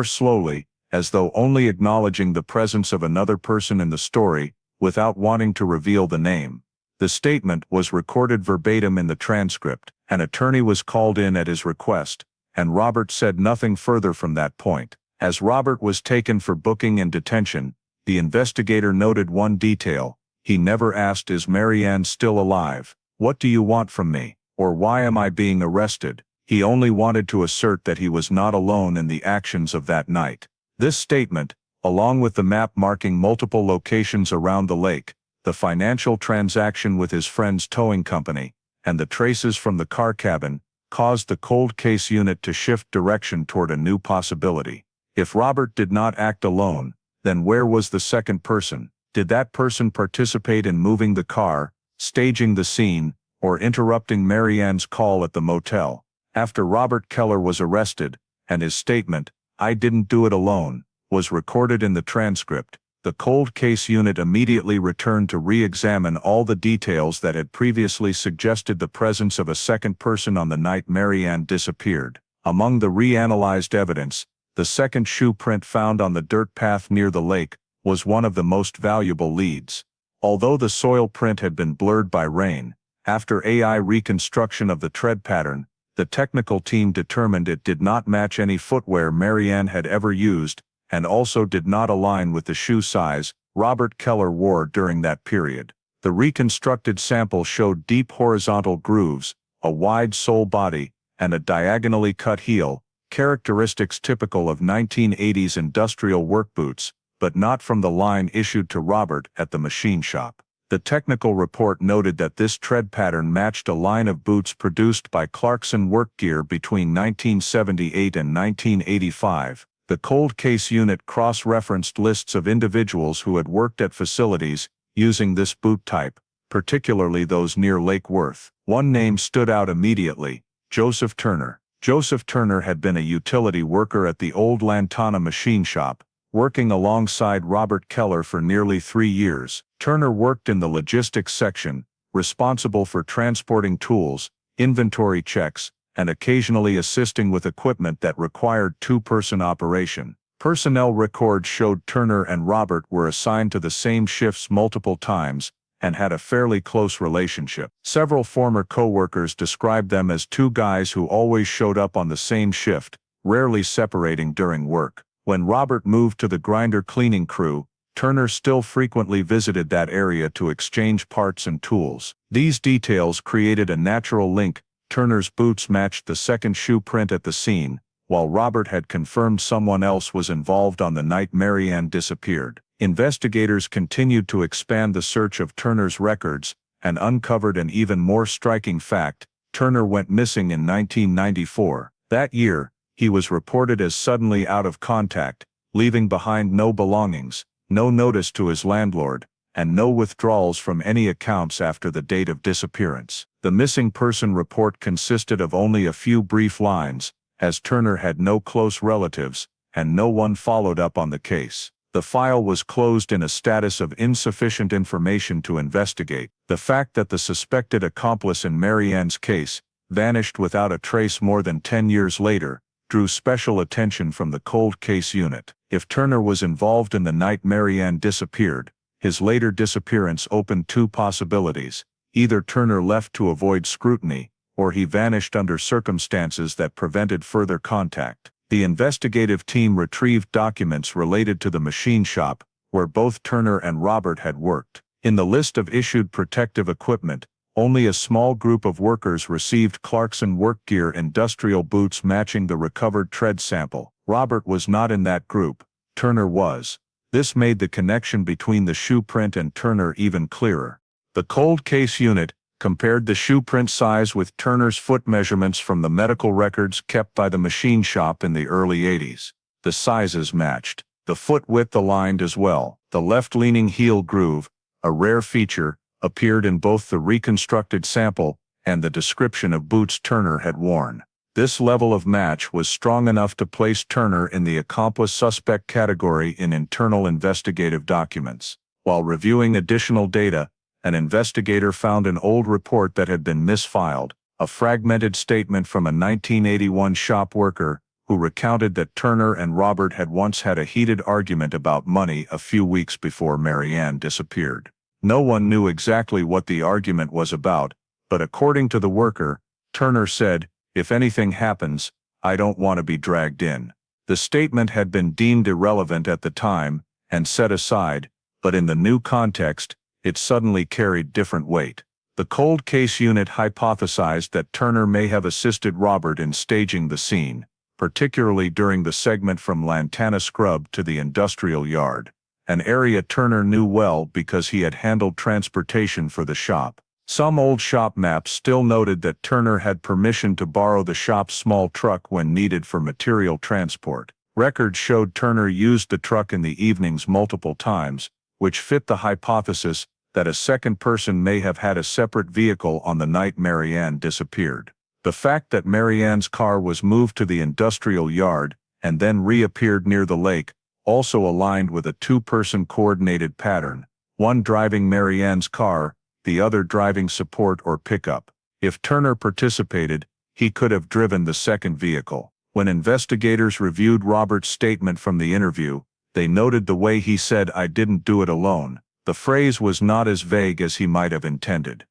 [SPEAKER 1] slowly, as though only acknowledging the presence of another person in the story, without wanting to reveal the name. The statement was recorded verbatim in the transcript. An attorney was called in at his request, and Robert said nothing further from that point. As Robert was taken for booking and detention, the investigator noted one detail. He never asked, "Is Marianne still alive? What do you want from me? Or why am I being arrested?" He only wanted to assert that he was not alone in the actions of that night. This statement, along with the map marking multiple locations around the lake, the financial transaction with his friend's towing company, and the traces from the car cabin, caused the cold case unit to shift direction toward a new possibility. If Robert did not act alone, then where was the second person? Did that person participate in moving the car, staging the scene, or interrupting Marianne's call at the motel? After Robert Keller was arrested, and his statement, "I didn't do it alone," was recorded in the transcript, the cold case unit immediately returned to re-examine all the details that had previously suggested the presence of a second person on the night Marianne disappeared. Among the reanalyzed evidence, the second shoe print found on the dirt path near the lake was one of the most valuable leads. Although the soil print had been blurred by rain, after AI reconstruction of the tread pattern, the technical team determined it did not match any footwear Marianne had ever used, and also did not align with the shoe size Robert Keller wore during that period. The reconstructed sample showed deep horizontal grooves, a wide sole body, and a diagonally cut heel, characteristics typical of 1980s industrial work boots, but not from the line issued to Robert at the machine shop. The technical report noted that this tread pattern matched a line of boots produced by Clarkson Work Gear between 1978 and 1985. The cold case unit cross-referenced lists of individuals who had worked at facilities using this boot type, particularly those near Lake Worth. One name stood out immediately: Joseph Turner. Joseph Turner had been a utility worker at the old Lantana machine shop, working alongside Robert Keller for nearly 3 years. Turner worked in the logistics section, responsible for transporting tools, inventory checks, and occasionally assisting with equipment that required two-person operation. Personnel records showed Turner and Robert were assigned to the same shifts multiple times and had a fairly close relationship. Several former co-workers described them as two guys who always showed up on the same shift, rarely separating during work. When Robert moved to the grinder cleaning crew, Turner still frequently visited that area to exchange parts and tools. These details created a natural link. Turner's boots matched the second shoe print at the scene, while Robert had confirmed someone else was involved on the night Marianne disappeared. Investigators continued to expand the search of Turner's records and uncovered an even more striking fact: Turner went missing in 1994. That year, he was reported as suddenly out of contact, leaving behind no belongings, no notice to his landlord, and no withdrawals from any accounts after the date of disappearance. The missing person report consisted of only a few brief lines, as Turner had no close relatives, and no one followed up on the case. The file was closed in a status of insufficient information to investigate. The fact that the suspected accomplice in Marianne's case vanished without a trace more than 10 years later drew special attention from the cold case unit. If Turner was involved in the night Marianne disappeared, his later disappearance opened two possibilities: either Turner left to avoid scrutiny, or he vanished under circumstances that prevented further contact. The investigative team retrieved documents related to the machine shop, where both Turner and Robert had worked. In the list of issued protective equipment, only a small group of workers received Clarkson Work Gear industrial boots matching the recovered tread sample. Robert was not in that group. Turner was. This made the connection between the shoe print and Turner even clearer. The cold case unit, compared the shoe print size with Turner's foot measurements from the medical records kept by the machine shop in the early 80s. The sizes matched. The foot width aligned as well. The left-leaning heel groove, a rare feature, appeared in both the reconstructed sample and the description of boots Turner had worn. This level of match was strong enough to place Turner in the accomplice suspect category in internal investigative documents. While reviewing additional data, an investigator found an old report that had been misfiled, a fragmented statement from a 1981 shop worker who recounted that Turner and Robert had once had a heated argument about money a few weeks before Marianne disappeared. No one knew exactly what the argument was about, but according to the worker, Turner said, "If anything happens, I don't want to be dragged in." The statement had been deemed irrelevant at the time and set aside, but in the new context, it suddenly carried different weight. The cold case unit hypothesized that Turner may have assisted Robert in staging the scene, particularly during the segment from Lantana Scrub to the industrial yard, an area Turner knew well because he had handled transportation for the shop. Some old shop maps still noted that Turner had permission to borrow the shop's small truck when needed for material transport. Records showed Turner used the truck in the evenings multiple times, which fit the hypothesis that a second person may have had a separate vehicle on the night Marianne disappeared. The fact that Marianne's car was moved to the industrial yard and then reappeared near the lake also aligned with a two-person coordinated pattern, one driving Marianne's car, the other driving support or pickup. If Turner participated, he could have driven the second vehicle. When investigators reviewed Robert's statement from the interview, they noted the way he said, "I didn't do it alone." The phrase was not as vague as he might have intended.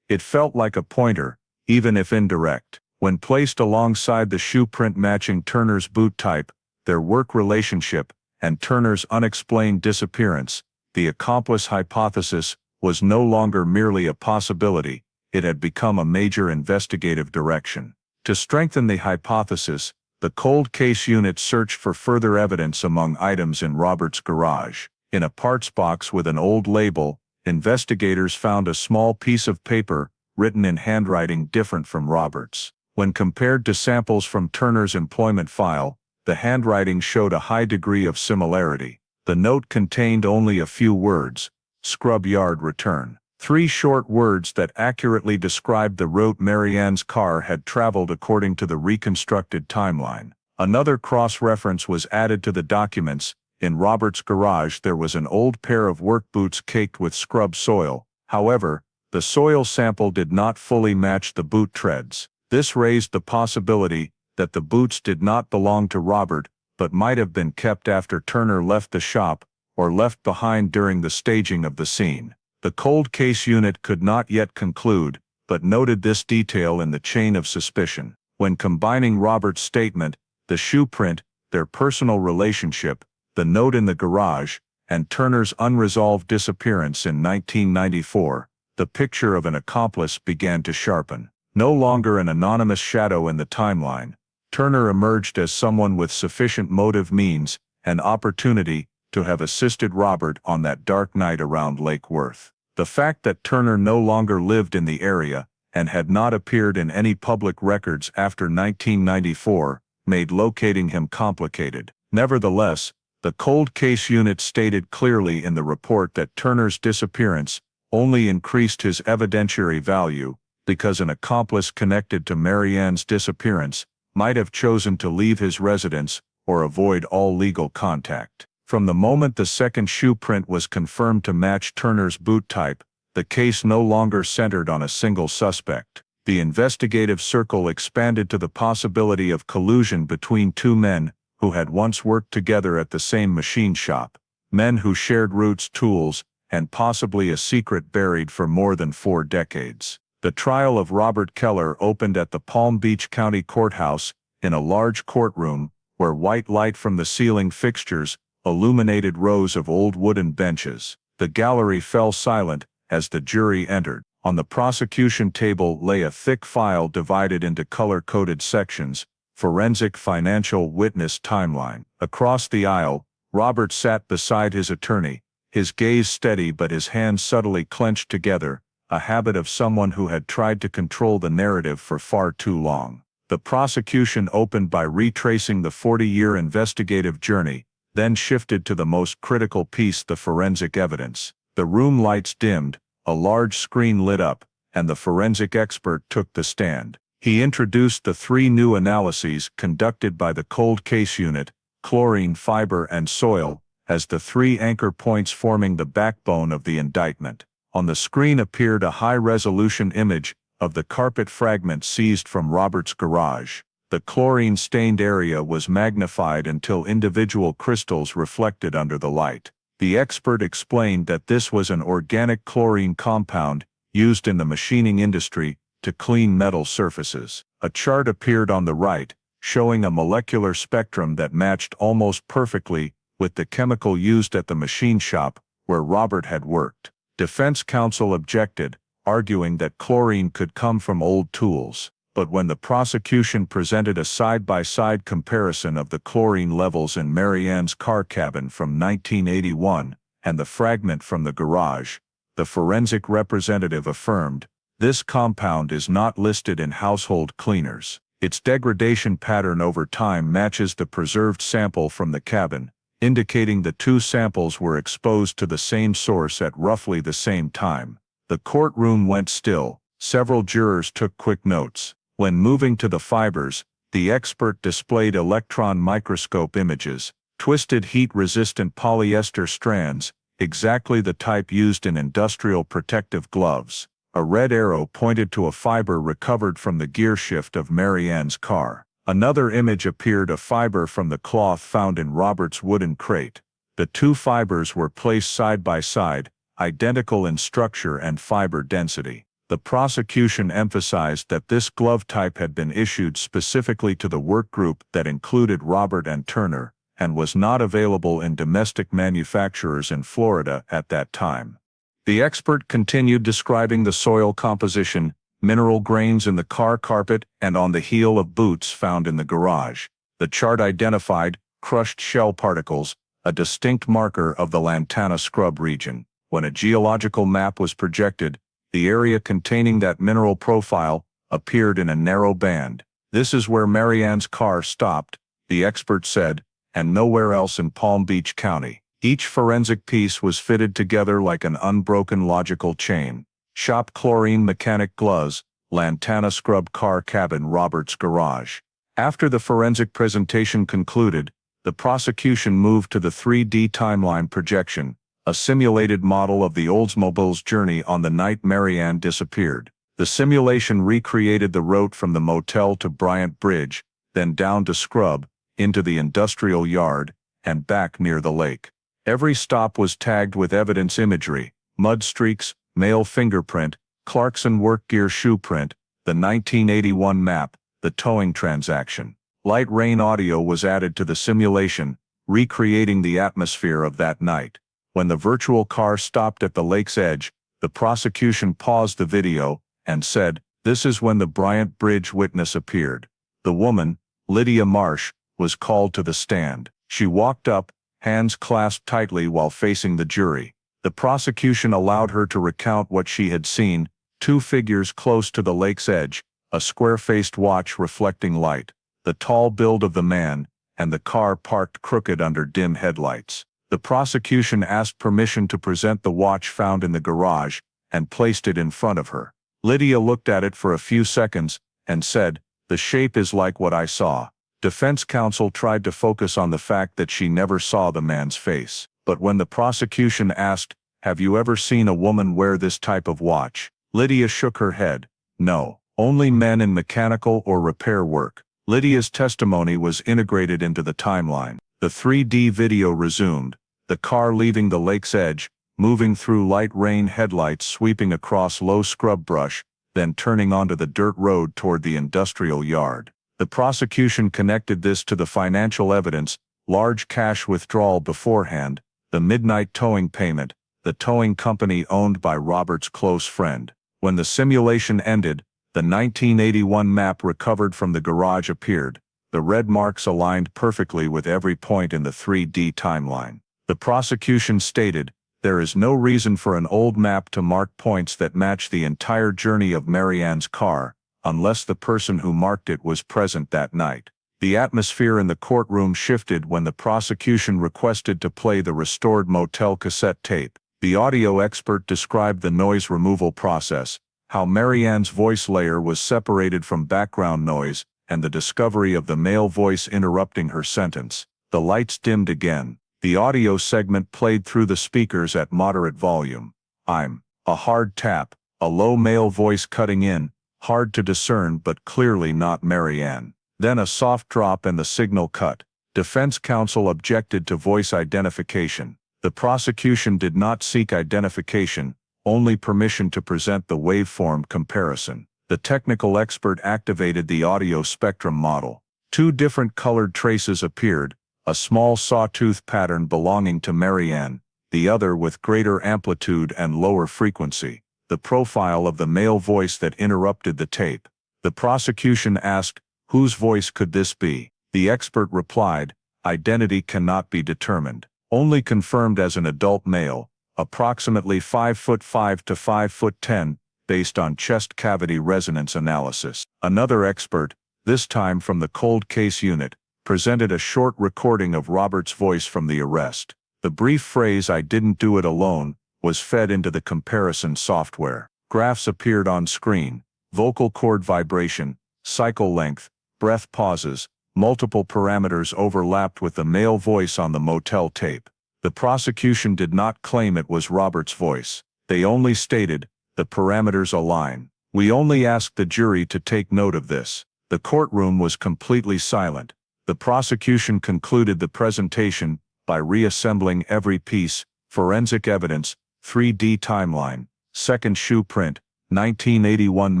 [SPEAKER 1] It felt like a pointer, even if indirect. When placed alongside the shoe print matching Turner's boot type, their work relationship, and Turner's unexplained disappearance, the accomplice hypothesis was no longer merely a possibility, it had become a major investigative direction. To strengthen the hypothesis, the cold case unit searched for further evidence among items in Robert's garage. In a parts box with an old label, investigators found a small piece of paper written in handwriting different from Robert's. When compared to samples from Turner's employment file, the handwriting showed a high degree of similarity. The note contained only a few words: "Scrub yard return." 3 short words that accurately described the route Marianne's car had traveled according to the reconstructed timeline. Another cross-reference was added to the documents. In Robert's garage there was an old pair of work boots caked with scrub soil. However, the soil sample did not fully match the boot treads. This raised the possibility that the boots did not belong to Robert, but might have been kept after Turner left the shop, or left behind during the staging of the scene. The cold case unit could not yet conclude, but noted this detail in the chain of suspicion. When combining Robert's statement, the shoe print, their personal relationship, the note in the garage, and Turner's unresolved disappearance in 1994, the picture of an accomplice began to sharpen. No longer an anonymous shadow in the timeline, Turner emerged as someone with sufficient motive, means, and opportunity to have assisted Robert on that dark night around Lake Worth. The fact that Turner no longer lived in the area and had not appeared in any public records after 1994 made locating him complicated. Nevertheless, the cold case unit stated clearly in the report that Turner's disappearance only increased his evidentiary value because an accomplice connected to Marianne's disappearance might have chosen to leave his residence or avoid all legal contact. From the moment the second shoe print was confirmed to match Turner's boot type, the case no longer centered on a single suspect. The investigative circle expanded to the possibility of collusion between 2 men who had once worked together at the same machine shop, men who shared routes, tools, and possibly a secret buried for more than 4 decades. The trial of Robert Keller opened at the Palm Beach County Courthouse in a large courtroom where white light from the ceiling fixtures illuminated rows of old wooden benches. The gallery fell silent as the jury entered. On the prosecution table lay a thick file divided into color-coded sections: Forensic Financial Witness Timeline. Across the aisle, Robert sat beside his attorney, his gaze steady but his hands subtly clenched together, a habit of someone who had tried to control the narrative for far too long. The prosecution opened by retracing the 40-year investigative journey, then shifted to the most critical piece: the forensic evidence. The room lights dimmed, a large screen lit up, and the forensic expert took the stand. He introduced the three new analyses conducted by the cold case unit, chlorine, fiber, and soil, as the three anchor points forming the backbone of the indictment. On the screen appeared a high-resolution image of the carpet fragment seized from Robert's garage. The chlorine-stained area was magnified until individual crystals reflected under the light. The expert explained that this was an organic chlorine compound used in the machining industry to clean metal surfaces. A chart appeared on the right, showing a molecular spectrum that matched almost perfectly with the chemical used at the machine shop where Robert had worked. Defense counsel objected, arguing that chlorine could come from old tools. But when the prosecution presented a side-by-side comparison of the chlorine levels in Marianne's car cabin from 1981 and the fragment from the garage, the forensic representative affirmed, "This compound is not listed in household cleaners. Its degradation pattern over time matches the preserved sample from the cabin," indicating the two samples were exposed to the same source at roughly the same time. The courtroom went still. Several jurors took quick notes. When moving to the fibers, the expert displayed electron microscope images, twisted heat-resistant polyester strands, exactly the type used in industrial protective gloves. A red arrow pointed to a fiber recovered from the gear shift of Marianne's car. Another image appeared, a fiber from the cloth found in Robert's wooden crate. The two fibers were placed side by side, identical in structure and fiber density. The prosecution emphasized that this glove type had been issued specifically to the work group that included Robert and Turner, and was not available in domestic manufacturers in Florida at that time. The expert continued describing the soil composition, mineral grains in the car carpet and on the heel of boots found in the garage. The chart identified crushed shell particles, a distinct marker of the Lantana scrub region. When a geological map was projected, the area containing that mineral profile appeared in a narrow band. "This is where Marianne's car stopped," the expert said, "and nowhere else in Palm Beach County." Each forensic piece was fitted together like an unbroken logical chain. Shop chlorine mechanic gloves, Lantana scrub car cabin, Robert's garage. After the forensic presentation concluded, the prosecution moved to the 3D timeline projection, a simulated model of the Oldsmobile's journey on the night Marianne disappeared. The simulation recreated the route from the motel to Bryant Bridge, then down to Scrub, into the industrial yard, and back near the lake. Every stop was tagged with evidence imagery: mud streaks, male fingerprint, Clarkson work gear shoe print, the 1981 map, the towing transaction. Light rain audio was added to the simulation, recreating the atmosphere of that night. When the virtual car stopped at the lake's edge, the prosecution paused the video and said, "This is when the Bryant Bridge witness appeared." The woman, Lydia Marsh, was called to the stand. She walked up, hands clasped tightly while facing the jury. The prosecution allowed her to recount what she had seen: two figures close to the lake's edge, a square-faced watch reflecting light, the tall build of the man, and the car parked crooked under dim headlights. The prosecution asked permission to present the watch found in the garage, and placed it in front of her. Lydia looked at it for a few seconds, and said, "The shape is like what I saw." Defense counsel tried to focus on the fact that she never saw the man's face. But when the prosecution asked, "Have you ever seen a woman wear this type of watch?" Lydia shook her head. "No, only men in mechanical or repair work." Lydia's testimony was integrated into the timeline. The 3D video resumed, the car leaving the lake's edge, moving through light rain headlights sweeping across low scrub brush, then turning onto the dirt road toward the industrial yard. The prosecution connected this to the financial evidence: large cash withdrawal beforehand, the midnight towing payment, the towing company owned by Robert's close friend. When the simulation ended, the 1981 map recovered from the garage appeared. The red marks aligned perfectly with every point in the 3D timeline. The prosecution stated, There is no reason for an old map to mark points that match the entire journey of Marianne's car, unless the person who marked it was present that night. The atmosphere in the courtroom shifted when the prosecution requested to play the restored motel cassette tape. The audio expert described the noise removal process, how Marianne's voice layer was separated from background noise, and the discovery of the male voice interrupting her sentence. The lights dimmed again. The audio segment played through the speakers at moderate volume. "I'm." A hard tap, a low male voice cutting in, hard to discern but clearly not Marianne. Then a soft drop and the signal cut. Defense counsel objected to voice identification. The prosecution did not seek identification, only permission to present the waveform comparison. The technical expert activated the audio spectrum model. Two different colored traces appeared, a small sawtooth pattern belonging to Marianne, the other with greater amplitude and lower frequency. The profile of the male voice that interrupted the tape. The prosecution asked, "Whose voice could this be?" The expert replied, "Identity cannot be determined. Only confirmed as an adult male, approximately 5'5" to 5'10", based on chest cavity resonance analysis." Another expert, this time from the cold case unit, presented a short recording of Robert's voice from the arrest. The brief phrase "I didn't do it alone" was fed into the comparison software. Graphs appeared on screen: vocal cord vibration, cycle length, breath pauses, multiple parameters overlapped with the male voice on the motel tape. The prosecution did not claim it was Robert's voice. They only stated, "The parameters align." "We only asked the jury to take note of this." The courtroom was completely silent. The prosecution concluded the presentation by reassembling every piece: forensic evidence, 3D timeline, second shoe print, 1981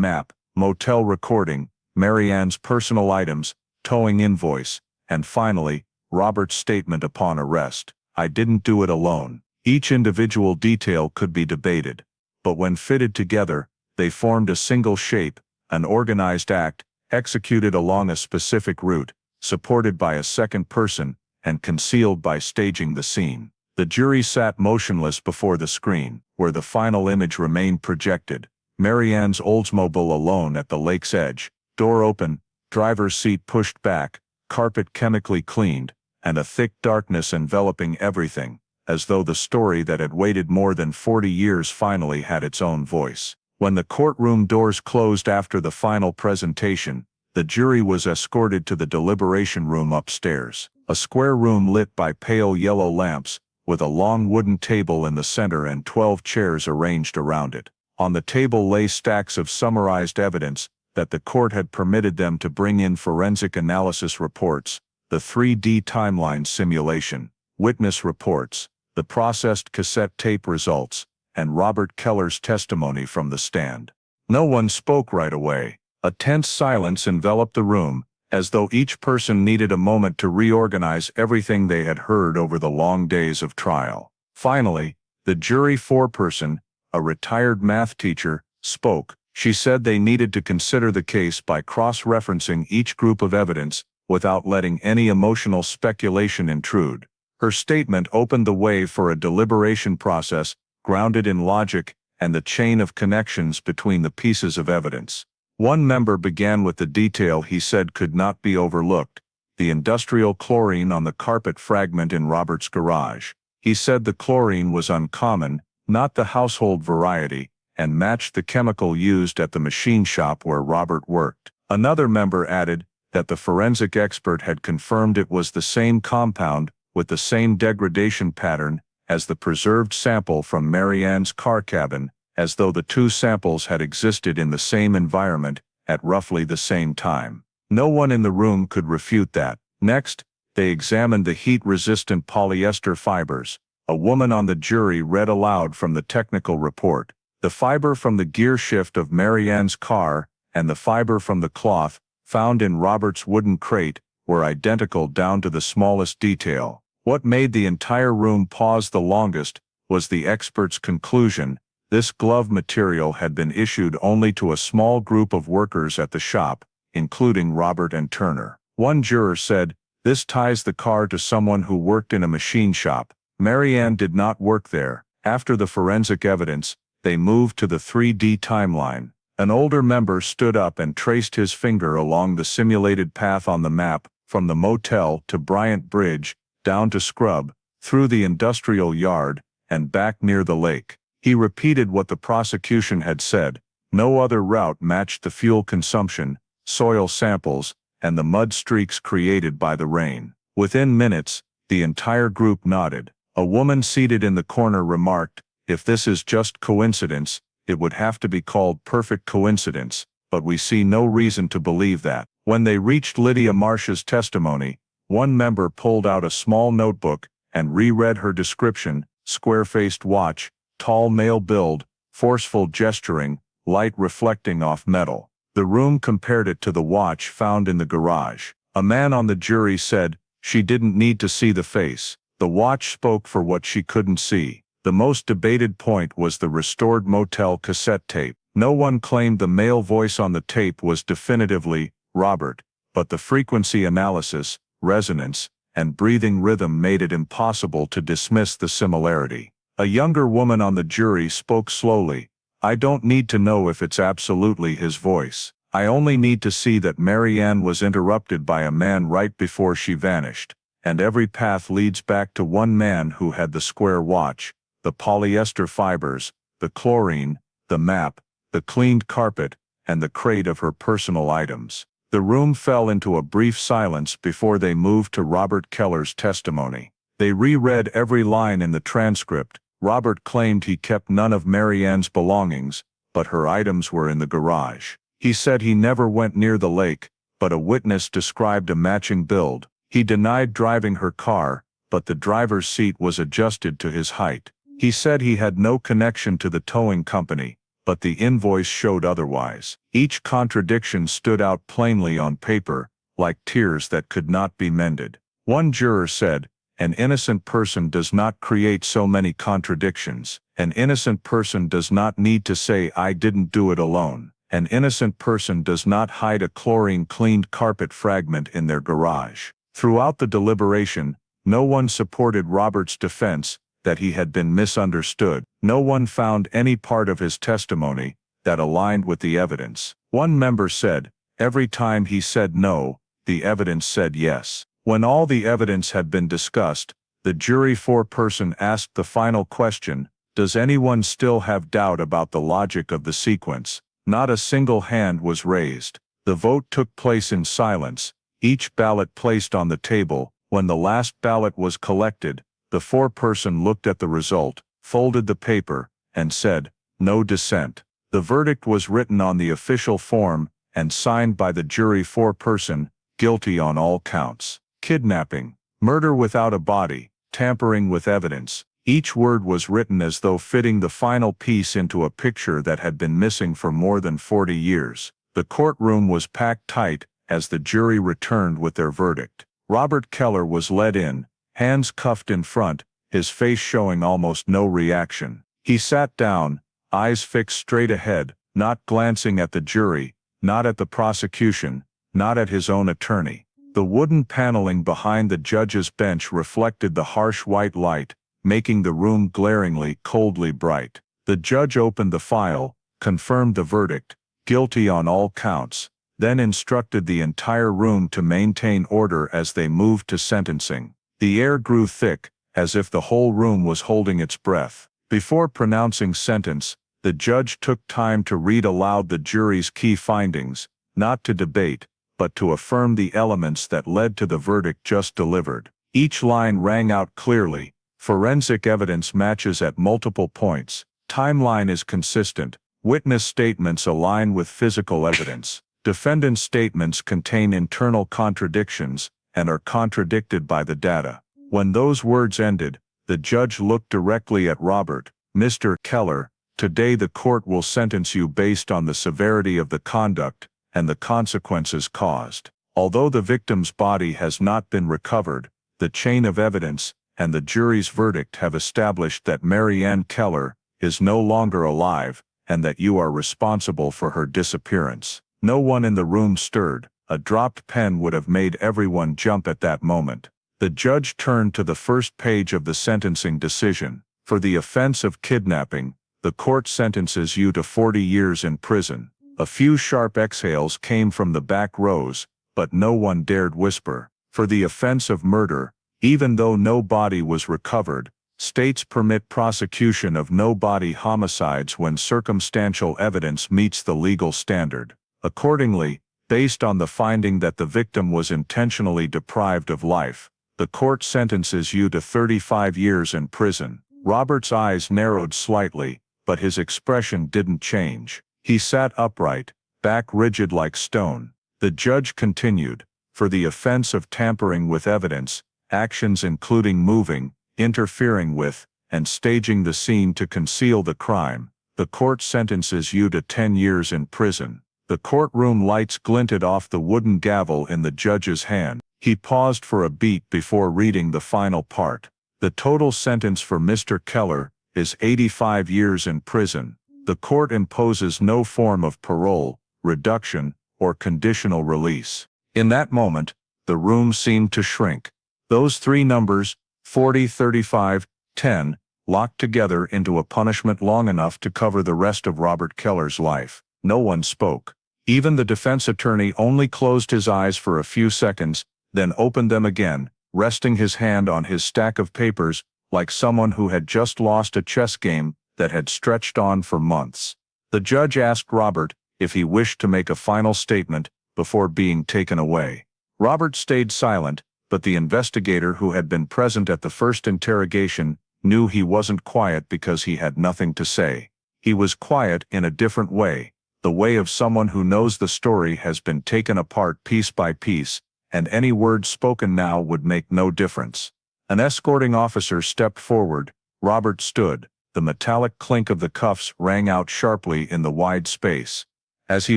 [SPEAKER 1] map, motel recording, Marianne's personal items, towing invoice, and finally, Robert's statement upon arrest. "I didn't do it alone." Each individual detail could be debated, but when fitted together, they formed a single shape, an organized act, executed along a specific route, supported by a second person, and concealed by staging the scene. The jury sat motionless before the screen, where the final image remained projected. Marianne's Oldsmobile alone at the lake's edge, door open, driver's seat pushed back, carpet chemically cleaned, and a thick darkness enveloping everything, as though the story that had waited more than 40 years finally had its own voice. When the courtroom doors closed after the final presentation, the jury was escorted to the deliberation room upstairs, a square room lit by pale yellow lamps, with a long wooden table in the center and 12 chairs arranged around it. On the table lay stacks of summarized evidence that the court had permitted them to bring in: forensic analysis reports, the 3D timeline simulation, witness reports, the processed cassette tape results, and Robert Keller's testimony from the stand. No one spoke right away. A tense silence enveloped the room, as though each person needed a moment to reorganize everything they had heard over the long days of trial. Finally, the jury foreperson, a retired math teacher, spoke. She said they needed to consider the case by cross-referencing each group of evidence, without letting any emotional speculation intrude. Her statement opened the way for a deliberation process, grounded in logic and the chain of connections between the pieces of evidence. One member began with the detail he said could not be overlooked: the industrial chlorine on the carpet fragment in Robert's garage. He said the chlorine was uncommon, not the household variety, and matched the chemical used at the machine shop where Robert worked. Another member added that the forensic expert had confirmed it was the same compound, with the same degradation pattern, as the preserved sample from Marianne's car cabin, as though the two samples had existed in the same environment, at roughly the same time. No one in the room could refute that. Next, they examined the heat-resistant polyester fibers. A woman on the jury read aloud from the technical report. The fiber from the gear shift of Marianne's car, and the fiber from the cloth, found in Robert's wooden crate, were identical down to the smallest detail. What made the entire room pause the longest was the expert's conclusion: this glove material had been issued only to a small group of workers at the shop, including Robert and Turner. One juror said, "This ties the car to someone who worked in a machine shop. Marianne did not work there, After the forensic evidence, they moved to the 3D timeline. An older member stood up and traced his finger along the simulated path on the map, from the motel to Bryant Bridge, down to Scrub, through the industrial yard, and back near the lake. He repeated what the prosecution had said. No other route matched the fuel consumption, soil samples, and the mud streaks created by the rain. Within minutes, the entire group nodded. A woman seated in the corner remarked, "If this is just coincidence, it would have to be called perfect coincidence, but we see no reason to believe that." When they reached Lydia Marsh's testimony, one member pulled out a small notebook and reread her description: square-faced watch, tall male build, forceful gesturing, light reflecting off metal. The room compared it to the watch found in the garage. A man on the jury said, "She didn't need to see the face. The watch spoke for what she couldn't see." The most debated point was the restored motel cassette tape. No one claimed the male voice on the tape was definitively Robert, but the frequency analysis, resonance, and breathing rhythm made it impossible to dismiss the similarity. A younger woman on the jury spoke slowly. "I don't need to know if it's absolutely his voice. I only need to see that Marianne was interrupted by a man right before she vanished, and every path leads back to one man who had the square watch, the polyester fibers, the chlorine, the map, the cleaned carpet, and the crate of her personal items." The room fell into a brief silence before they moved to Robert Keller's testimony. They reread every line in the transcript. Robert claimed he kept none of Marianne's belongings, but her items were in the garage. He said he never went near the lake, but a witness described a matching build. He denied driving her car, but the driver's seat was adjusted to his height. He said he had no connection to the towing company, but the invoice showed otherwise. Each contradiction stood out plainly on paper, like tears that could not be mended. One juror said, "An innocent person does not create so many contradictions. An innocent person does not need to say 'I didn't do it alone.' An innocent person does not hide a chlorine-cleaned carpet fragment in their garage." Throughout the deliberation, no one supported Robert's defense that he had been misunderstood. No one found any part of his testimony that aligned with the evidence. One member said, "Every time he said no, the evidence said yes." When all the evidence had been discussed, the jury foreperson asked the final question, "Does anyone still have doubt about the logic of the sequence?" Not a single hand was raised. The vote took place in silence, each ballot placed on the table. When the last ballot was collected, the foreperson looked at the result, folded the paper, and said, "No dissent." The verdict was written on the official form and signed by the jury foreperson, "Guilty on all counts. Kidnapping, murder without a body, tampering with evidence." Each word was written as though fitting the final piece into a picture that had been missing for more than 40 years. The courtroom was packed tight as the jury returned with their verdict. Robert Keller was led in, hands cuffed in front, his face showing almost no reaction. He sat down, eyes fixed straight ahead, not glancing at the jury, not at the prosecution, not at his own attorney. The wooden paneling behind the judge's bench reflected the harsh white light, making the room glaringly, coldly bright. The judge opened the file, confirmed the verdict, "Guilty on all counts," then instructed the entire room to maintain order as they moved to sentencing. The air grew thick, as if the whole room was holding its breath. Before pronouncing sentence, the judge took time to read aloud the jury's key findings, not to debate, but to affirm the elements that led to the verdict just delivered. Each line rang out clearly. Forensic evidence matches at multiple points. Timeline is consistent. Witness statements align with physical evidence. Defendant's statements contain internal contradictions and are contradicted by the data. When those words ended, the judge looked directly at Robert. "Mr. Keller, today the court will sentence you based on the severity of the conduct and the consequences caused. Although the victim's body has not been recovered, the chain of evidence and the jury's verdict have established that Marianne Keller is no longer alive and that you are responsible for her disappearance." No one in the room stirred. A dropped pen would have made everyone jump at that moment. The judge turned to the first page of the sentencing decision. For the offense of kidnapping, the court sentences you to 40 years in prison. A few sharp exhales came from the back rows, but no one dared whisper. For the offense of murder, even though no body was recovered, states permit prosecution of no-body homicides when circumstantial evidence meets the legal standard. Accordingly, based on the finding that the victim was intentionally deprived of life, the court sentences you to 35 years in prison. Robert's eyes narrowed slightly, but his expression didn't change. He sat upright, back rigid like stone. The judge continued, for the offense of tampering with evidence, actions including moving, interfering with, and staging the scene to conceal the crime, the court sentences you to 10 years in prison. The courtroom lights glinted off the wooden gavel in the judge's hand. He paused for a beat before reading the final part. The total sentence for Mr. Keller is 85 years in prison. The court imposes no form of parole, reduction, or conditional release. In that moment, the room seemed to shrink. Those three numbers, 40, 35, 10, locked together into a punishment long enough to cover the rest of Robert Keller's life. No one spoke. Even the defense attorney only closed his eyes for a few seconds, then opened them again, resting his hand on his stack of papers, like someone who had just lost a chess game that had stretched on for months. The judge asked Robert if he wished to make a final statement before being taken away. Robert stayed silent, but the investigator who had been present at the first interrogation knew he wasn't quiet because he had nothing to say. He was quiet in a different way, the way of someone who knows the story has been taken apart piece by piece, and any word spoken now would make no difference. An escorting officer stepped forward. Robert stood. The metallic clink of the cuffs rang out sharply in the wide space. As he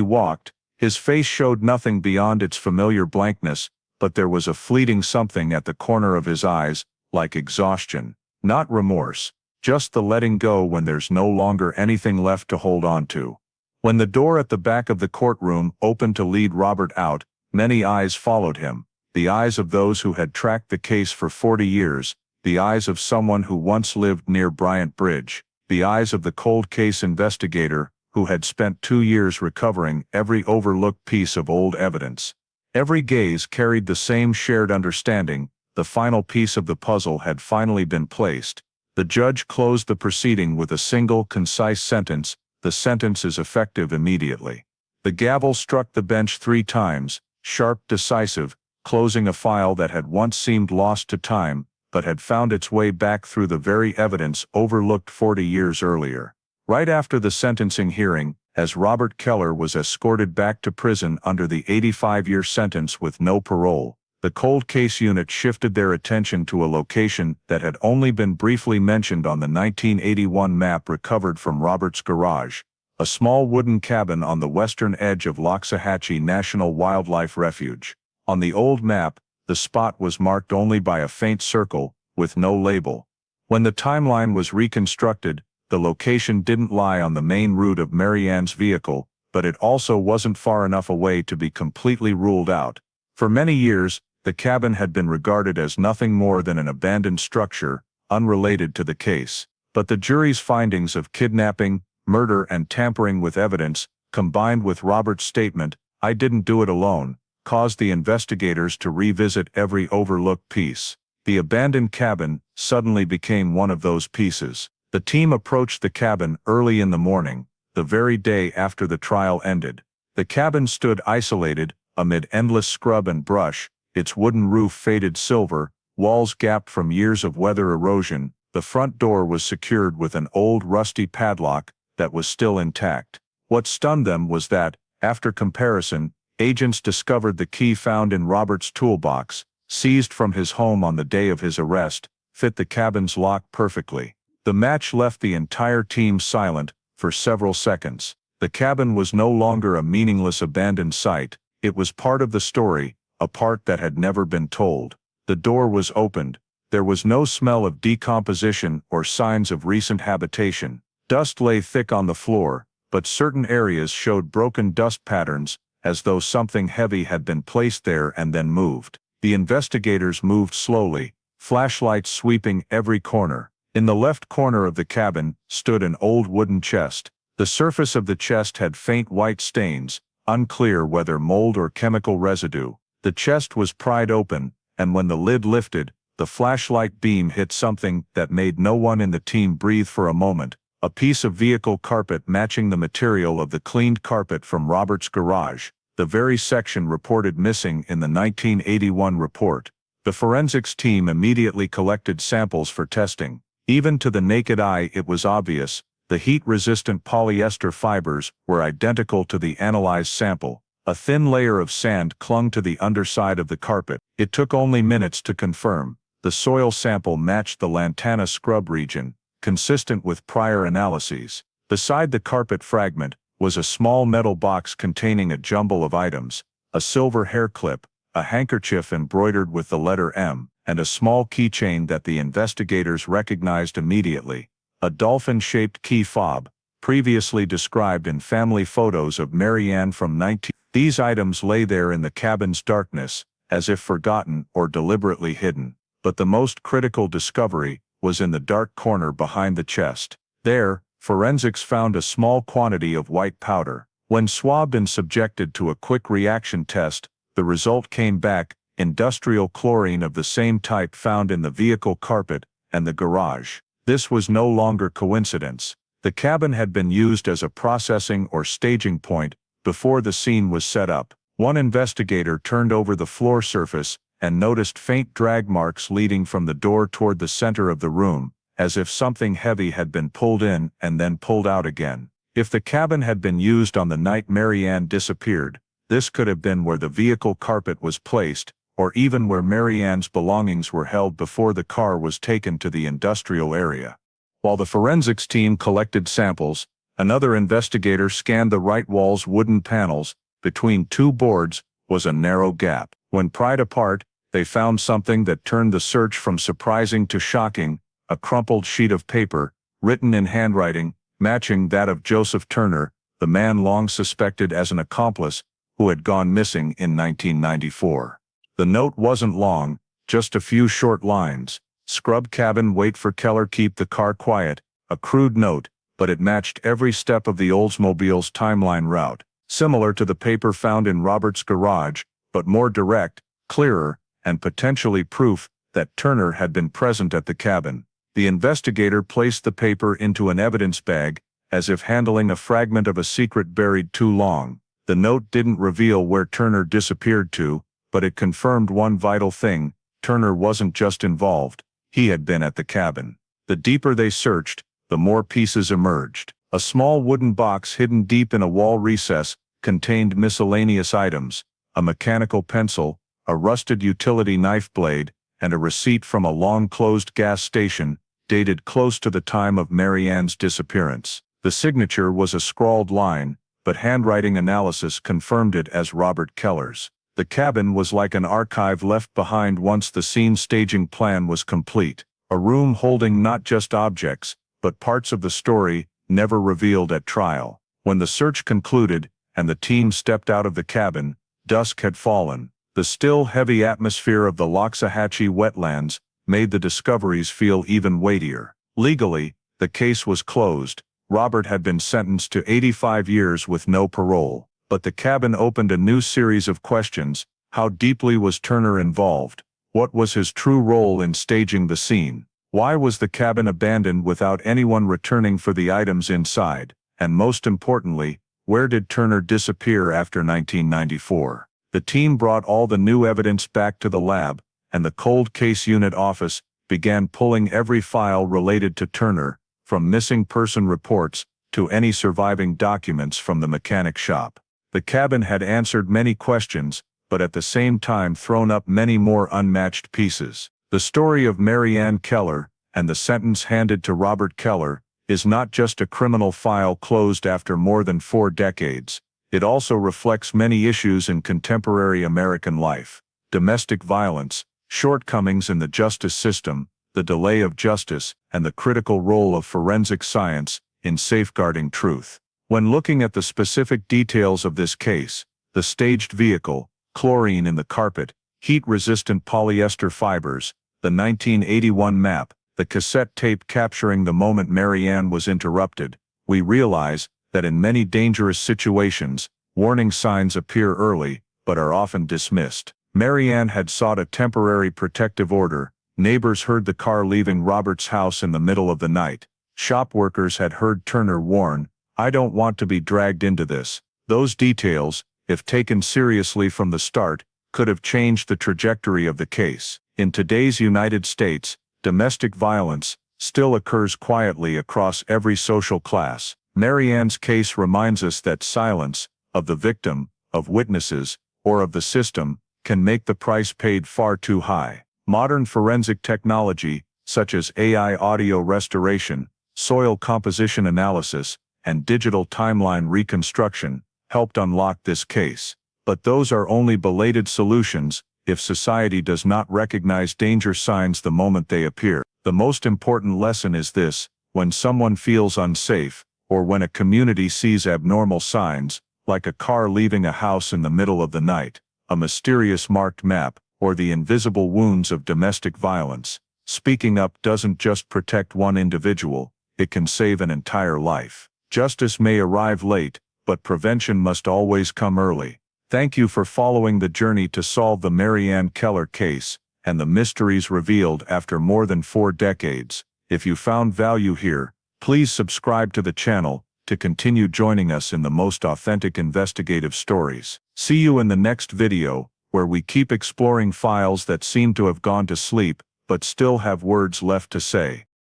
[SPEAKER 1] walked, his face showed nothing beyond its familiar blankness, but there was a fleeting something at the corner of his eyes, like exhaustion. Not remorse, just the letting go when there's no longer anything left to hold on to. When the door at the back of the courtroom opened to lead Robert out, many eyes followed him. The eyes of those who had tracked the case for 40 years, the eyes of someone who once lived near Bryant Bridge, the eyes of the cold case investigator who had spent 2 years recovering every overlooked piece of old evidence. Every gaze carried the same shared understanding: the final piece of the puzzle had finally been placed. The judge closed the proceeding with a single, concise sentence: the sentence is effective immediately. The gavel struck the bench 3 times, sharp, decisive, closing a file that had once seemed lost to time, but had found its way back through the very evidence overlooked 40 years earlier. Right after the sentencing hearing, as Robert Keller was escorted back to prison under the 85-year sentence with no parole, the cold case unit shifted their attention to a location that had only been briefly mentioned on the 1981 map recovered from Robert's garage: a small wooden cabin on the western edge of Loxahatchee National Wildlife Refuge. On the old map, the spot was marked only by a faint circle, with no label. When the timeline was reconstructed, the location didn't lie on the main route of Marianne's vehicle, but it also wasn't far enough away to be completely ruled out. For many years, the cabin had been regarded as nothing more than an abandoned structure, unrelated to the case. But the jury's findings of kidnapping, murder, and tampering with evidence, combined with Robert's statement, "I didn't do it alone," caused the investigators to revisit every overlooked piece. The abandoned cabin suddenly became one of those pieces. The team approached the cabin early in the morning, the very day after the trial ended. The cabin stood isolated, amid endless scrub and brush, its wooden roof faded silver, walls gapped from years of weather erosion. The front door was secured with an old rusty padlock that was still intact. What stunned them was that, after comparison, agents discovered the key found in Robert's toolbox, seized from his home on the day of his arrest, fit the cabin's lock perfectly. The match left the entire team silent for several seconds. The cabin was no longer a meaningless abandoned site. It was part of the story, a part that had never been told. The door was opened. There was no smell of decomposition or signs of recent habitation. Dust lay thick on the floor, but certain areas showed broken dust patterns, as though something heavy had been placed there and then moved. The investigators moved slowly, flashlights sweeping every corner. In the left corner of the cabin stood an old wooden chest. The surface of the chest had faint white stains, unclear whether mold or chemical residue. The chest was pried open, and when the lid lifted, the flashlight beam hit something that made no one in the team breathe for a moment: a piece of vehicle carpet matching the material of the cleaned carpet from Robert's garage, the very section reported missing in the 1981 report. The forensics team immediately collected samples for testing. Even to the naked eye it was obvious: the heat-resistant polyester fibers were identical to the analyzed sample. A thin layer of sand clung to the underside of the carpet. It took only minutes to confirm. The soil sample matched the lantana scrub region, consistent with prior analyses. Beside the carpet fragment was a small metal box containing a jumble of items: a silver hair clip, a handkerchief embroidered with the letter M, and a small keychain that the investigators recognized immediately. A dolphin-shaped key fob, previously described in family photos of Marianne from 19. These items lay there in the cabin's darkness, as if forgotten or deliberately hidden. But the most critical discovery was in the dark corner behind the chest. There, forensics found a small quantity of white powder. When swabbed and subjected to a quick reaction test, the result came back: industrial chlorine of the same type found in the vehicle carpet and the garage. This was no longer coincidence. The cabin had been used as a processing or staging point before the scene was set up. One investigator turned over the floor surface and noticed faint drag marks leading from the door toward the center of the room, as if something heavy had been pulled in and then pulled out again. If the cabin had been used on the night Marianne disappeared, this could have been where the vehicle carpet was placed, or even where Marianne's belongings were held before the car was taken to the industrial area. While the forensics team collected samples, another investigator scanned the right wall's wooden panels. Between two boards was a narrow gap. When pried apart, they found something that turned the search from surprising to shocking: a crumpled sheet of paper, written in handwriting matching that of Joseph Turner, the man long suspected as an accomplice who had gone missing in 1994. The note wasn't long, just a few short lines: "Scrub cabin, wait for Keller, keep the car quiet." A crude note, but it matched every step of the Oldsmobile's timeline route. Similar to the paper found in Robert's garage, but more direct, clearer, and potentially proof that Turner had been present at the cabin. The investigator placed the paper into an evidence bag, as if handling a fragment of a secret buried too long. The note didn't reveal where Turner disappeared to, but it confirmed one vital thing: Turner wasn't just involved, he had been at the cabin. The deeper they searched, the more pieces emerged. A small wooden box hidden deep in a wall recess contained miscellaneous items: a mechanical pencil, a rusted utility knife blade, and a receipt from a long-closed gas station, dated close to the time of Marianne's disappearance. The signature was a scrawled line, but handwriting analysis confirmed it as Robert Keller's. The cabin was like an archive left behind once the scene staging plan was complete, a room holding not just objects, but parts of the story never revealed at trial. When the search concluded, and the team stepped out of the cabin, dusk had fallen. The still heavy atmosphere of the Loxahatchee wetlands made the discoveries feel even weightier. Legally, the case was closed. Robert had been sentenced to 85 years with no parole. But the cabin opened a new series of questions: how deeply was Turner involved? What was his true role in staging the scene? Why was the cabin abandoned without anyone returning for the items inside? And most importantly, where did Turner disappear after 1994? The team brought all the new evidence back to the lab, and the cold case unit office began pulling every file related to Turner, from missing person reports to any surviving documents from the mechanic shop. The cabin had answered many questions, but at the same time thrown up many more unmatched pieces. The story of Marianne Keller, and the sentence handed to Robert Keller, is not just a criminal file closed after more than 4 decades. It also reflects many issues in contemporary American life: domestic violence, shortcomings in the justice system, the delay of justice, and the critical role of forensic science in safeguarding truth. When looking at the specific details of this case, the staged vehicle, chlorine in the carpet, heat-resistant polyester fibers, the 1981 map, the cassette tape capturing the moment Marianne was interrupted, we realize that in many dangerous situations, warning signs appear early, but are often dismissed. Marianne had sought a temporary protective order. Neighbors heard the car leaving Robert's house in the middle of the night. Shop workers had heard Turner warn, "I don't want to be dragged into this." Those details, if taken seriously from the start, could have changed the trajectory of the case. In today's United States, domestic violence still occurs quietly across every social class. Marianne's case reminds us that silence, of the victim, of witnesses, or of the system, can make the price paid far too high. Modern forensic technology, such as AI audio restoration, soil composition analysis, and digital timeline reconstruction, helped unlock this case. But those are only belated solutions if society does not recognize danger signs the moment they appear. The most important lesson is this: when someone feels unsafe, or when a community sees abnormal signs, like a car leaving a house in the middle of the night, a mysterious marked map, or the invisible wounds of domestic violence, speaking up doesn't just protect one individual, it can save an entire life. Justice may arrive late, but prevention must always come early. Thank you for following the journey to solve the Marianne Keller case, and the mysteries revealed after more than 4 decades. If you found value here, please subscribe to the channel to continue joining us in the most authentic investigative stories. See you in the next video, where we keep exploring files that seem to have gone to sleep, but still have words left to say.